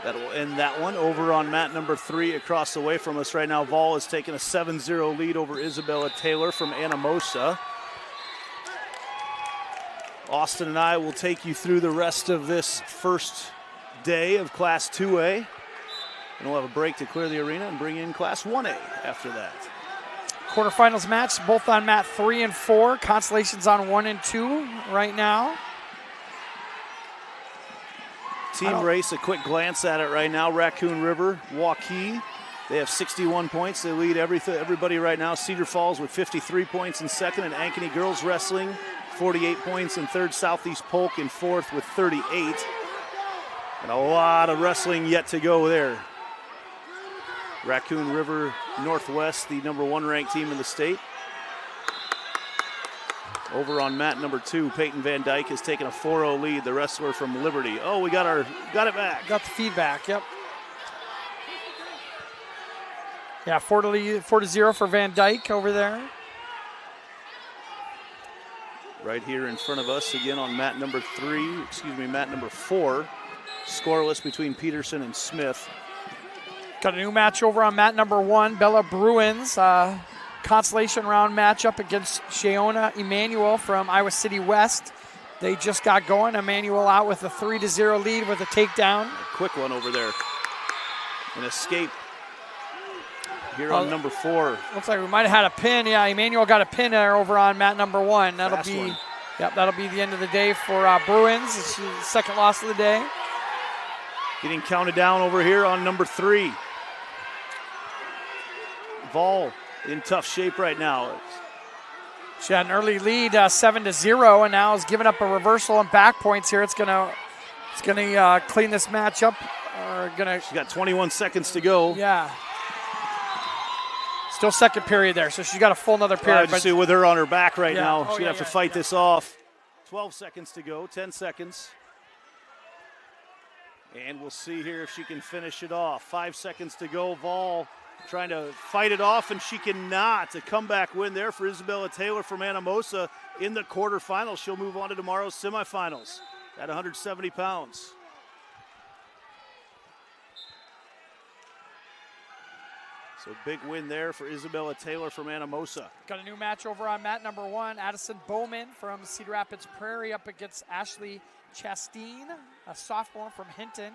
that'll end that one. Over on mat number 3 across the way from us right now, Vol is taking a 7-0 lead over Isabella Taylor from Anamosa. Austin and I will take you through the rest of this first day of Class 2A. And we'll have a break to clear the arena and bring in Class 1A after that. Quarterfinals match, both on mat 3 and 4. Consolation's on 1 and 2 right now. Team race, a quick glance at it right now. Raccoon River, Waukee, they have 61 points. They lead everybody right now. Cedar Falls with 53 points in second, and Ankeny Girls Wrestling, 48 points in third. Southeast Polk in fourth with 38. And a lot of wrestling yet to go there. Raccoon River Northwest, the #1 ranked team in the state. Over on mat number 2, Peyton Van Dyke has taken a 4-0 lead, the wrestler from Liberty. Oh, we got it back. Got the feedback, yep. Yeah, 4-0 for Van Dyke over there. Right here in front of us again on mat number 4. Scoreless between Peterson and Smith. Got a new match over on mat number 1, Bella Bruins. Consolation round matchup against Sheona Emmanuel from Iowa City West. They just got going. Emmanuel out with a 3-0 lead with a takedown. A quick one over there. An escape here on number 4. Looks like we might have had a pin. Yeah, Emmanuel got a pin there over on mat number 1. That'll Fast be one. Yep, that'll be the end of the day for Bruins. It's the second loss of the day. Getting counted down over here on number 3. Vol in tough shape right now. She had an early lead, 7-0, and now is giving up a reversal and back points here. It's gonna clean this match up. She's got 21 seconds to go. Yeah. Still second period there, so she's got a full another period. But see, with her on her back right now, Oh, she'd have to fight this off. 12 seconds to go, 10 seconds. And we'll see here if she can finish it off. 5 seconds to go. Vol trying to fight it off, and she cannot. A comeback win there for Isabella Taylor from Anamosa in the quarterfinals. She'll move on to tomorrow's semifinals at 170 pounds. So big win there for Isabella Taylor from Anamosa. Got a new match over on mat number 1. Addison Bowman from Cedar Rapids Prairie up against Ashley Chasteen, a sophomore from Hinton.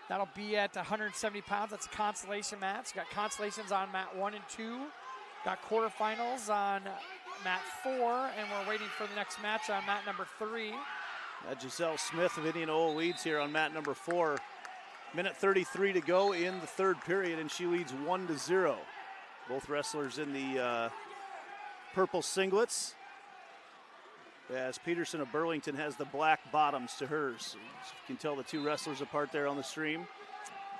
That'll be at 170 pounds. That's a consolation match. Got consolations on mat 1 and 2. Got quarterfinals on mat 4, and we're waiting for the next match on mat number 3. Giselle Smith of Indianola leads here on mat number 4. Minute 33 to go in the third period, and she leads 1-0. Both wrestlers in the purple singlets, as Peterson of Burlington has the black bottoms to hers. You can tell the two wrestlers apart there on the stream.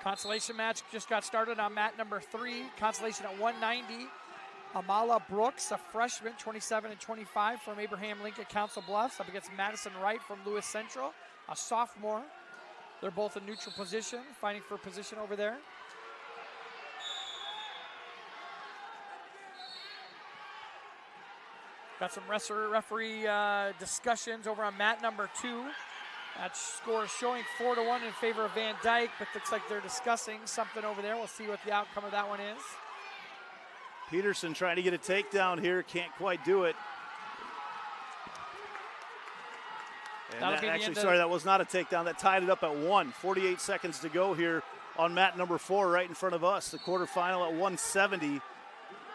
Consolation match just got started on mat number 3. Consolation at 190. Amala Brooks, a freshman, 27 and 25 from Abraham Lincoln Council Bluffs, up against Madison Wright from Lewis Central, a sophomore. They're both in neutral position, fighting for position over there. Got some referee discussions over on mat number 2. That score is showing 4-1 in favor of Van Dyke, but looks like they're discussing something over there. We'll see what the outcome of that one is. Peterson trying to get a takedown here, can't quite do it. And that was not a takedown. That tied it up at 1. 48 seconds to go here on mat number 4 right in front of us. The quarterfinal at 170.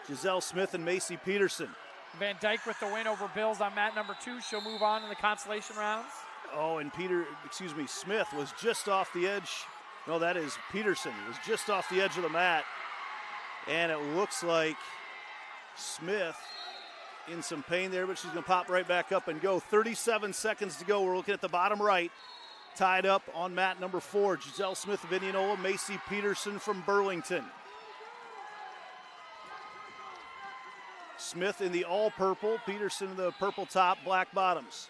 Giselle Smith and Macy Peterson. Van Dyke with the win over Bills on mat number 2. She'll move on in the consolation rounds. Oh, and Smith was just off the edge. No, that is Peterson. Was just off the edge of the mat. And it looks like Smith in some pain there, but she's going to pop right back up and go. 37 seconds to go. We're looking at the bottom right. Tied up on mat number 4. Giselle Smith of Indianola, Macy Peterson from Burlington. Smith in the all purple, Peterson in the purple top, black bottoms.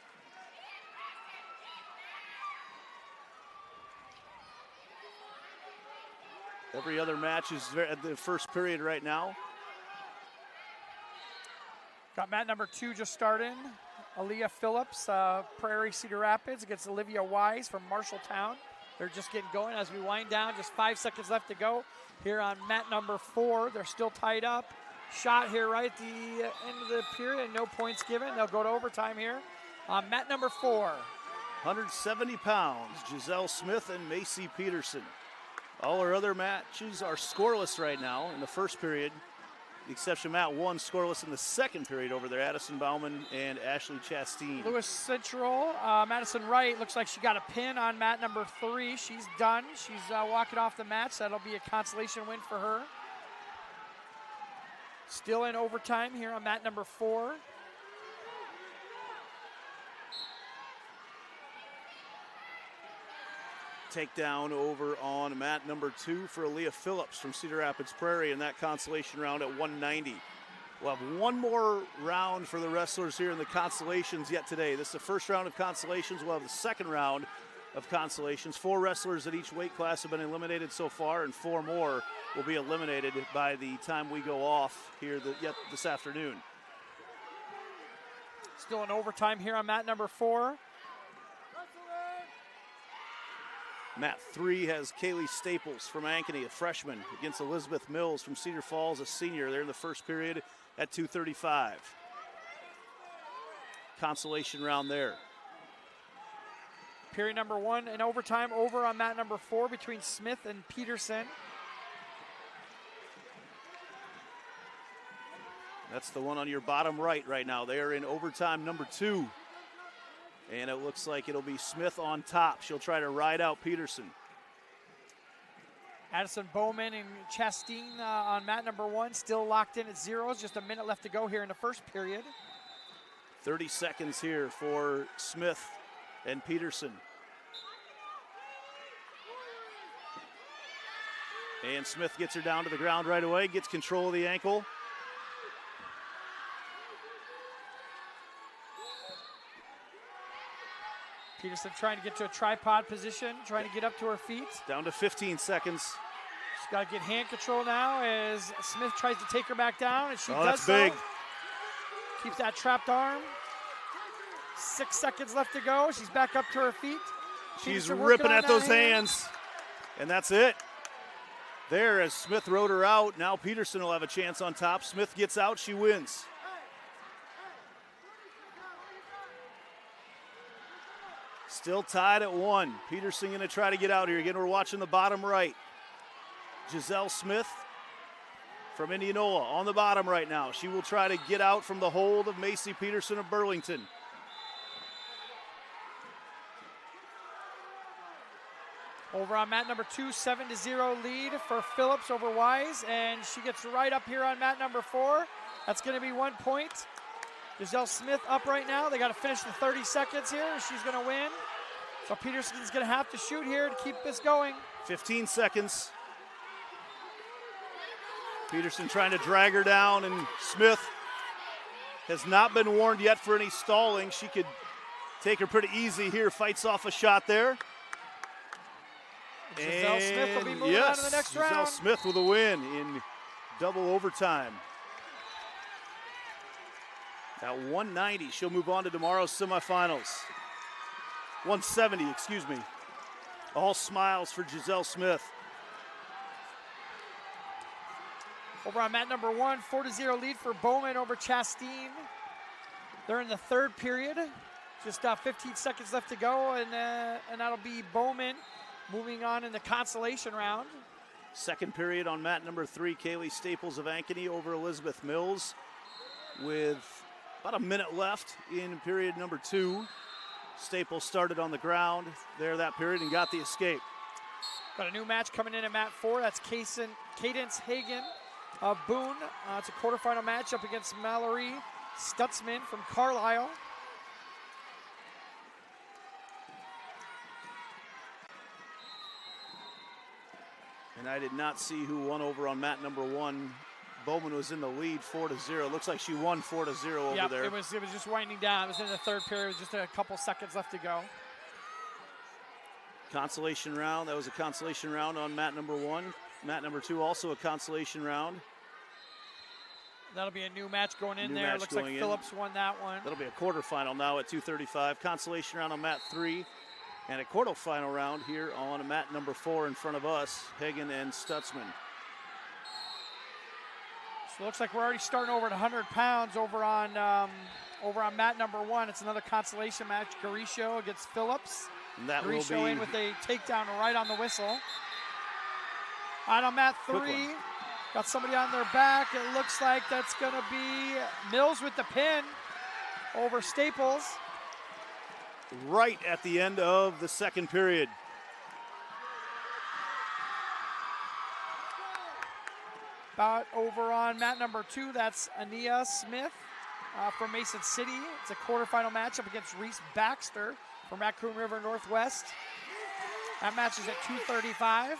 Every other match is at the first period right now. Got mat number 2 just starting. Aaliyah Phillips, Prairie Cedar Rapids against Olivia Wise from Marshalltown. They're just getting going as we wind down. Just 5 seconds left to go here on mat number 4. They're still tied up. Shot here right at the end of the period. No points given. They'll go to overtime here on mat number 4. 170 pounds, Giselle Smith and Macy Peterson. All our other matches are scoreless right now in the first period. The exception mat 1 scoreless in the second period over there. Addison Bauman and Ashley Chasteen. Lewis Central, Madison Wright looks like she got a pin on mat number 3. She's done. She's walking off the match. That'll be a consolation win for her. Still in overtime here on mat number 4. takedown over on mat number 2 for Aaliyah Phillips from Cedar Rapids Prairie in that consolation round at 190. We'll have one more round for the wrestlers here in the consolations yet today. This is the first round of consolations. We'll have the second round of consolations. 4 wrestlers at each weight class have been eliminated so far, and 4 more will be eliminated by the time we go off here this afternoon. Still in overtime here on mat number 4. Mat 3 has Kaylee Staples from Ankeny, a freshman, against Elizabeth Mills from Cedar Falls, a senior. They're in the first period at 2:35. Consolation round there. Period number 1 in overtime over on mat number 4 between Smith and Peterson. That's the one on your bottom right now. They are in overtime number 2. And it looks like it'll be Smith on top. She'll try to ride out Peterson. Addison Bowman and Chastain on mat number 1, still locked in at 0s. Just a minute left to go here in the first period. 30 seconds here for Smith and Peterson. And Smith gets her down to the ground right away, gets control of the ankle. Peterson trying to get to a tripod position, trying to get up to her feet. Down to 15 seconds. She's got to get hand control now as Smith tries to take her back down, and she does that's big. so. Keeps that trapped arm. 6 seconds left to go. She's back up to her feet. She's Peterson ripping working on at that those hand. hands. And that's it. There, as Smith rode her out, now Peterson will have a chance on top. Smith gets out, she wins. Still tied at 1. Peterson going to try to get out here. Again, we're watching the bottom right. Giselle Smith from Indianola on the bottom right now. She will try to get out from the hold of Macy Peterson of Burlington. Over on mat number 2, 7-0 lead for Phillips over Wise, and she gets right up here on mat number 4. That's going to be 1 point. Giselle Smith up right now. They got to finish the 30 seconds here. She's going to win. So Peterson's going to have to shoot here to keep this going. 15 seconds. Peterson trying to drag her down, and Smith has not been warned yet for any stalling. She could take her pretty easy here. Fights off a shot there. Giselle Smith will be moving on to the next round. Giselle Smith with a win in double overtime. At 190, she'll move on to tomorrow's semifinals. 170, excuse me. All smiles for Giselle Smith. Over on mat number 1, 4-0 lead for Bowman over Chastain. They're in the third period. Just 15 seconds left to go, and that'll be Bowman moving on in the consolation round. Second period on mat number 3, Kaylee Staples of Ankeny over Elizabeth Mills with about a minute left in period number 2. Staples started on the ground there that period and got the escape. Got a new match coming in at mat 4. That's Cadence Hagen of Boone. It's a quarterfinal match up against Mallory Stutzman from Carlisle. And I did not see who won over on mat number 1. Bowman was in the lead 4-0. Looks like she won 4-0 over there. It was just winding down. It was in the third period. It was just a couple seconds left to go. Consolation round. That was a consolation round on mat number 1. Mat number 2 also a consolation round. That'll be a new match going in there. Looks like Phillips won that one. That'll be a quarterfinal now at 2:35. Consolation round on mat 3. And a quarterfinal round here on mat number 4 in front of us, Hagen and Stutzman. So it looks like we're already starting over at 100 pounds over on mat number 1. It's another consolation match, Garisho against Phillips. And that Garisho will be in with a takedown right on the whistle. Out on mat 3, got somebody on their back. It looks like that's going to be Mills with the pin over Staples. Right at the end of the second period. About over on mat number 2, that's Ania Smith from Mason City. It's a quarterfinal matchup against Reese Baxter from Raccoon River Northwest. That match is at 235.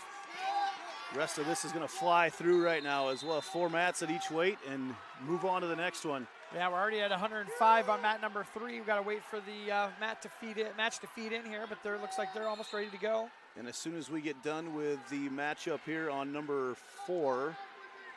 Rest of this is going to fly through right now as well. 4 mats at each weight and move on to the next one. Yeah, we're already at 105 on mat number 3. We've got to wait for the match to feed in here, but it looks like they're almost ready to go. And as soon as we get done with the matchup here on number 4,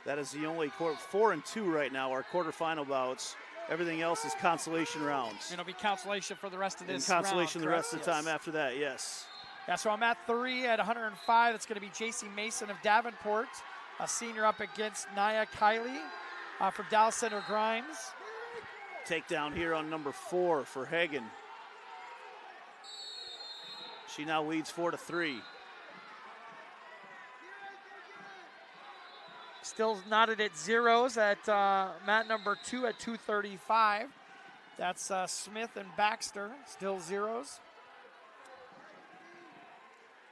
that is the only 4 and 2 right now, our quarterfinal bouts. Everything else is consolation rounds. And it'll be consolation for the rest of this and consolation round, the rest of the yes. time after that, yes. Yeah, so I'm at 3 at 105. It's going to be JC Mason of Davenport, a senior, up against Nia Kiley from Dallas Center Grimes. Takedown here on number 4 for Hagen. She now leads 4-3. Still knotted at zeros at mat number 2 at 235. That's Smith and Baxter, still zeros.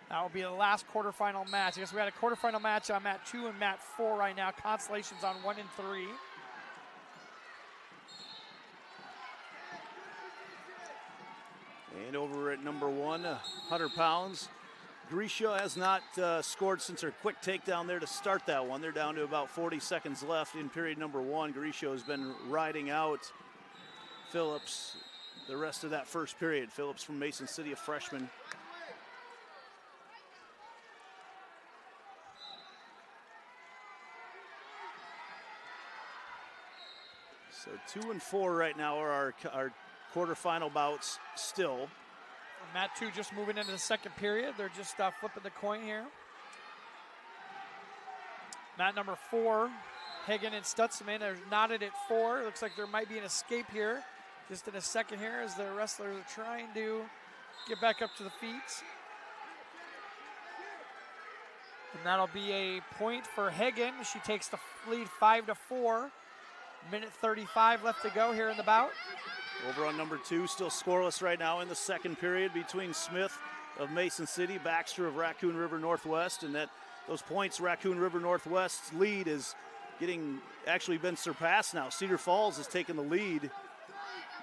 That will be the last quarterfinal match. I guess we had a quarterfinal match on mat 2 and mat 4 right now. Consolations on 1 and 3. And over at number 1, 100 pounds. Grisha has not scored since her quick takedown there to start that one. They're down to about 40 seconds left in period number 1. Grisha has been riding out Phillips the rest of that first period. Phillips from Mason City, a freshman. So 2 and 4 right now are our quarterfinal bouts still. Mat 2 just moving into the second period. They're just flipping the coin here. Mat number 4, Hagen and Stutzman are knotted at 4. Looks like there might be an escape here just in a second here as the wrestlers are trying to get back up to the feet. And that'll be a point for Hagen. She takes the lead 5-4. Minute 35 left to go here in the bout. Over on number 2, still scoreless right now in the second period between Smith of Mason City, Baxter of Raccoon River Northwest, and those points, Raccoon River Northwest's lead is actually been surpassed now. Cedar Falls has taken the lead.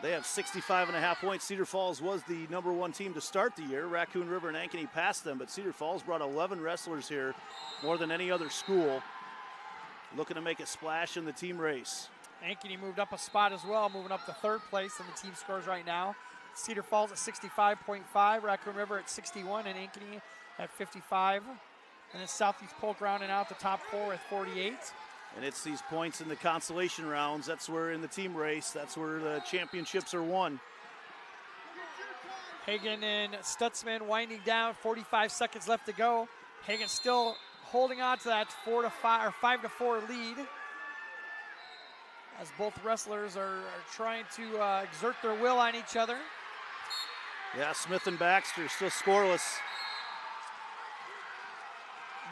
They have 65.5 points. Cedar Falls was the number 1 team to start the year. Raccoon River and Ankeny passed them, but Cedar Falls brought 11 wrestlers here, more than any other school, looking to make a splash in the team race. Ankeny moved up a spot as well, moving up to 3rd place in the team scores right now. Cedar Falls at 65.5, Raccoon River at 61, and Ankeny at 55. And then Southeast Polk rounding out the top 4 at 48. And it's these points in the consolation rounds. That's where in the team race, that's where the championships are won. Hagen and Stutzman winding down, 45 seconds left to go. Hagen still holding on to that 5-4 lead, as both wrestlers are trying to exert their will on each other. Yeah, Smith and Baxter still scoreless.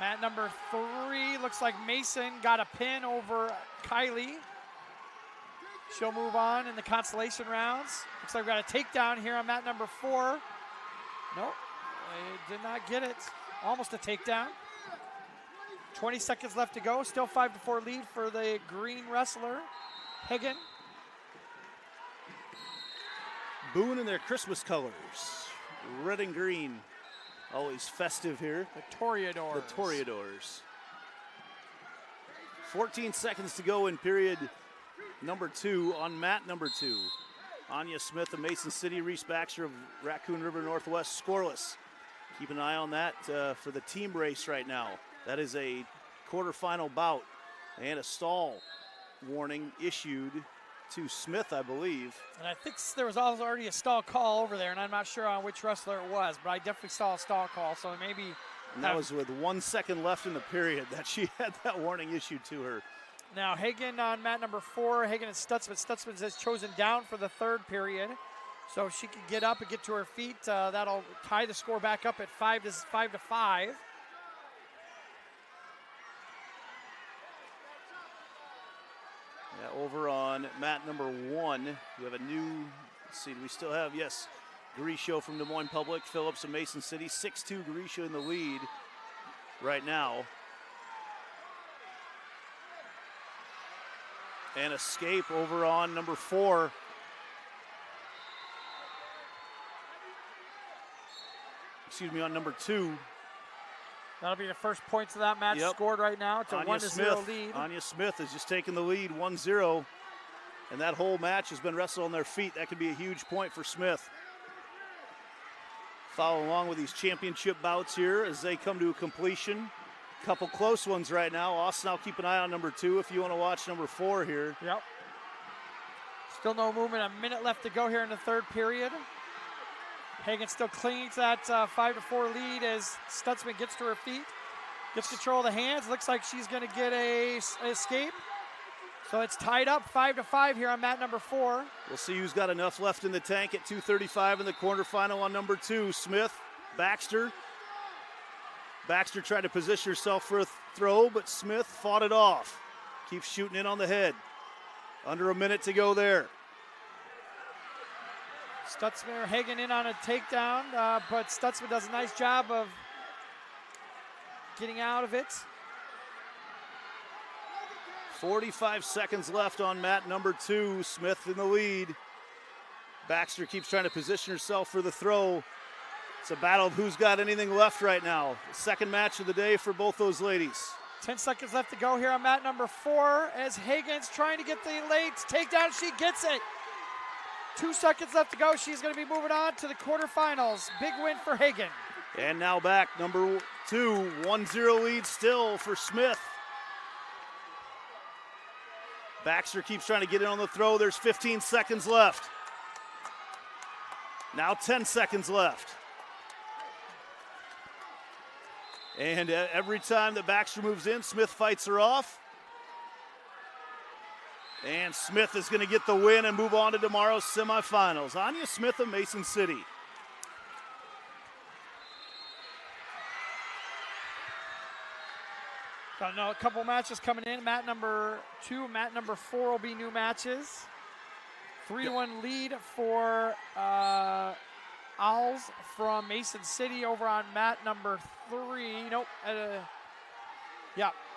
Mat number 3, looks like Mason got a pin over Kiley. She'll move on in the consolation rounds. Looks like we got a takedown here on mat number 4. Nope, they did not get it. Almost a takedown. 20 seconds left to go, still 5-4 lead for the green wrestler, Hagen. Boone in their Christmas colors, red and green. Always festive here. The Toreadors. The Toreadors. 14 seconds to go in period number 2 on mat number 2. Anya Smith of Mason City, Reese Baxter of Raccoon River Northwest scoreless. Keep an eye on that for the team race right now. That is a quarterfinal bout, and a stall warning issued to Smith, I believe. And I think there was already a stall call over there, and I'm not sure on which wrestler it was, but I definitely saw a stall call, so maybe. And that was with 1 second left in the period that she had that warning issued to her. Now Hagen on mat number 4, Hagen and Stutzman. Stutzman has chosen down for the 3rd period, so she can get up and get to her feet. That'll tie the score back up at 5-5. Yeah, over on mat number 1, we have a new, let's see, do we still have, yes, Grisha from Des Moines Public, Phillips of Mason City, 6'2" Grisha in the lead right now. And escape over on number 4. on number 2. That'll be the first points of that match Yep. scored right now. It's a 1-0 lead. Anya Smith has just taken the lead, 1-0. And that whole match has been wrestled on their feet. That could be a huge point for Smith. Follow along with these championship bouts here as they come to a completion. Couple close ones right now. Austin, I'll keep an eye on number 2 if you want to watch number 4 here. Yep. Still no movement. A minute left to go here in the third period. Hagen still clinging to that 5-4 lead as Stutzman gets to her feet. Gets control of the hands. Looks like she's going to get a escape. So it's tied up 5-5 here on mat number 4. We'll see who's got enough left in the tank at 2:35 in the quarterfinal on number 2. Smith, Baxter. Baxter tried to position herself for a throw, but Smith fought it off. Keeps shooting in on the head. Under a minute to go there. Stutzman or Hagen in on a takedown, but Stutzman does a nice job of getting out of it. 45 seconds left on mat number 2. Smith in the lead. Baxter keeps trying to position herself for the throw. It's a battle of who's got anything left right now. Second match of the day for both those ladies. 10 seconds left to go here on mat number 4 as Hagen's trying to get the late takedown. She gets it. 2 seconds left to go. She's going to be moving on to the quarterfinals. Big win for Hagen. And now back, number 2, 1-0 lead still for Smith. Baxter keeps trying to get in on the throw. There's 15 seconds left. Now 10 seconds left. And every time that Baxter moves in, Smith fights her off. And Smith is going to get the win and move on to tomorrow's semifinals. Anya Smith of Mason City. Got a couple matches coming in. Mat number 2, mat number 4 will be new matches. 3-1 lead for Owls from Mason City over on mat number 3. Nope.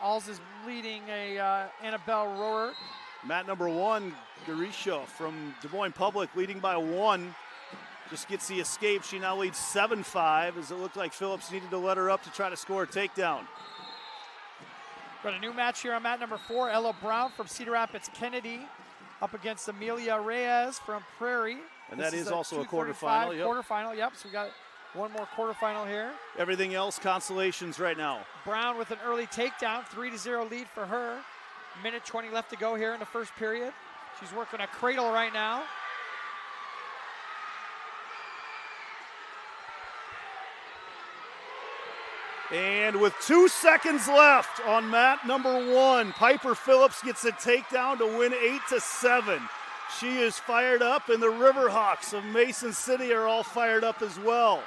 Owls is leading Annabelle Rohrer. Mat number 1, Garisha from Des Moines Public leading by 1. Just gets the escape. She now leads 7-5 as it looked like Phillips needed to let her up to try to score a takedown. Got a new match here on mat number 4. Ella Brown from Cedar Rapids Kennedy up against Amelia Reyes from Prairie. And that is also a quarterfinal. Yep. Quarterfinal, yep. So we got one more quarterfinal here. Everything else, consolations right now. Brown with an early takedown, 3-0 lead for her. Minute 20 left to go here in the first period. She's working a cradle right now. And with 2 seconds left on mat number 1, Piper Phillips gets a takedown to win 8-7. She is fired up, and the Riverhawks of Mason City are all fired up as well.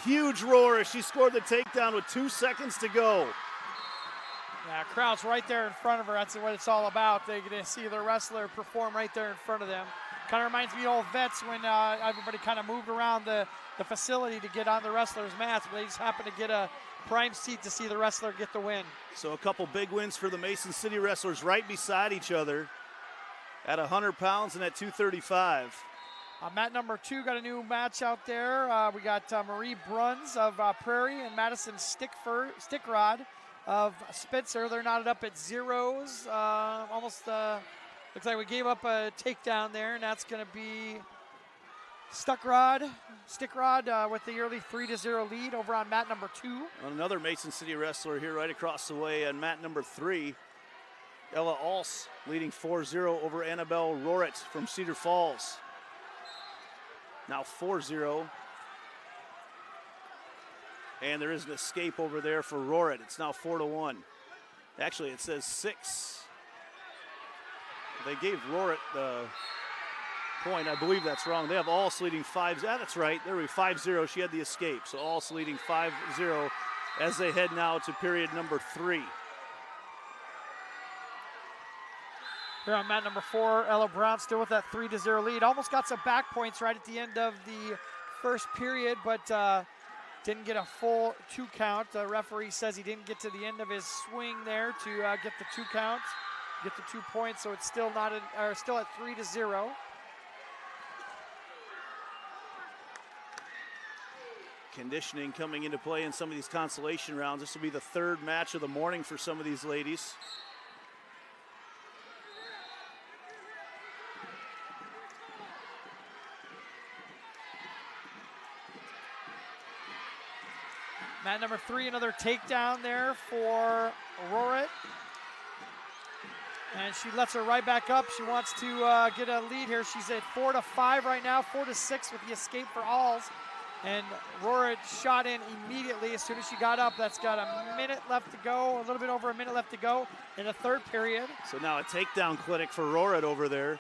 Huge roar as she scored the takedown with 2 seconds to go. Yeah, crowd's right there in front of her. That's what it's all about. They're going to see the wrestler perform right there in front of them. Kind of reminds me of old vets when everybody kind of moved around the facility to get on the wrestler's mats, but they just happened to get a prime seat to see the wrestler get the win. So a couple big wins for the Mason City wrestlers right beside each other at 100 pounds and at 235. Mat number 2 got a new match out there. We got Marie Bruns of Prairie and Madison Stickrod of Spencer. They're knotted up at zeros. Almost looks like we gave up a takedown there, and that's going to be Stickrod with the early 3-0 lead over on mat number 2. Another Mason City wrestler here right across the way on mat number 3. Ella Alse leading 4-0 over Annabelle Rohret from Cedar Falls. Now 4-0. And there is an escape over there for Rohret. It's now 4-1. Actually, it says 6. They gave Rohret the point. I believe that's wrong. They have Alse leading 5. That's right. There we 5-0. She had the escape. So Alse leading 5-0 as they head now to period number 3. Here on mat number 4, Ella Brown still with that 3-0 lead. Almost got some back points right at the end of the first period, but didn't get a full 2 count. The referee says he didn't get to the end of his swing there to get the 2 count, get the 2 points, so it's still still at 3-0. Conditioning coming into play in some of these consolation rounds. This will be the third match of the morning for some of these ladies. Mat number 3, another takedown there for Rorit. And she lets her right back up. She wants to get a lead here. She's at 4-5 right now, 4-6 with the escape for Alls. And Rorit shot in immediately as soon as she got up. That's got a minute left to go, a little bit over a minute left to go in the third period. So now a takedown clinic for Rorit over there.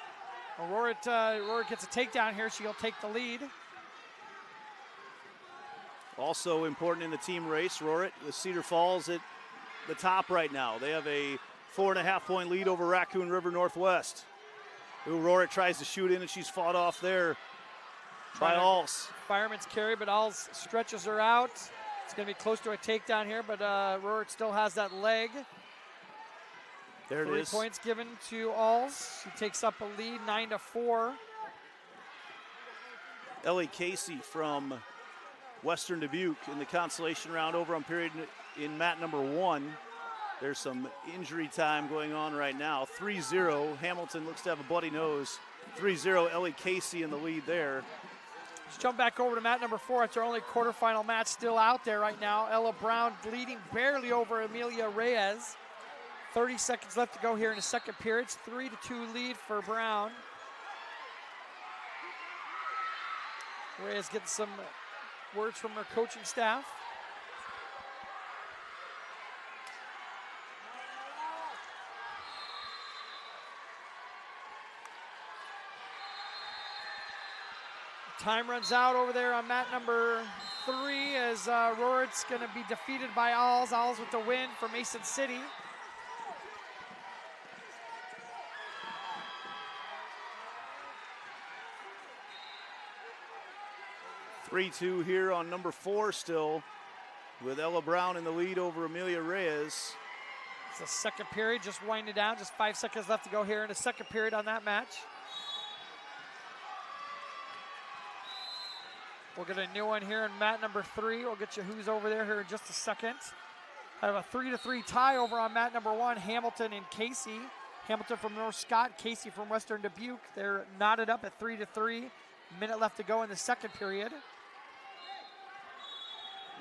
Well, Rorit gets a takedown here. She'll take the lead. Also important in the team race, Rorit with Cedar Falls at the top right now. They have a 4.5-point lead over Raccoon River Northwest. Rorit tries to shoot in, and she's fought off there by Alls. Fireman's carry, but Alls stretches her out. It's going to be close to a takedown here, but Rorit still has that leg. There it is. 3 points given to Alls. She takes up a lead, 9-4. Ellie Casey from Western Dubuque in the consolation round over on period in mat number 1. There's some injury time going on right now. 3-0. Hamilton looks to have a bloody nose. 3-0. Ellie Casey in the lead there. Let's jump back over to mat number 4. It's our only quarterfinal match still out there right now. Ella Brown leading barely over Amelia Reyes. 30 seconds left to go here in the second period. It's 3-2 lead for Brown. Reyes getting some words from her coaching staff. Time runs out over there on mat number 3 as Rorit's going to be defeated by Alls. Alls with the win for Mason City. (3-2) here on number 4 still, with Ella Brown in the lead over Amelia Reyes. It's the second period, just winding down. Just 5 seconds left to go here in the second period on that match. We'll get a new one here in mat number 3. We'll get you who's over there here in just a second. I have a 3-3 tie over on mat number 1, Hamilton and Casey. Hamilton from North Scott, Casey from Western Dubuque. They're knotted up at 3-3. Minute left to go in the second period.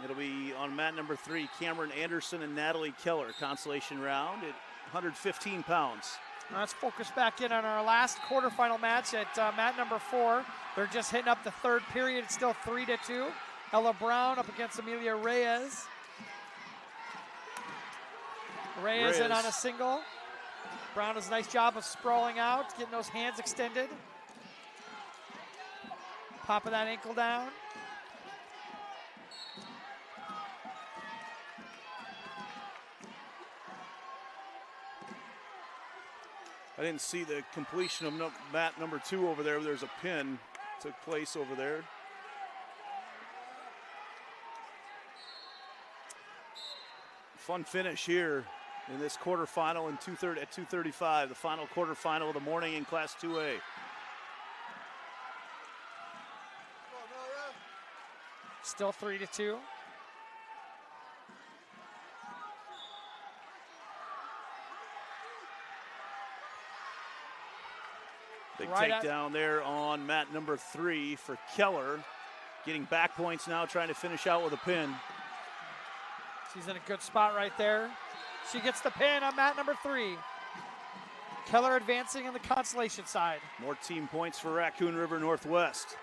It'll be on mat number 3, Cameron Anderson and Natalie Keller, consolation round at 115 pounds. Let's focus back in on our last quarterfinal match at mat number 4. They're just hitting up the third period. It's still 3-2. Ella Brown up against Amelia Reyes. Reyes in on a single. Brown does a nice job of sprawling out, getting those hands extended. Popping that ankle down. I didn't see the completion of mat number 2 over there. There's a pin took place over there. Fun finish here in this quarterfinal at 2:35, the final quarterfinal of the morning in Class 2A. Still 3-2. Big takedown there on mat number 3 for Keller. Getting back points now, trying to finish out with a pin. She's in a good spot right there. She gets the pin on mat number 3. Keller advancing on the consolation side. More team points for Raccoon River Northwest.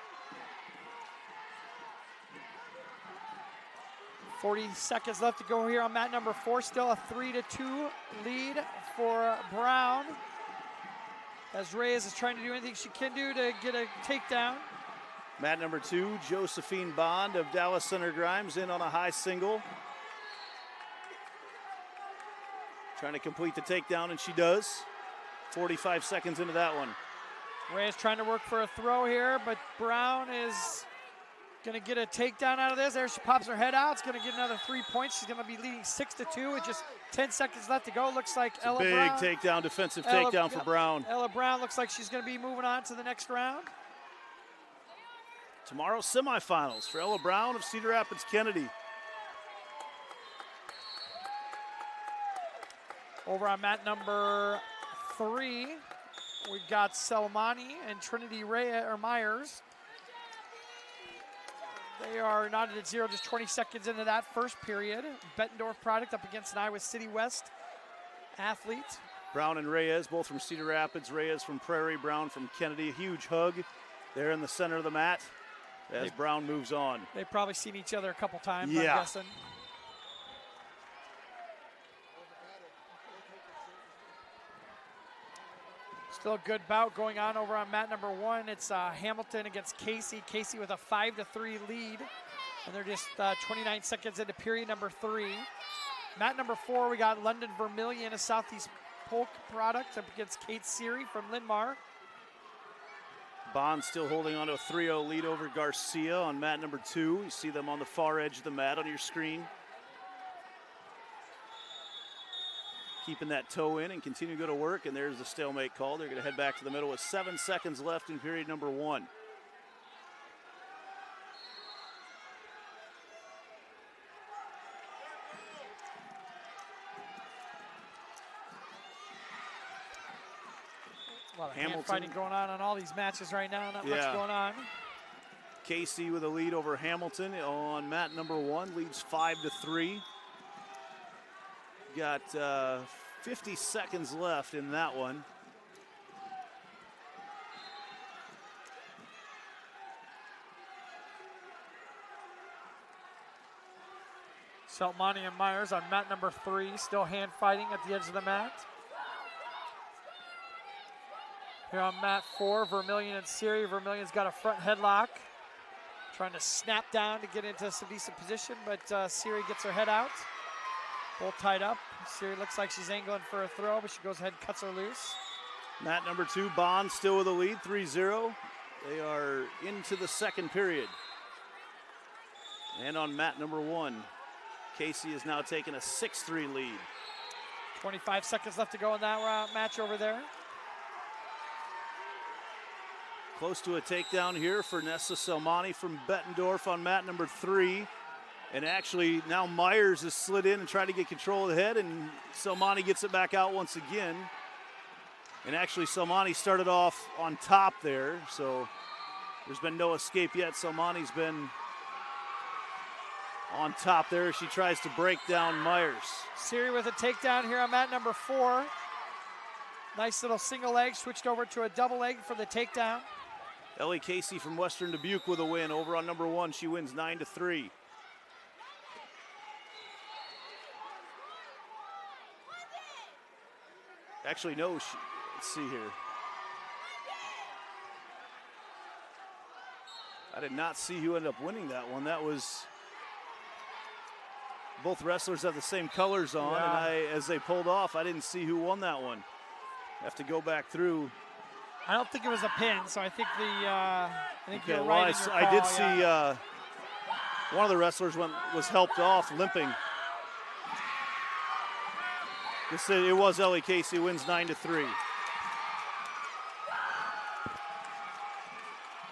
40 seconds left to go here on mat number 4. Still a 3-2 lead for Brown. As Reyes is trying to do anything she can do to get a takedown. Mat number 2, Josephine Bond of Dallas Center Grimes in on a high single. Trying to complete the takedown, and she does. 45 seconds into that one. Reyes trying to work for a throw here, but Brown is going to get a takedown out of this. There she pops her head out. It's going to get another 3 points. She's going to be leading 6-2 with just 10 seconds left to go. Looks like Ella Brown. Big takedown, defensive takedown for Brown. Ella Brown looks like she's going to be moving on to the next round. Tomorrow, semifinals for Ella Brown of Cedar Rapids Kennedy. Over on mat number 3, we've got Selmani and Trinity Myers. They are knotted at 0, just 20 seconds into that first period. Bettendorf product up against an Iowa City West athlete. Brown and Reyes, both from Cedar Rapids. Reyes from Prairie, Brown from Kennedy. A huge hug there in the center of the mat as Brown moves on. They've probably seen each other a couple times, Yeah. I'm guessing. Still a good bout going on over on mat number 1. It's Hamilton against Casey. Casey with a 5-3 lead. And they're just 29 seconds into period number 3. Mat number 4, we got London Vermilion, a Southeast Polk product, up against Kate Seary from Linmar. Bond still holding on to a 3-0 lead over Garcia on mat number 2. You see them on the far edge of the mat on your screen. Keeping that toe in and continue to go to work, and there's the stalemate call. They're going to head back to the middle with 7 seconds left in period number 1. A lot of hand fighting going on all these matches right now. Not much going on. Casey with a lead over Hamilton on mat number 1, leads 5-3. Got 50 seconds left in that one. Selmani and Myers on mat number 3, still hand fighting at the edge of the mat. Here on mat 4, Vermilion and Seary. Vermilion's got a front headlock, trying to snap down to get into some decent position, but Seary gets her head out. Both tied up. Seary looks like she's angling for a throw, but she goes ahead and cuts her loose. Mat number 2, Bond still with a lead, 3-0. They are into the second period. And on mat number 1, Casey is now taking a 6-3 lead. 25 seconds left to go in that match over there. Close to a takedown here for Nessa Selmani from Bettendorf on mat number 3. And actually, now Myers has slid in and tried to get control of the head, and Selmani gets it back out once again. And actually, Selmani started off on top there, so there's been no escape yet. Selmani's been on top there. She tries to break down Myers. Seary with a takedown here on mat number 4. Nice little single leg, switched over to a double leg for the takedown. Ellie Casey from Western Dubuque with a win over on number 1. She wins 9-3. Actually, no, let's see here. I did not see who ended up winning that one. That was, both wrestlers have the same colors on, and as they pulled off, I didn't see who won that one. I have to go back through. I don't think it was a pin, so I think you're well, right in your call, I did see one of the wrestlers was helped off, limping. It was Ellie Casey, wins 9-3.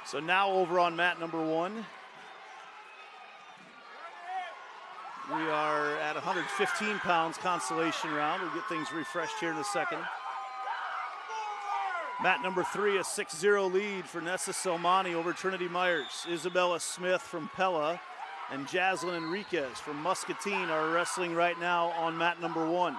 So now over on mat number 1. We are at 115 pounds consolation round. We'll get things refreshed here in a second. Mat number 3, a 6-0 lead for Nessa Selmani over Trinity Myers. Isabella Smith from Pella and Jaslyn Enriquez from Muscatine are wrestling right now on mat number 1.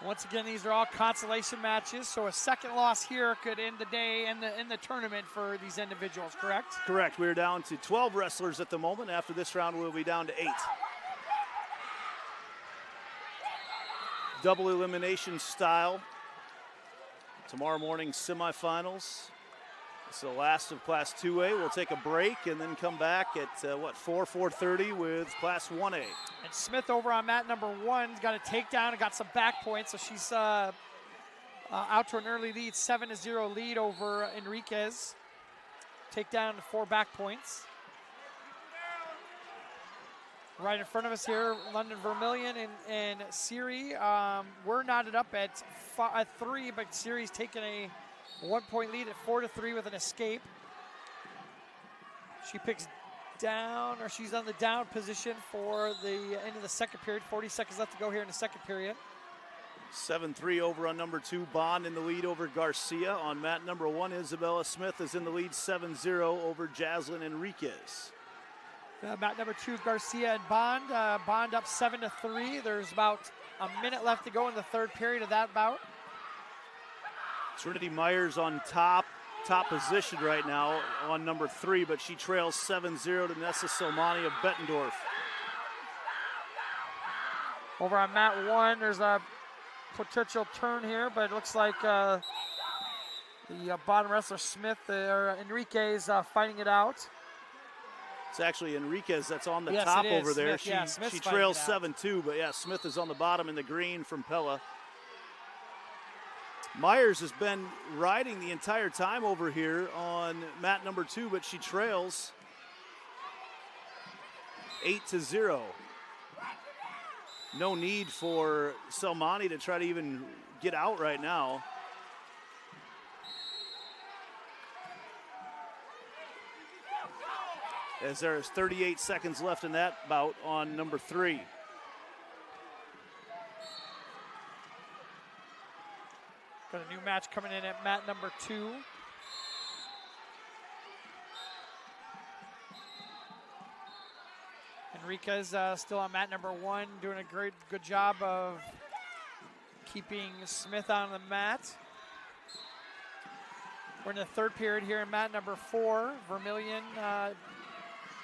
Once again, these are all consolation matches, so a second loss here could end the day in the tournament for these individuals, correct? Correct. We're down to 12 wrestlers at the moment. After this round, we'll be down to 8. Double elimination style. Tomorrow morning, semifinals. It's the last of Class 2A. We'll take a break and then come back at, 4:30 with Class 1A. And Smith over on mat number 1's got a takedown and got some back points, so she's out to an early lead, 7-0 lead over Enriquez. Takedown to 4 back points. Right in front of us here, London Vermilion and Seary. We're knotted up at 3, but Seary's taking a 1-point lead at 4-3 with an escape. She picks down, or she's on the down position for the end of the second period. 40 seconds left to go here in the second period. 7-3 over on number 2. Bond in the lead over Garcia. On mat number 1, Isabella Smith is in the lead 7-0 over Jaslyn Enriquez. Mat number 2, Garcia and Bond. Bond up 7-3. There's about a minute left to go in the third period of that bout. Trinity Myers on top position right now on number 3, but she trails 7-0 to Nessa Somani of Bettendorf. Over on mat 1, there's a potential turn here, but it looks like the bottom wrestler Smith or Enriquez fighting it out. It's actually Enriquez that's on the Yes, top it is. over there. Smith, she trails 7-2, but yeah, Smith is on the bottom in the green from Pella. Myers has been riding the entire time over here on mat number 2, but she trails 8-0. No need for Selmani to try to even get out right now. As there is 38 seconds left in that bout on number 3. Got a new match coming in at mat number 2. Enriquez still on mat number 1, doing a good job of keeping Smith on the mat. We're in the third period here in mat number 4. Vermillion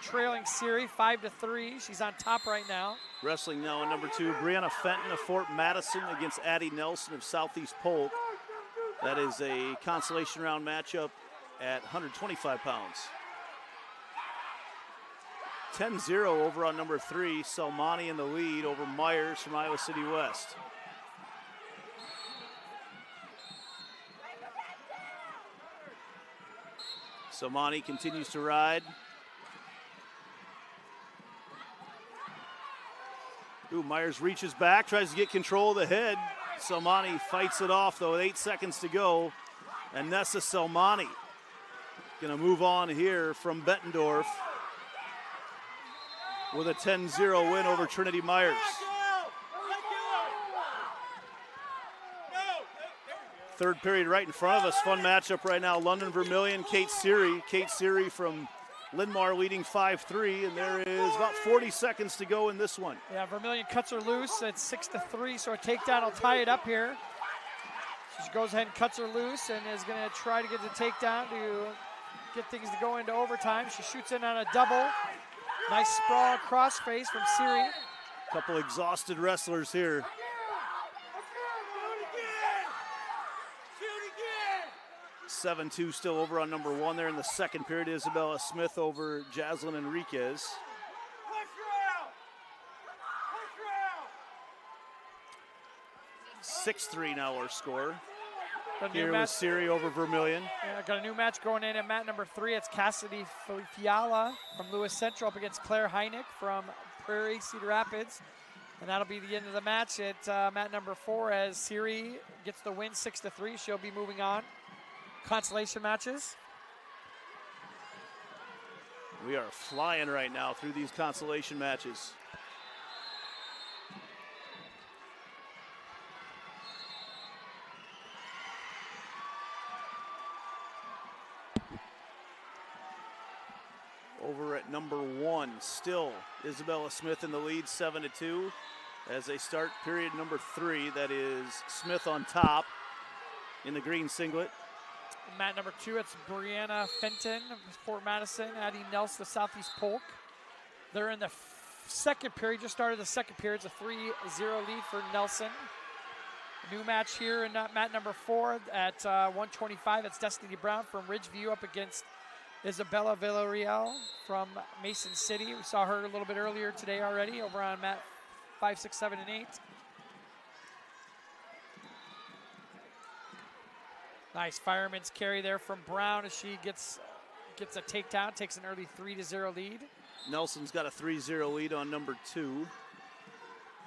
trailing Siri 5-3. She's on top right now. Wrestling now on number 2, Brianna Fenton of Fort Madison against Addie Nelson of Southeast Polk. That is a consolation round matchup at 125 pounds. 10-0 over on number 3, Selmani in the lead over Myers from Iowa City West. Selmani continues to ride. Ooh, Myers reaches back, tries to get control of the head. Selmani fights it off, though, with 8 seconds to go. And Nessa Selmani gonna move on here from Bettendorf with a 10-0 win over Trinity Myers. Third period right in front of us. Fun matchup right now. London Vermillion, Kate Siri. Kate Siri from Linmar leading 5-3, and there is about 40 seconds to go in this one. Yeah, Vermillion cuts her loose at 6-3, so a takedown will tie it up here. She goes ahead and cuts her loose and is going to try to get the takedown to get things to go into overtime. She shoots in on a double. Nice sprawl crossface from Siri. Couple exhausted wrestlers here. 7-2 still over on number 1 there in the second period. Isabella Smith over Jaslyn Enriquez. 6-3 now our score. Here with Siri over Vermillion. Yeah, got a new match going in at mat number 3. It's Cassidy Fiala from Lewis Central up against Claire Heineck from Prairie Cedar Rapids. And that'll be the end of the match at mat number 4 as Siri gets the win 6-3. She'll be moving on. Consolation matches. We are flying right now through these consolation matches. Over at number 1, still Isabella Smith in the lead, 7-2. As they start period number 3, that is Smith on top in the green singlet. Mat number 2, it's Brianna Fenton of Fort Madison, Addie Nelson of Southeast Polk. They're in the second period, just started the second period. It's a 3-0 lead for Nelson. New match here in mat number 4 at 125. It's Destiny Brown from Ridgeview up against Isabella Villarreal from Mason City. We saw her a little bit earlier today already over on mat 5, 6, 7, and 8. Nice fireman's carry there from Brown as she gets a takedown, takes an early 3-0 lead. Nelson's got a 3-0 lead on number 2.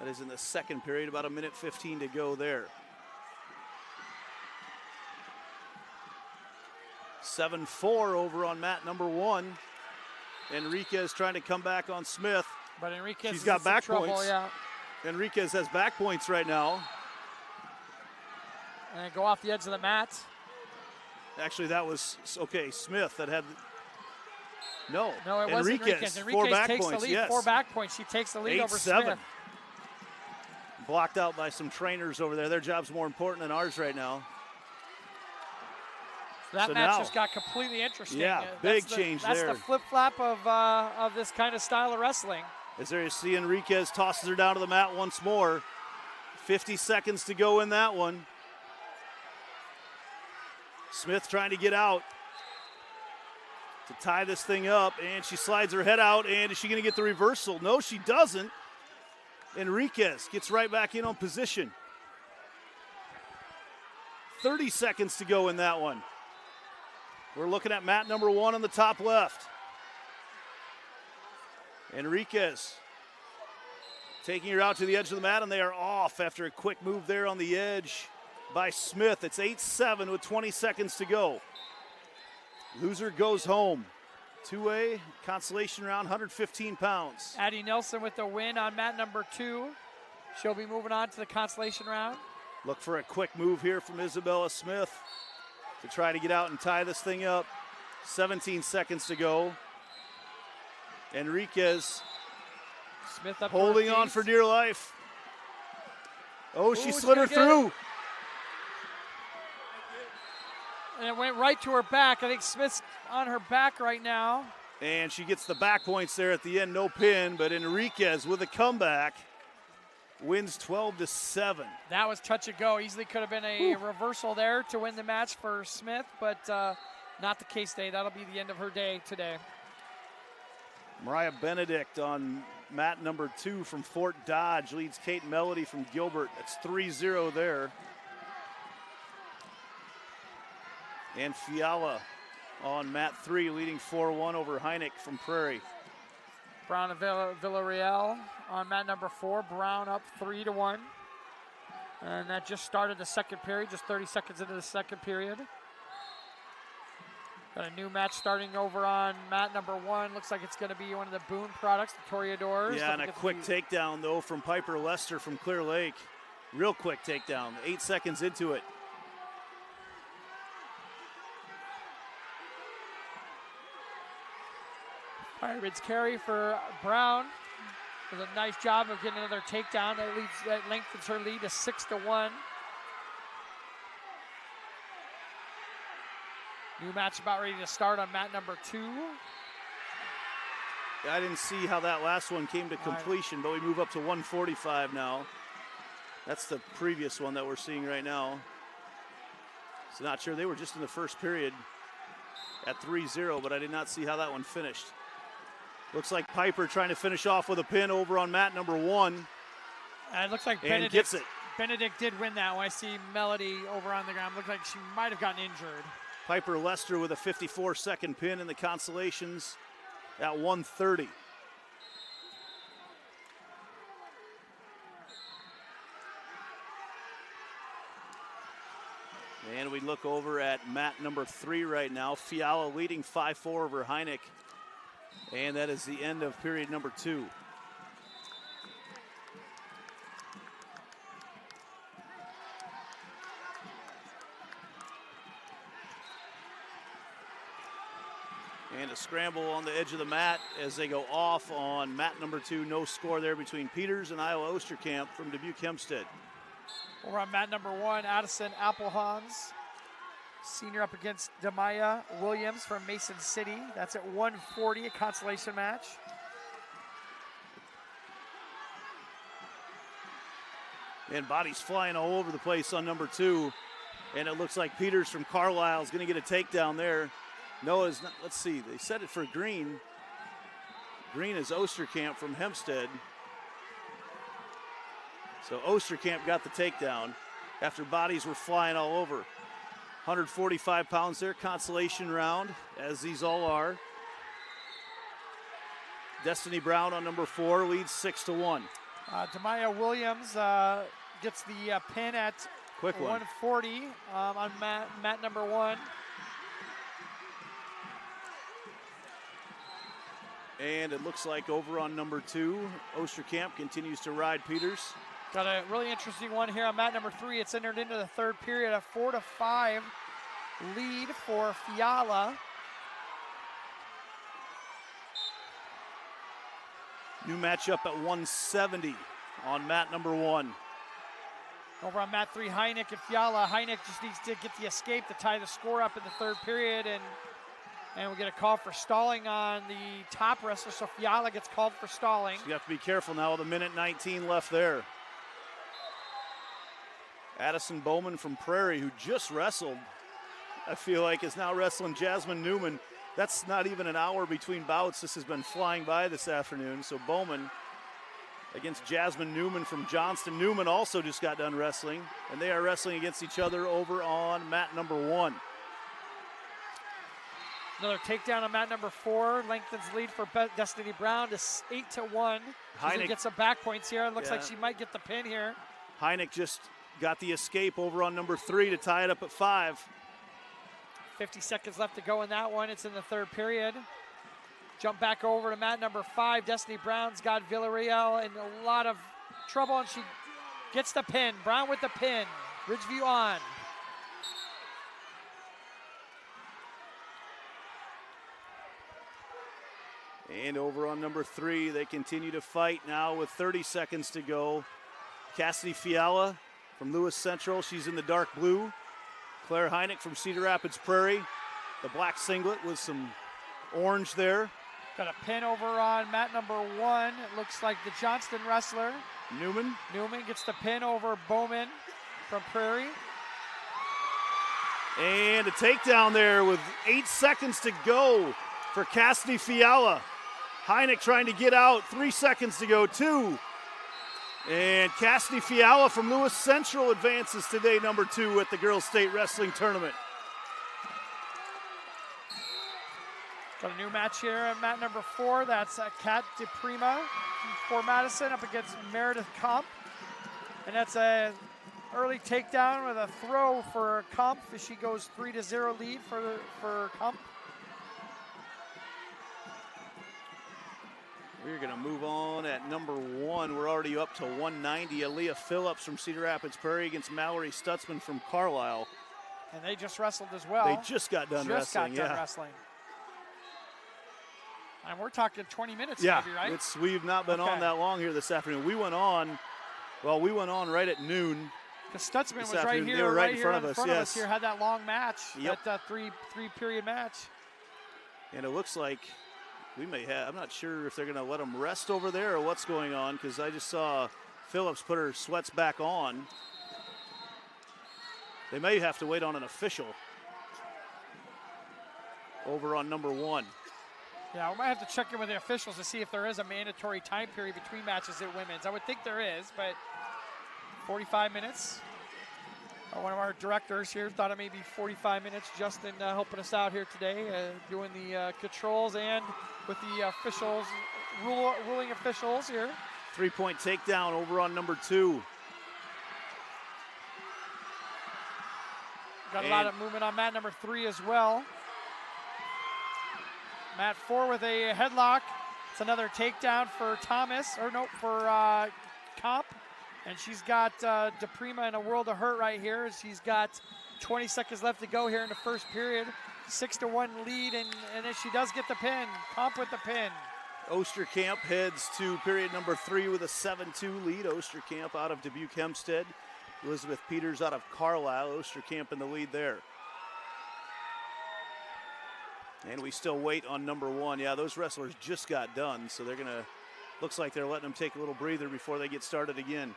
That is in the second period, about a minute 15 to go there. 7-4 over on mat number 1. Enriquez trying to come back on Smith. But Enriquez She's got back trouble, points. yeah. Enriquez has back points right now. And go off the edge of the mat. Actually, that was, okay, Smith that had, no. No, it wasn't Enriquez. Four back takes points, the lead, yes. 4 back points. She takes the lead over 8-7. Smith. Blocked out by some trainers over there. Their job's more important than ours right now. So that So match now- just got completely interesting. Yeah, big change that's there. That's the flip-flop of this kind of style of wrestling. As there you see Enriquez tosses her down to the mat once more. 50 seconds to go in that one. Smith trying to get out to tie this thing up, and she slides her head out, and is she going to get the reversal? No, she doesn't. Enriquez gets right back in on position. 30 seconds to go in that one. We're looking at mat number 1 on the top left. Enriquez taking her out to the edge of the mat, and they are off after a quick move there on the edge by Smith. It's 8-7 with 20 seconds to go. Loser goes home. 2A consolation round, 115 pounds. Addie Nelson with the win on mat number 2. She'll be moving on to the consolation round. Look for a quick move here from Isabella Smith to try to get out and tie this thing up. 17 seconds to go. Enriquez Smith up holding to her on feet. for dear life. Oh, she Ooh, slid her she's gonna through. get And it went right to her back. I think Smith's on her back right now. And she gets the back points there at the end, no pin, but Enriquez with a comeback wins 12-7. That was touch and go. Easily could have been a reversal there to win the match for Smith, but not the case today. That'll be the end of her day today. Mariah Benedict on mat number 2 from Fort Dodge leads Kate Melody from Gilbert. That's 3-0 there. And Fiala on mat 3 leading 4-1 over Heineck from Prairie. Brown and Villarreal on mat number 4. Brown up 3-1. And that just started the second period, just 30 seconds into the second period. Got a new match starting over on mat number 1. Looks like it's going to be one of the Boone products, the Toreadors. Yeah, and a quick takedown, though, from Piper Lester from Clear Lake. Real quick takedown, 8 seconds into it. Pirates carry for Brown. Does a nice job of getting another takedown. That lengthens her lead to 6-1. New match about ready to start on mat number 2. I didn't see how that last one came to completion, but we move up to 145 now. That's the previous one that we're seeing right now. So not sure. They were just in the first period at 3-0, but I did not see how that one finished. Looks like Piper trying to finish off with a pin over on mat number 1. It looks like and gets it. Benedict did win that one. I see Melody over on the ground. Looks like she might have gotten injured. Piper Lester with a 54-second pin in the consolations at 130. And we look over at mat number 3 right now. Fiala leading 5-4 over Heineck. And that is the end of period number 2. And a scramble on the edge of the mat as they go off on mat number 2. No score there between Peters and Iowa Osterkamp from Dubuque Hempstead. Over on mat number 1, Addison Applehans, senior up against Demaya Williams from Mason City. That's at 140, a consolation match. And bodies flying all over the place on number 2. And it looks like Peters from Carlisle is going to get a takedown there. Noah's not, let's see, they set it for Green. Green is Osterkamp from Hempstead. So Osterkamp got the takedown after bodies were flying all over. 145 pounds there, consolation round, as these all are. Destiny Brown on number 4 leads 6-1. Demaya Williams gets the pin at Quick one. 140 on mat number 1. And it looks like over on number 2, Osterkamp continues to ride Peters. Got a really interesting one here on mat number 3. It's entered into the third period, a 4-5 lead for Fiala. New matchup at 170 on mat number 1. Over on mat 3, Heineck and Fiala. Heineck just needs to get the escape to tie the score up in the third period, and we get a call for stalling on the top wrestler, so Fiala gets called for stalling. So you have to be careful now with a minute 19 left there. Addison Bowman from Prairie, who just wrestled, I feel like is now wrestling Jasmine Newman. That's not even an hour between bouts. This has been flying by this afternoon. So Bowman against Jasmine Newman from Johnston. Newman also just got done wrestling, and they are wrestling against each other over on mat number 1. Another takedown on mat number 4. Lengthens lead for Destiny Brown to 8-1. She gets some back points here. It looks like she might get the pin here. Heineck just got the escape over on number 3 to tie it up at 5. 50 seconds left to go in that one. It's in the third period. Jump back over to mat number 5. Destiny Brown's got Villarreal in a lot of trouble, and she gets the pin. Brown with the pin. Ridgeview on. And over on number 3, they continue to fight now with 30 seconds to go. Cassidy Fiala from Lewis Central, she's in the dark blue. Claire Heineck from Cedar Rapids Prairie, the black singlet with some orange there. Got a pin over on mat number 1. It looks like the Johnston wrestler. Newman gets the pin over Bowman from Prairie. And a takedown there with 8 seconds to go for Cassidy Fiala. Heineck trying to get out, 3 seconds to go, 2. And Cassidy Fiala from Lewis Central advances today, number 2 at the Girls State Wrestling Tournament. Got a new match here on mat number 4. That's Kat DePrima for Madison up against Meredith Komp. And that's a early takedown with a throw for Komp as she goes 3-0 lead for Komp. We're going to move on at number 1. We're already up to 190. Aaliyah Phillips from Cedar Rapids Prairie against Mallory Stutzman from Carlisle. And they just wrestled as well. They just got done wrestling. Wrestling. And we're talking 20 minutes maybe, right? We've not been on that long here this afternoon. We went on right at noon. Because Stutzman was right here, they were right in front of us, here, had that long match, that three-period match. And it looks like we may have, I'm not sure if they're going to let them rest over there or what's going on, because I just saw Phillips put her sweats back on. They may have to wait on an official over on number 1. Yeah, we might have to check in with the officials to see if there is a mandatory time period between matches at women's. I would think there is, but 45 minutes. One of our directors here thought it may be 45 minutes. Justin helping us out here today, doing the controls and with the officials, ruling officials here. 3-point takedown over on number 2. Got a lot of movement on mat number 3 as well. Mat 4 with a headlock. It's another takedown for for Komp. And she's got DePrima in a world of hurt right here. She's got 20 seconds left to go here in the first period. 6-1 lead, and then she does get the pin. Komp with the pin. Osterkamp heads to period number 3 with a 7-2 lead. Osterkamp out of Dubuque Hempstead. Elizabeth Peters out of Carlisle. Osterkamp in the lead there. And we still wait on number 1. Yeah, those wrestlers just got done, so they're going to, looks like they're letting them take a little breather before they get started again.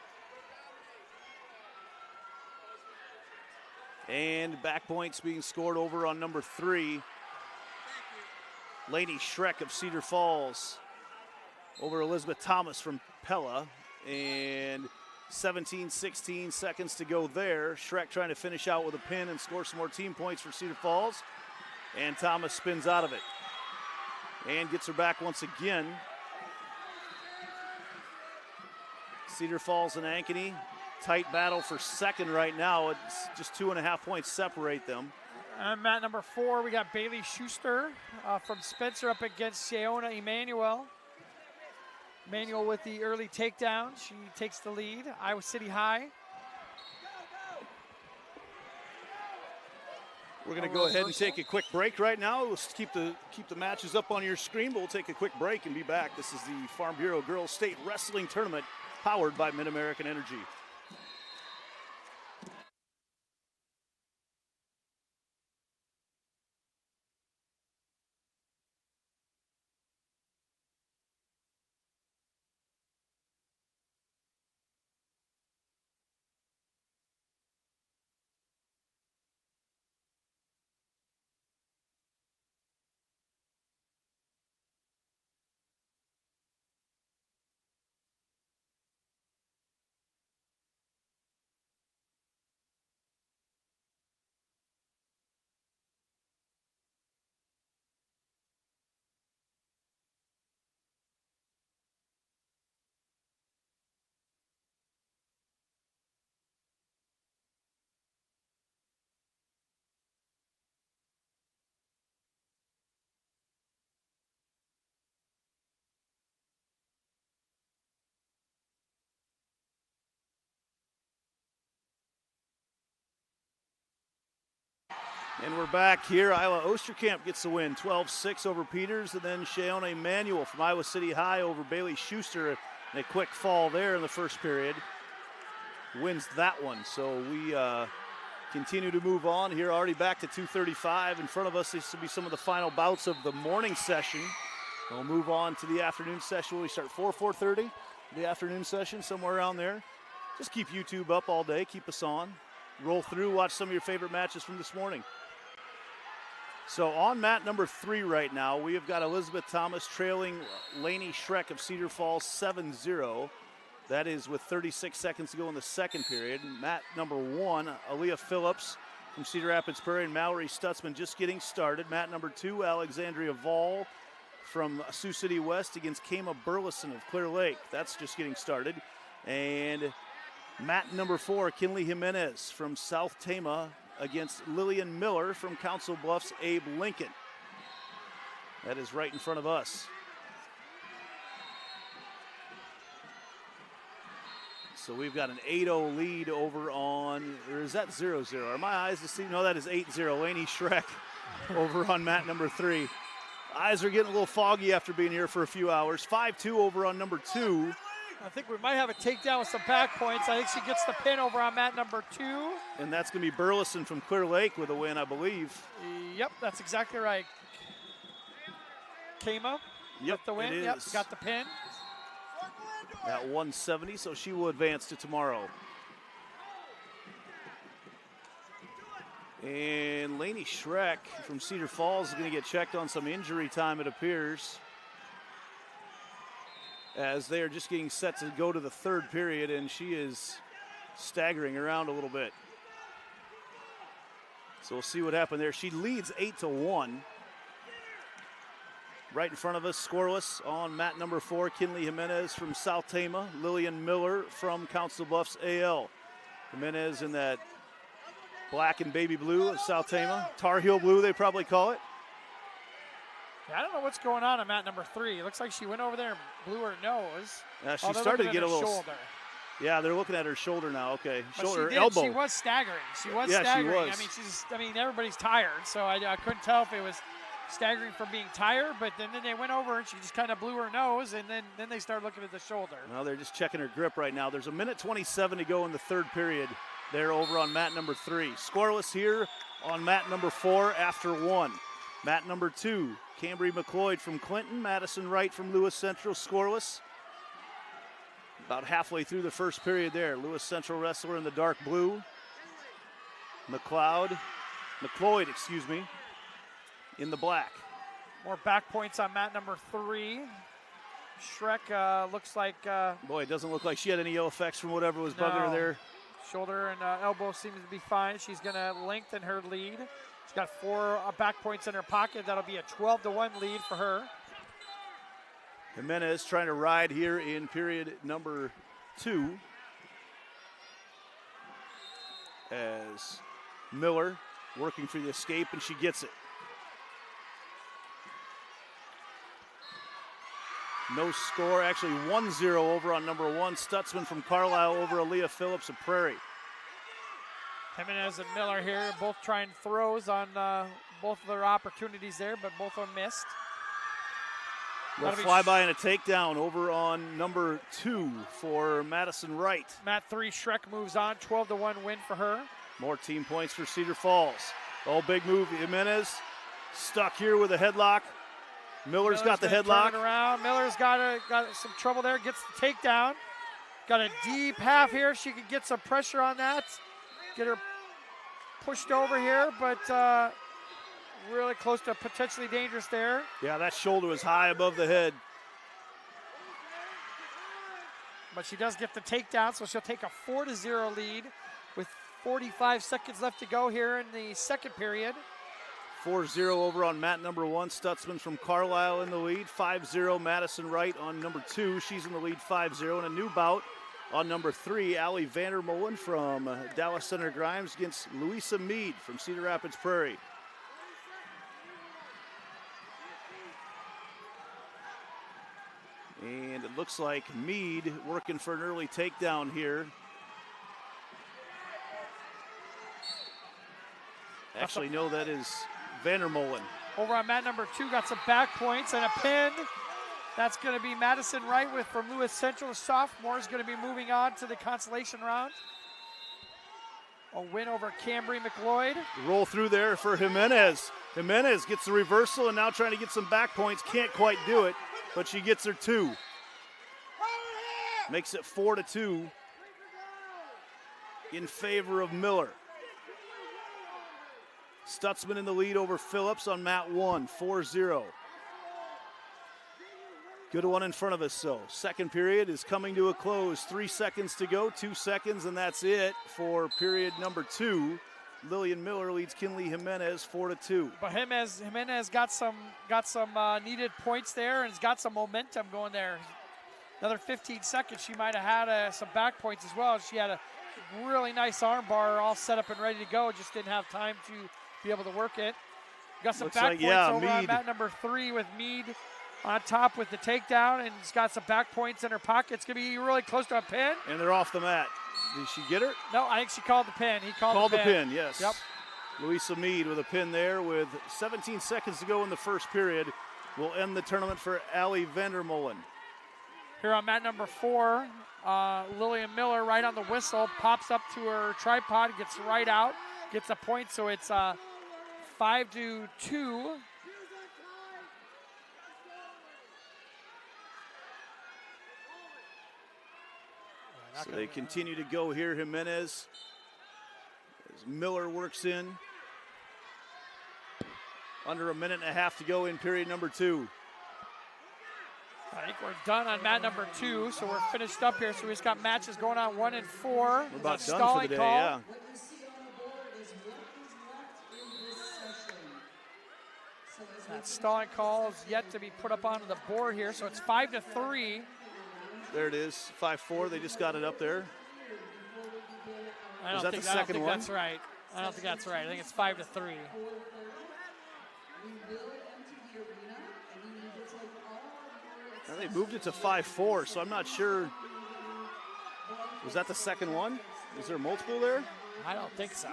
And back points being scored over on number 3. Lainey Schreck of Cedar Falls over Elizabeth Thomas from Pella. And 16 seconds to go there. Schreck trying to finish out with a pin and score some more team points for Cedar Falls. And Thomas spins out of it. And gets her back once again. Cedar Falls and Ankeny, tight battle for second right now. It's just 2.5 points separate them. Mat number 4, we got Bailey Schuster from Spencer up against Sheona Emmanuel. Emmanuel with the early takedown. She takes the lead. Iowa City High. We're going to go ahead and take a quick break right now. We'll keep the matches up on your screen, but we'll take a quick break and be back. This is the Farm Bureau Girls State Wrestling Tournament powered by Mid-American Energy. And we're back here. Iowa Osterkamp gets the win, 12-6 over Peters, and then Sheona Emmanuel from Iowa City High over Bailey Schuster. And a quick fall there in the first period wins that one. So we continue to move on here, already back to 2:35. In front of us, this will be some of the final bouts of the morning session. We'll move on to the afternoon session. We start 4:30, the afternoon session, somewhere around there. Just keep YouTube up all day, keep us on. Roll through, watch some of your favorite matches from this morning. So on mat number 3 right now, we have got Elizabeth Thomas trailing Lainey Schreck of Cedar Falls 7-0. That is with 36 seconds to go in the second period. Mat number 1, Aaliyah Phillips from Cedar Rapids Prairie and Mallory Stutzman just getting started. Mat number 2, Alexandria Vall from Sioux City West against Kama Burleson of Clear Lake. That's just getting started. And mat number 4, Kinley Jimenez from South Tama against Lillian Miller from Council Bluffs Abe Lincoln. That is right in front of us. So we've got an 8-0 lead over on, or is that 0-0? Are my eyes deceiving? No, that is 8-0. Lainey Schreck over on mat number 3. Eyes are getting a little foggy after being here for a few hours. 5-2 over on number 2. I think we might have a takedown with some back points. I think she gets the pin over on mat number 2. And that's going to be Burleson from Clear Lake with a win, I believe. Yep, that's exactly right. Kama with the win. Yep, got the pin. At 170, so she will advance to tomorrow. And Lainey Schreck from Cedar Falls is going to get checked on some injury time, it appears, as they are just getting set to go to the third period, and she is staggering around a little bit. So we'll see what happened there. She leads 8-1. Right in front of us, scoreless on mat number 4, Kinley Jimenez from South Tama, Lillian Miller from Council Bluffs AL. Jimenez in that black and baby blue of South Tama, Tar Heel blue they probably call it. Yeah, I don't know what's going on mat number 3. It looks like she went over there and blew her nose. She started to get a little shoulder. Yeah, they're looking at her shoulder now. Okay, but shoulder, she did. elbow. She was staggering. She was staggering. I mean, everybody's tired, so I couldn't tell if it was staggering from being tired, but then they went over and she just kind of blew her nose, and then they started looking at the shoulder. Well, they're just checking her grip right now. There's a minute 27 to go in the third period. They're over on mat number 3. Scoreless here on mat number 4 after 1. Mat number 2, Cambry McLeod from Clinton, Madison Wright from Lewis Central, scoreless. About halfway through the first period there. Lewis Central wrestler in the dark blue. McLeod, in the black. More back points on mat number 3. Schreck looks like... Boy, it doesn't look like she had any ill effects from whatever was bugging her there. Shoulder and elbow seems to be fine. She's going to lengthen her lead. She's got 4 back points in her pocket. That'll be a 12-1 lead for her. Jimenez trying to ride here in period number 2. As Miller working for the escape, and she gets it. No score, actually 1-0 over on number 1. Stutzman from Carlisle over Aaliyah Phillips of Prairie. Jimenez and Miller here, both trying throws on both of their opportunities there, but both of them missed. A flyby and a takedown over on number 2 for Madison Wright. Mat 3, Schreck moves on, 12-1 win for her. More team points for Cedar Falls. Oh, big move. Jimenez stuck here with a headlock. Miller's got the headlock. Turn it around. Miller's got some trouble there. Gets the takedown. Got a deep half here. She can get some pressure on that. Get her pushed over here, but really close to potentially dangerous there. Yeah, that shoulder was high above the head. But she does get the takedown, so she'll take a 4-0 lead with 45 seconds left to go here in the second period. 4-0 over on mat number 1. Stutzman from Carlisle in the lead. 5-0 Madison Wright on number 2. She's in the lead 5-0. And a new bout on number 3, Allie Vandermolen from Dallas Center Grimes against Louisa Mead from Cedar Rapids Prairie. And it looks like Mead working for an early takedown here. Actually, no, that is Vandermolen. Over on mat number 2, got some back points and a pin. That's going to be Madison Wright from Lewis Central. The sophomore is going to be moving on to the consolation round. A win over Cambry McLeod. Roll through there for Jimenez. Jimenez gets the reversal and now trying to get some back points. Can't quite do it, but she gets her 2. Makes it 4-2 in favor of Miller. Stutzman in the lead over Phillips on mat 1, 4-0. Good one in front of us, so second period is coming to a close. 3 seconds to go, 2 seconds, and that's it for period number 2. Lillian Miller leads Kinley Jimenez 4-2. But Jimenez got some needed points there and has got some momentum going there. Another 15 seconds, she might have had some back points as well. She had a really nice arm bar all set up and ready to go, just didn't have time to be able to work it. Got some back points over on mat number 3 with Mead on top with the takedown, and he's got some back points in her pocket. It's going to be really close to a pin. And they're off the mat. Did she get her? No, I think she called the pin. He called the pin, yes. Yep. Louisa Mead with a pin there with 17 seconds to go in the first period. Will end the tournament for Allie Vandermolen. Here on mat number 4, Lillian Miller right on the whistle, pops up to her tripod, gets right out, gets a point, so it's 5-2. So they continue to go here. Jimenez as Miller works in. Under a minute and a half to go in period number 2. I think we're done on mat number 2, so we're finished up here. So we just got matches going on 1 and 4. We're about done for the day, yeah. That stalling call is yet to be put up onto the board here, so it's 5-3. There it is, 5-4. They just got it up there. I don't think that's right. I don't think that's right. I think it's 5-3. Now they moved it to 5-4, so I'm not sure. Was that the second one? Is there multiple there? I don't think so.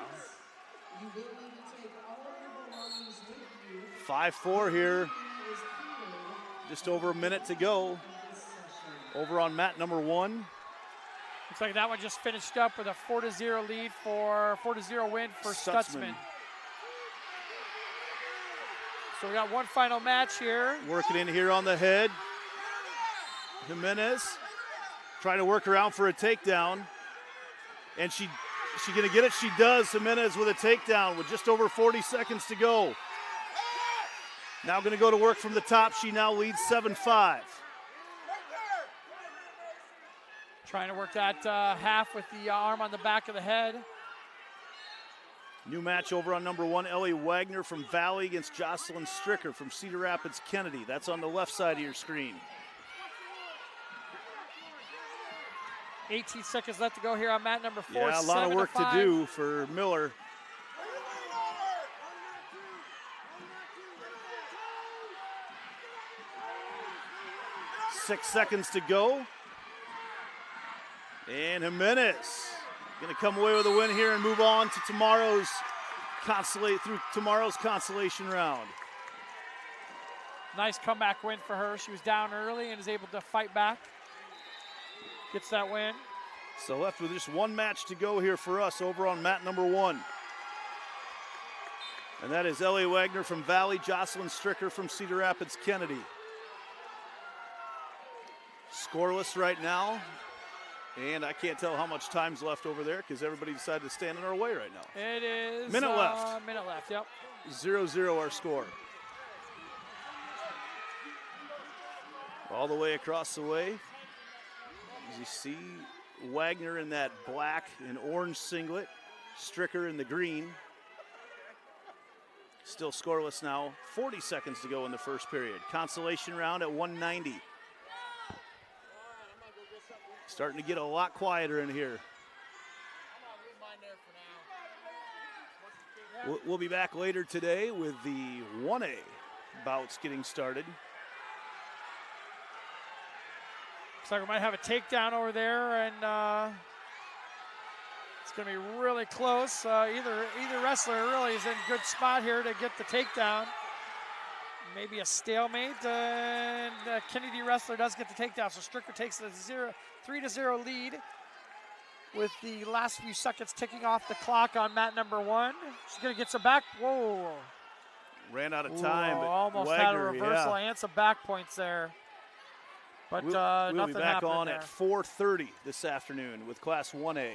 5-4 here. Just over a minute to go. Over on mat number 1. Looks like that one just finished up with a 4-0 lead for 4-0 win for Stutzman. So we got one final match here. Working in here on the head. Jimenez trying to work around for a takedown. And she gonna get it? She does. Jimenez with a takedown with just over 40 seconds to go. Now gonna go to work from the top. She now leads 7-5. Trying to work that half with the arm on the back of the head. New match over on number 1, Ellie Wagner from Valley against Jocelyn Stricker from Cedar Rapids Kennedy. That's on the left side of your screen. 18 seconds left to go here on mat number 4. Yeah, a lot of work to do for Miller. 6 seconds to go. And Jimenez going to come away with a win here and move on to tomorrow's consolation round. Nice comeback win for her. She was down early and is able to fight back. Gets that win. So left with just one match to go here for us over on mat number 1. And that is Ellie Wagner from Valley, Jocelyn Stricker from Cedar Rapids Kennedy. Scoreless right now. And I can't tell how much time's left over there because everybody decided to stand in our way right now. It is minute left. Minute left, yep. 0-0 our score. All the way across the way. As you see, Wagner in that black and orange singlet, Stricker in the green. Still scoreless now. 40 seconds to go in the first period. Consolation round at 190. Starting to get a lot quieter in here. We'll be back later today with the 1A bouts getting started. Looks like we might have a takedown over there, and it's going to be really close. Either wrestler really is in a good spot here to get the takedown. Maybe a stalemate, and the Kennedy wrestler does get the takedown, so Stricker takes the 3-0 lead with the last few seconds ticking off the clock on mat number 1. She's going to get some back. Whoa. Ran out of time, but almost Wagner, had a reversal and some back points there. But we'll nothing be back happened on there. at 4:30 this afternoon with Class 1A.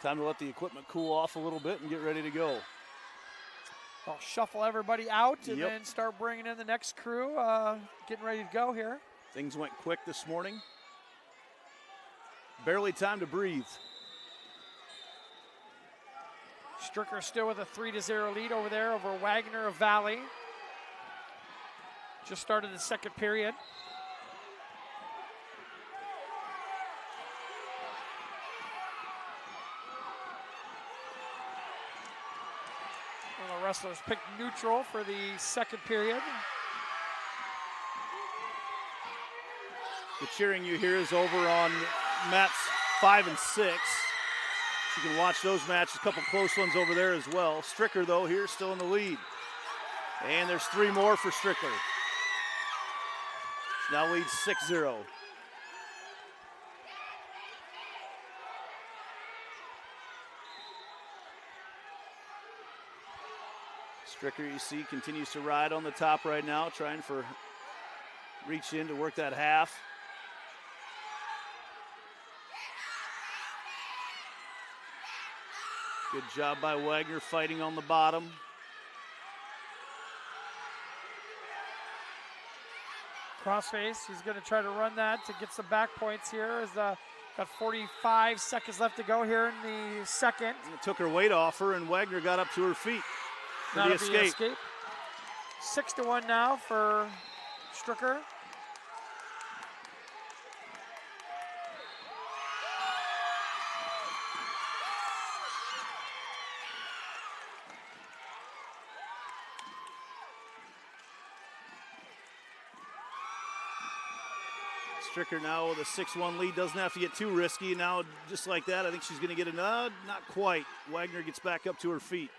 Time to let the equipment cool off a little bit and get ready to go. I'll shuffle everybody out and Yep. then start bringing in the next crew, getting ready to go here. Things went quick this morning. Barely time to breathe. Stricker still with a 3-0 lead over there over Wagner of Valley. Just started the second period. Well, the wrestlers picked neutral for the second period. The cheering you hear is over on mats 5 and 6. You can watch those matches, a couple close ones over there as well. Stricker, though, here still in the lead. And there's 3 more for Stricker. Now leads 6-0. Stricker, you see, continues to ride on the top right now, trying for reach in to work that half. Good job by Wagner fighting on the bottom. Crossface, he's going to try to run that to get some back points here. As got 45 seconds left to go here in the second. It took her weight off her, and Wagner got up to her feet for the escape. 6-1 now for Stricker. Stricker now with a 6-1 lead, doesn't have to get too risky. Now, just like that, I think she's going to get a nod. Not quite. Wagner gets back up to her feet.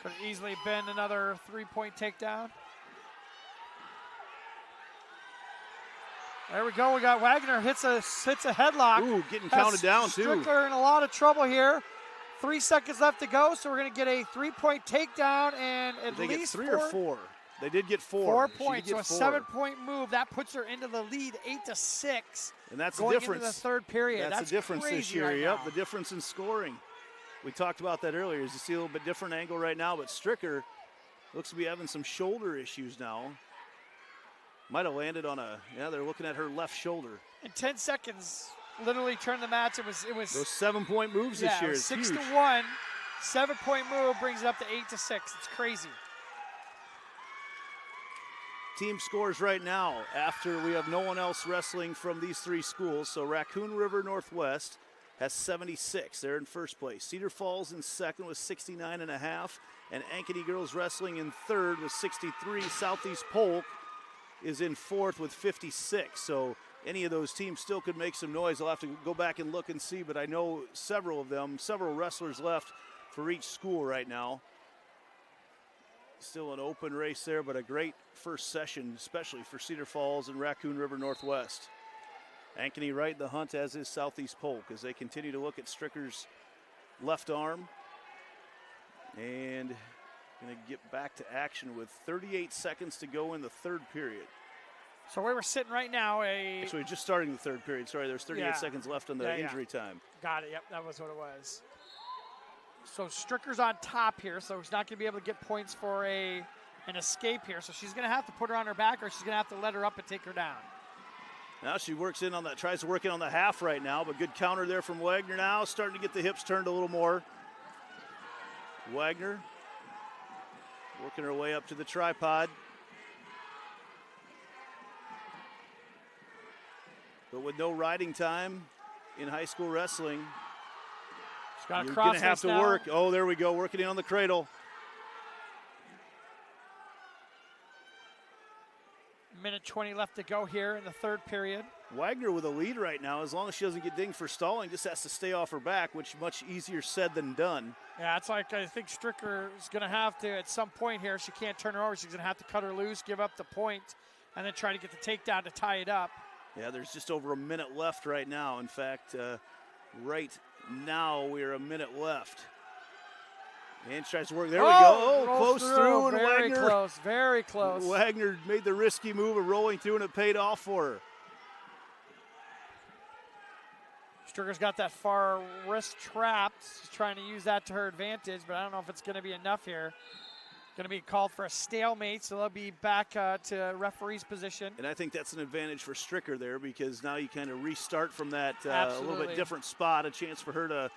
Could have easily been another 3-point takedown. There we go. We got Wagner hits a headlock. Ooh, getting counted down too. Stricker in a lot of trouble here. 3 seconds left to go, so we're going to get a 3-point takedown and at Did they least get 3 or 4? They did get 4. 4 points, so a 4. 7-point move. That puts her into the lead 8-6. And that's going the difference. Into the third period. That's the difference crazy this year. right Yep, now. the difference in scoring. We talked about that earlier. As you see a little bit different angle right now, but Stricker looks to be having some shoulder issues now. Might have landed on they're looking at her left shoulder. In 10 seconds, literally turned the match. It was those 7-point moves this year. It was 6-1. 7-point move brings it up to 8-6. It's crazy. Team scores right now after we have no one else wrestling from these 3 schools. So Raccoon River Northwest has 76. They're in first place. Cedar Falls in second with 69.5. And Ankeny Girls Wrestling in third with 63. Southeast Polk is in fourth with 56. So any of those teams still could make some noise. I'll have to go back and look and see, but I know several of them, several wrestlers left for each school right now. Still an open race there, but a great first session, especially for Cedar Falls and Raccoon River Northwest. Ankeny right in the hunt, as is Southeast Polk, as they continue to look at Stricker's left arm. And going to get back to action with 38 seconds to go in the third period. So where we're sitting right now, Actually, just starting the third period. Sorry, there's 38 seconds left on the injury time. Got it. Yep, that was what it was. So Stricker's on top here, so she's not going to be able to get points for an escape here. So she's going to have to put her on her back, or she's going to have to let her up and take her down. Now she works in on that, tries to work in on the half right now, but good counter there from Wagner now, starting to get the hips turned a little more. Wagner working her way up to the tripod. But with no riding time in high school wrestling, you're going to have to work. Oh, there we go, working in on the cradle. Minute 20 left to go here in the third period. Wagner with a lead right now. As long as she doesn't get dinged for stalling, just has to stay off her back, which much easier said than done. Yeah, it's like I think Stricker is going to have to, at some point here, she can't turn her over. She's going to have to cut her loose, give up the point, and then try to get the takedown to tie it up. Yeah, there's just over a minute left right now. In fact, right now we're a minute left. And she tries to work. There we go. Oh, close through. And very Wagner. Close, very close. Wagner made the risky move of rolling through, and it paid off for her. Stricker's got that far wrist trapped. She's trying to use that to her advantage, but I don't know if it's going to be enough here. Going to be called for a stalemate, so they'll be back to referee's position. And I think that's an advantage for Stricker there, because now you kind of restart from that a little bit different spot, a chance for her to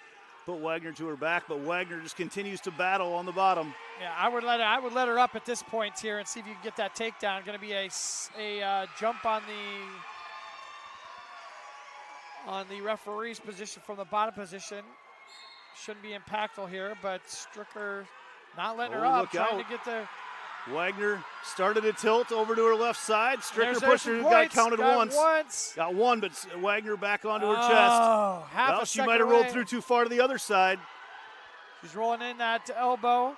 put Wagner to her back, but Wagner just continues to battle on the bottom. Yeah, I would let her up at this point here and see if you can get that takedown. Going to be a jump on the referee's position from the bottom position. Shouldn't be impactful here, but Stricker not letting her up, trying to get the... Wagner started a tilt over to her left side. Stricker pushed her, got counted once. Got one, but Wagner back onto her chest. Well, she might have rolled through too far to the other side. She's rolling in that elbow.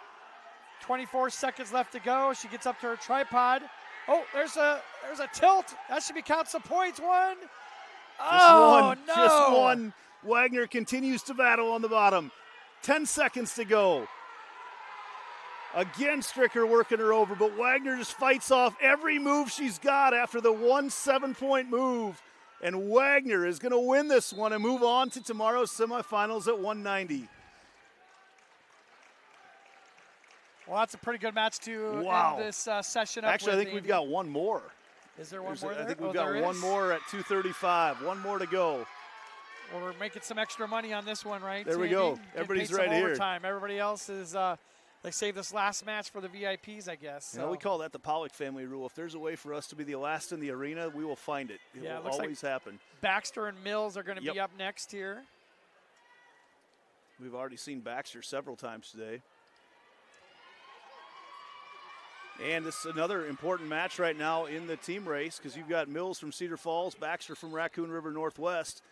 24 seconds left to go. She gets up to her tripod. Oh, there's a tilt. That should be count some points. One. Oh, no. Just one. Wagner continues to battle on the bottom. 10 seconds to go. Again, Stricker working her over, but Wagner just fights off every move she's got after the 1 7-point move. And Wagner is going to win this one and move on to tomorrow's semifinals at 190. Well, that's a pretty good match to end this session up. Actually, I think we've got one more. Is there one more there? I think we've got one more at 2:35. One more to go. Well, we're making some extra money on this one, right? There we go. Everybody's right here. Overtime. Everybody else is they saved this last match for the VIPs, I guess. So. Yeah, we call that the Pollock family rule. If there's a way for us to be the last in the arena, we will find it. It will always happen. Baxter and Mills are going to be up next here. We've already seen Baxter several times today. And this is another important match right now in the team race, because you've got Mills from Cedar Falls, Baxter from Raccoon River Northwest.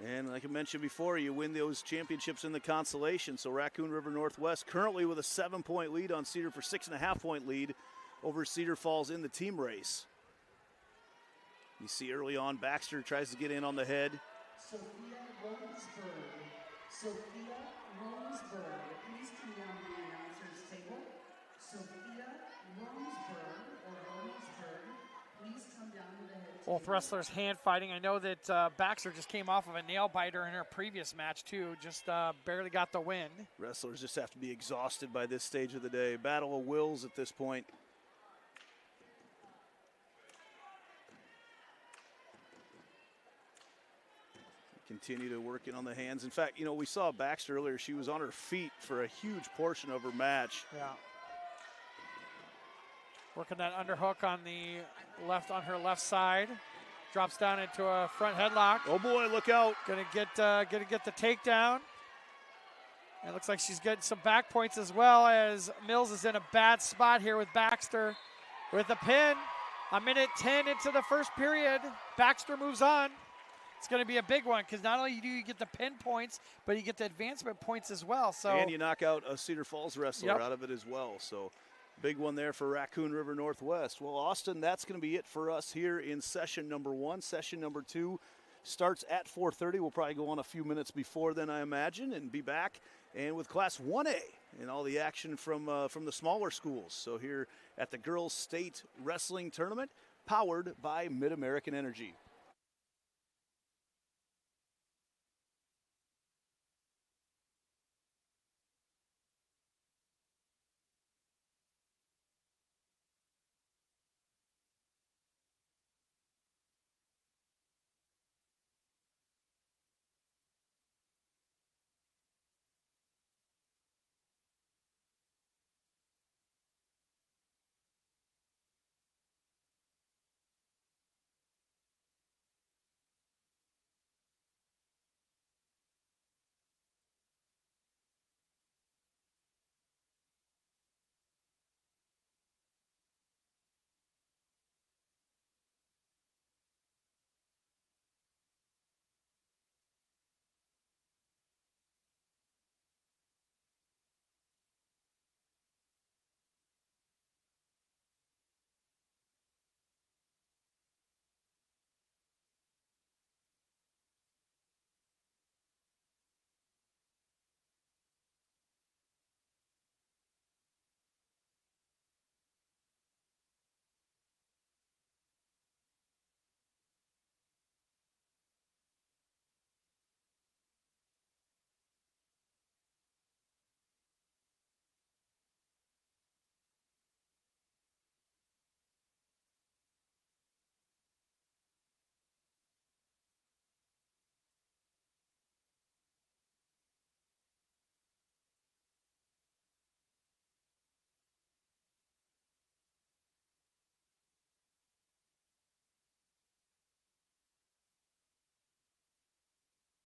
And like I mentioned before, you win those championships in the Consolation. So Raccoon River Northwest currently with a 7-point lead on Cedar for 6.5-point lead over Cedar Falls in the team race. You see early on, Baxter tries to get in on the head. Sophia Rosberg. Sophia Rosberg. Please come down to the announcer's table. Sophia Rosberg, please come down to the head table. Both wrestlers hand fighting. I know that Baxter just came off of a nail biter in her previous match too. Just barely got the win. Wrestlers just have to be exhausted by this stage of the day. Battle of wills at this point. Continue to work in on the hands. In fact, we saw Baxter earlier. She was on her feet for a huge portion of her match. Yeah. Working that underhook on the left, on her left side. Drops down into a front headlock. Oh boy, look out. Gonna get the takedown. It looks like she's getting some back points as well, as Mills is in a bad spot here with Baxter with a pin. A minute 10 into the first period. Baxter moves on. It's going to be a big one because not only do you get the pin points, but you get the advancement points as well. So and you knock out a Cedar Falls wrestler Yep. out of it as well. So big one there for Raccoon River Northwest. Well, Austin, that's going to be it for us here in session number 1. Session number 2 starts at 4:30. We'll probably go on a few minutes before then, I imagine, and be back and with Class 1A and all the action from the smaller schools. So here at the Girls State Wrestling Tournament, powered by Mid-American Energy.